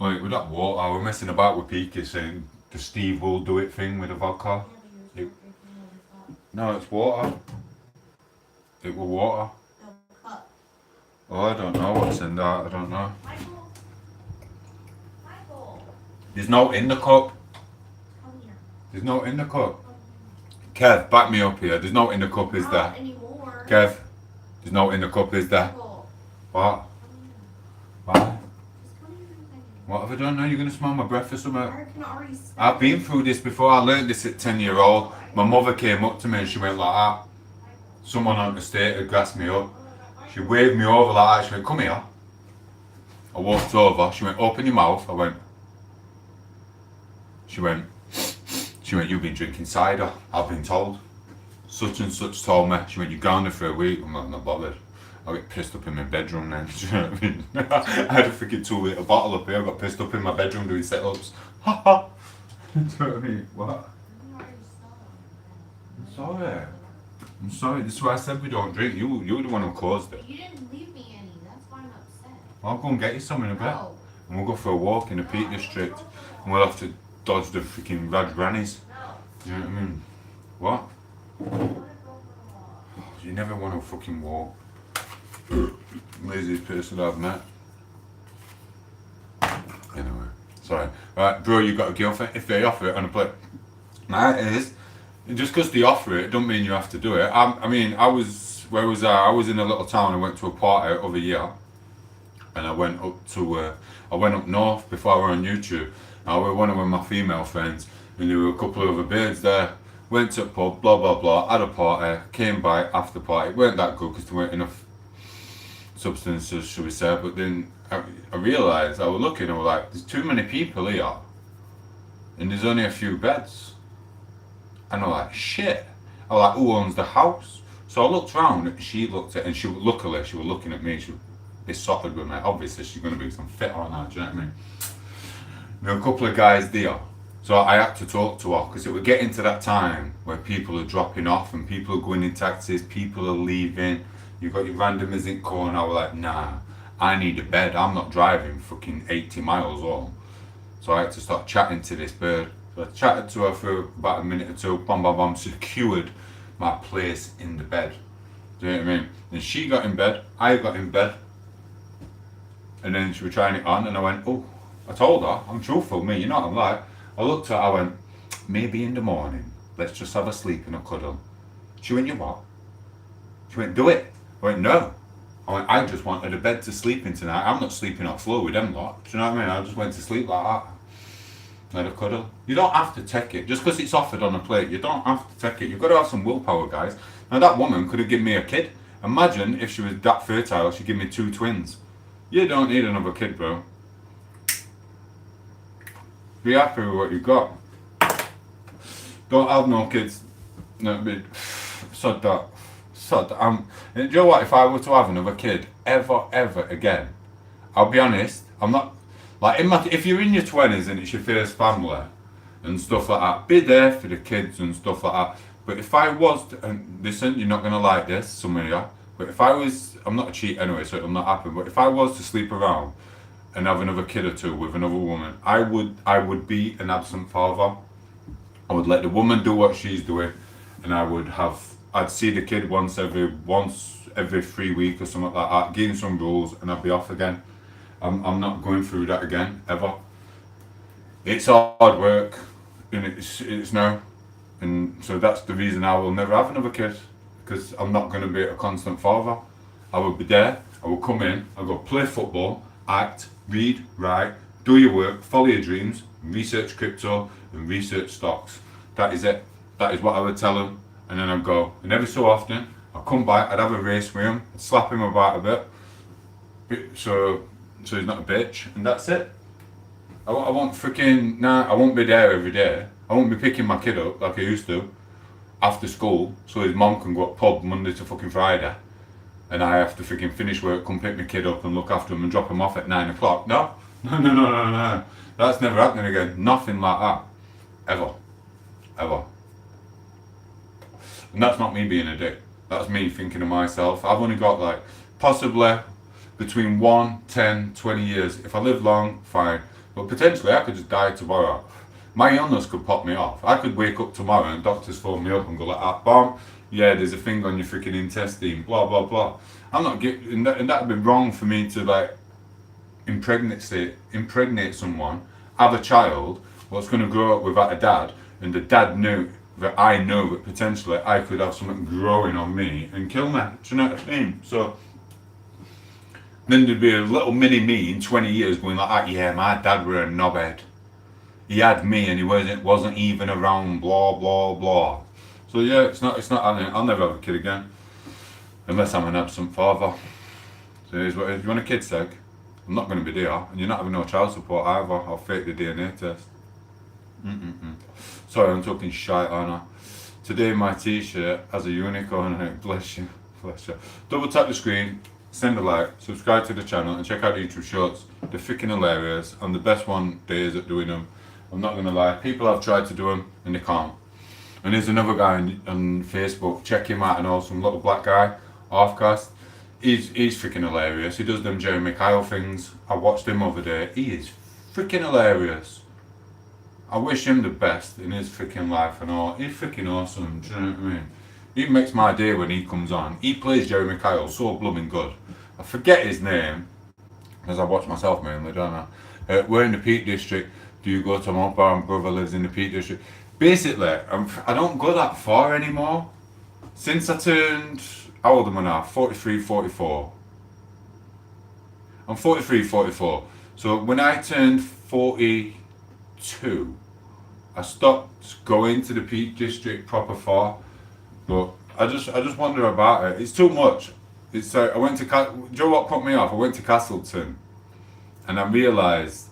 S1: Like with that water, I was messing about with Peaky saying the Steve will do it thing with the vodka.
S2: Yeah,
S1: It,
S2: but you're still drinking out of the cup.
S1: no, it's water. It was water.
S2: The cup.
S1: Oh, I don't know what's in that. I don't know.
S2: Michael. Michael.
S1: There's no in the cup.
S2: Come here.
S1: There's no in the cup.
S2: Come
S1: Kev, back me up here. There's no in the cup,
S2: here.
S1: is there?
S2: Not anymore.
S1: Kev, there's no in the cup, is there?
S2: Michael.
S1: What?
S2: Come here.
S1: Why?
S2: Just come here for a second.
S1: What have I done now? You're going to smell my breath or something?
S2: I can already smell
S1: I've been
S2: it.
S1: through this before. I learned this at 10-year-old. My mother came up to me and she went like that. Someone on the state had grassed me up. She waved me over like that. She went, come here. I walked over. She went, open your mouth. I went. She went, you've been drinking cider. I've been told. Such and such told me. She went, you're gone there for a week. I'm like, not bothered. I get pissed up in my bedroom then. Do you know what I mean? I had a freaking 2-litre bottle up here. I got pissed up in my bedroom doing set-ups. Ha ha. Do you know what I mean? What?
S2: You already smell it.
S1: I'm sorry. I'm sorry. This is why I said we don't drink. You're the one who caused it.
S2: You didn't leave me any. That's why I'm upset.
S1: I'll go and get you some in a bit.
S2: No.
S1: And we'll go for a walk in the Peak District. And we'll have to dodge the freaking rad grannies.
S2: No.
S1: Do you know what I mean? What?
S2: I want to go for a walk.
S1: You never want to fucking walk. Laziest person I've met. Anyway, sorry. Right, bro, you got a girlfriend? If they offer it on a plate. Nah, it is. Just because they offer it, don't mean you have to do it. I mean, where was I? I was in a little town. I went to a party over year. And I went up north before I went on YouTube. I was one of my female friends, and there were a couple of other birds there. Went to a pub, blah blah blah, had a party, came by after party. It weren't that good because there weren't enough substances, should we say. But then I realised, I was looking, I was like, there's too many people here, and there's only a few beds. And I'm like, shit. I was like, who owns the house? So I looked round, and she looked at, and luckily she was looking at me. She was besotted with me. Obviously, she's going to be some fit on that. Do you know what I mean? There were a couple of guys there. So I had to talk to her because it was getting to that time where people are dropping off and people are going in taxis, people are leaving. You've got your randomers in corner. I was like, nah, I need a bed. I'm not driving fucking 80 miles home. So I had to start chatting to this bird. So I chatted to her for about a minute or two, bam, bam, bam, secured my place in the bed. Do you know what I mean? And she got in bed, I got in bed. And then she was trying it on and I went, oh, I told her, I'm truthful, me, you know what I'm like. I looked at her, I went, maybe in the morning, let's just have a sleep and a cuddle. She went, you what? She went, do it. I went, no. I went, I just wanted a bed to sleep in tonight. I'm not sleeping on floor with them lot. Do you know what I mean? I just went to sleep like that. Had a cuddle. You don't have to take it. Just because it's offered on a plate, you don't have to take it. You've got to have some willpower, guys. Now that woman could have given me a kid. Imagine if she was that fertile, she'd give me 2 twins. You don't need another kid, bro. Be happy with what you got. Don't have no kids. No, sod that. Sod that. Do you know what? If I were to have another kid ever again, I'll be honest. I'm not like if you're in your 20s and it's your first family and stuff like that, be there for the kids and stuff like that. But if I was, and listen, you're not gonna like this, some of you. But if I was, I'm not a cheat anyway, so it'll not happen. But if I was to sleep around and have another kid or two with another woman, I would be an absent father. I would let the woman do what she's doing, and I'd see the kid once every 3 weeks or something like that, give him some rules, and I'd be off again. I'm not going through that again ever. It's hard work, and it's no, and so that's the reason I will never have another kid, because I'm not going to be a constant father. I will be there. I will come in. I'll go play football, act, read, write, do your work, follow your dreams, research crypto and research stocks. That is it. That is what I would tell him. And then I'd go. And every so often, I'd come back, I'd have a race with him, I'd slap him about a bit. So he's not a bitch. And that's it. I won't freaking, I won't be there every day. I won't be picking my kid up like I used to after school so his mum can go up pub Monday to fucking Friday. And I have to freaking finish work, come pick my kid up and look after him and drop him off at 9 o'clock. No. That's never happening again. Nothing like that. Ever. And that's not me being a dick. That's me thinking of myself. I've only got possibly between 1, 10, 20 years. If I live long, fine. But potentially I could just die tomorrow. My illness could pop me off. I could wake up tomorrow and doctors phone me up and go like, ah, bomb, yeah, there's a thing on your freaking intestine, blah, blah, blah. I'm not getting, and that'd be wrong for me to like impregnate someone, have a child, what's going to grow up without a dad, and the dad knew that I know that potentially I could have something growing on me and kill me. Do you know what I mean? So then there'd be a little mini me in 20 years going like, ah, yeah, my dad were a knobhead. He had me and he wasn't even around, blah, blah, blah. So yeah, it's not happening. I'll never have a kid again. Unless I'm an absent father. So here's what it is. You want a kid's egg? I'm not going to be there. And you're not having no child support either. I'll fake the DNA test. Sorry, I'm talking shite, aren't I? Today my t-shirt has a unicorn on it. Bless you. Bless you. Double tap the screen, send a like, subscribe to the channel and check out the YouTube shorts. They're freaking hilarious. I'm the best one there is at doing them. I'm not going to lie. People have tried to do them and they can't. And there's another guy on Facebook. Check him out. I know some little black guy, half-cast. He's freaking hilarious. He does them Jeremy Kyle things. I watched him over there. He is freaking hilarious. I wish him the best in his freaking life and all. He's freaking awesome. Do you know what I mean? He makes my day when he comes on. He plays Jeremy Kyle so blooming good. I forget his name because I watch myself mainly, don't I? We're in the Peak District. Do you go to my brother lives in the Peak District? Basically, I don't go that far anymore. Since I turned, how old am I now? 43, 44. I'm 43, 44. So when I turned 42, I stopped going to the Peak District proper far. But I just wonder about it. It's too much. It's I went to, do you know what put me off? I went to Castleton and I realised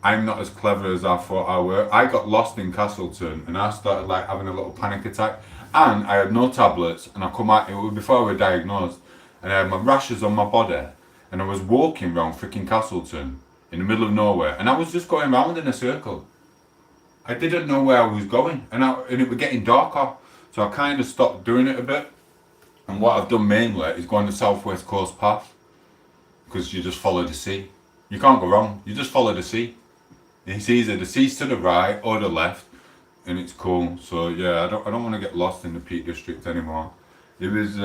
S1: I'm not as clever as I thought I were. I got lost in Castleton and I started like having a little panic attack. And I had no tablets and I come out, it was before I was diagnosed, and I had my rashes on my body and I was walking around freaking Castleton in the middle of nowhere and I was just going round in a circle. I didn't know where I was going and it was getting darker. So I kind of stopped doing it a bit. And what I've done mainly is go on the southwest coast path because you just follow the sea. You can't go wrong, you just follow the sea. It's either the sea's to the right or the left, and it's cool. So yeah, I don't want to get lost in the Peak District anymore. It was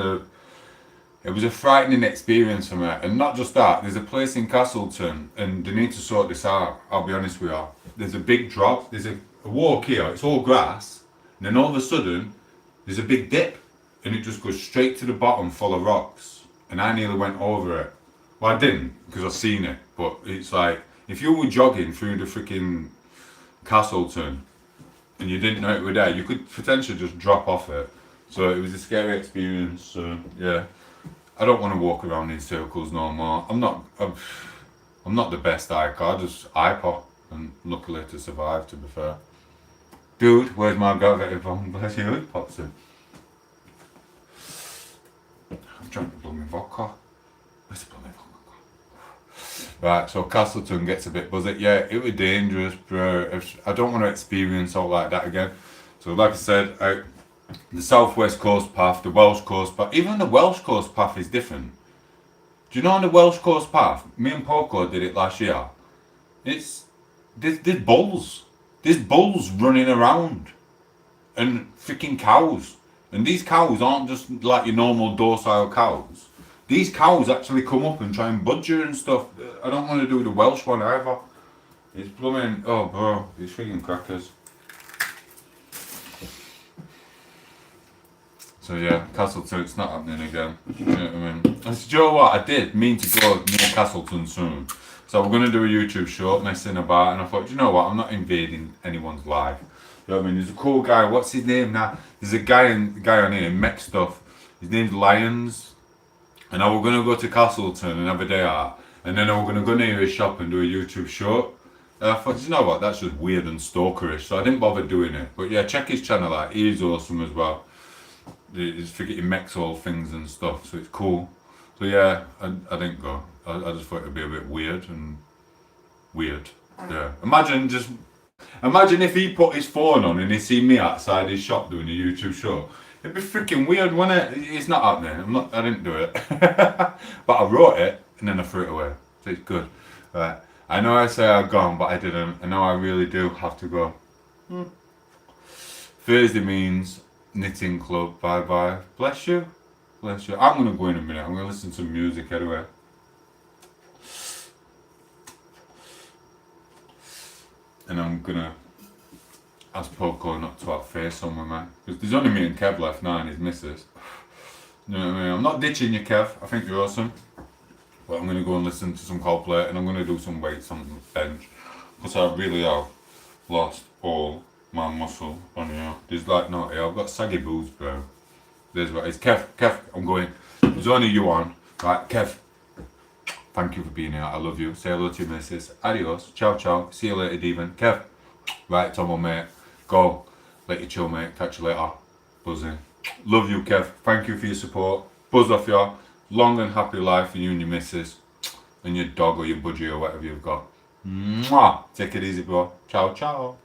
S1: a frightening experience for me, and not just that. There's a place in Castleton, and they need to sort this out. I'll be honest with you. There's a big drop. There's a walk here. It's all grass, and then all of a sudden, there's a big dip, and it just goes straight to the bottom, full of rocks. And I nearly went over it. Well, I didn't because I've seen it, but it's like, if you were jogging through the freaking Castleton and you didn't know it were there, you could potentially just drop off it. So it was a scary experience. So yeah, I don't want to walk around in circles no more. I'm not the best hiker. I just hyper, and luckily to survive. To be fair, dude, where's my gravity bomb? Bless you, it pops in. I'm drinking the blooming vodka. Where's the blooming vodka? Right, so Castleton gets a bit buzzy. Yeah, it was dangerous, bro. I don't want to experience something like that again. So like I said, the southwest coast path, the Welsh coast path, even the Welsh coast path is different. Do you know on the Welsh coast path, me and Poco did it last year, there's bulls. There's bulls running around. And freaking cows. And these cows aren't just like your normal docile cows. These cows actually come up and try and budge you and stuff. I don't want to do the Welsh one either. It's blooming, oh bro, it's freaking crackers. So yeah, Castleton, it's not happening again. You know what I mean? And do you know what? I did mean to go near Castleton soon. So we're going to do a YouTube short messing about, and I thought, you know what, I'm not invading anyone's life. You know what I mean? There's a cool guy, what's his name now? There's a guy on here, mech stuff. His name's Lions. And I was going to go to Castleton and have a day out. And then I was going to go near his shop and do a YouTube short. And I thought, you know what, that's just weird and stalkerish. So I didn't bother doing it. But yeah, check his channel out. He's awesome as well. He's forgetting mechs all things and stuff. So it's cool. So yeah, I didn't go. I just thought it'd be a bit weird. Yeah. Imagine if he put his phone on and he see me outside his shop doing a YouTube show. It'd be freaking weird, wouldn't it? It's not happening. I didn't do it. But I wrote it and then I threw it away. So it's good. Right. I know I say I've gone, but I didn't. I know I really do have to go. Thursday means knitting club. Bye bye. Bless you. Bless you. I'm gonna go in a minute. I'm gonna listen to some music anyway. And I'm gonna ask Poco not to have face on with me. Because there's only me and Kev left now and his missus. You know what I mean? I'm not ditching you, Kev. I think you're awesome. But I'm gonna go and listen to some Coldplay and I'm gonna do some weights on the bench. Because I really have lost all my muscle on here. There's like no here. I've got saggy boobs, bro. There's what it's Kev, I'm going. There's only you on. Right, Kev. Thank you for being here. I love you. Say hello to your missus. Adios. Ciao, ciao. See you later, Devon. Kev. Right, Tomo, mate. Go. Let you chill, mate. Catch you later. Buzzing. Love you, Kev. Thank you for your support. Buzz off your long and happy life for you and your missus. And your dog or your budgie or whatever you've got. Mwah. Take it easy, bro. Ciao, ciao.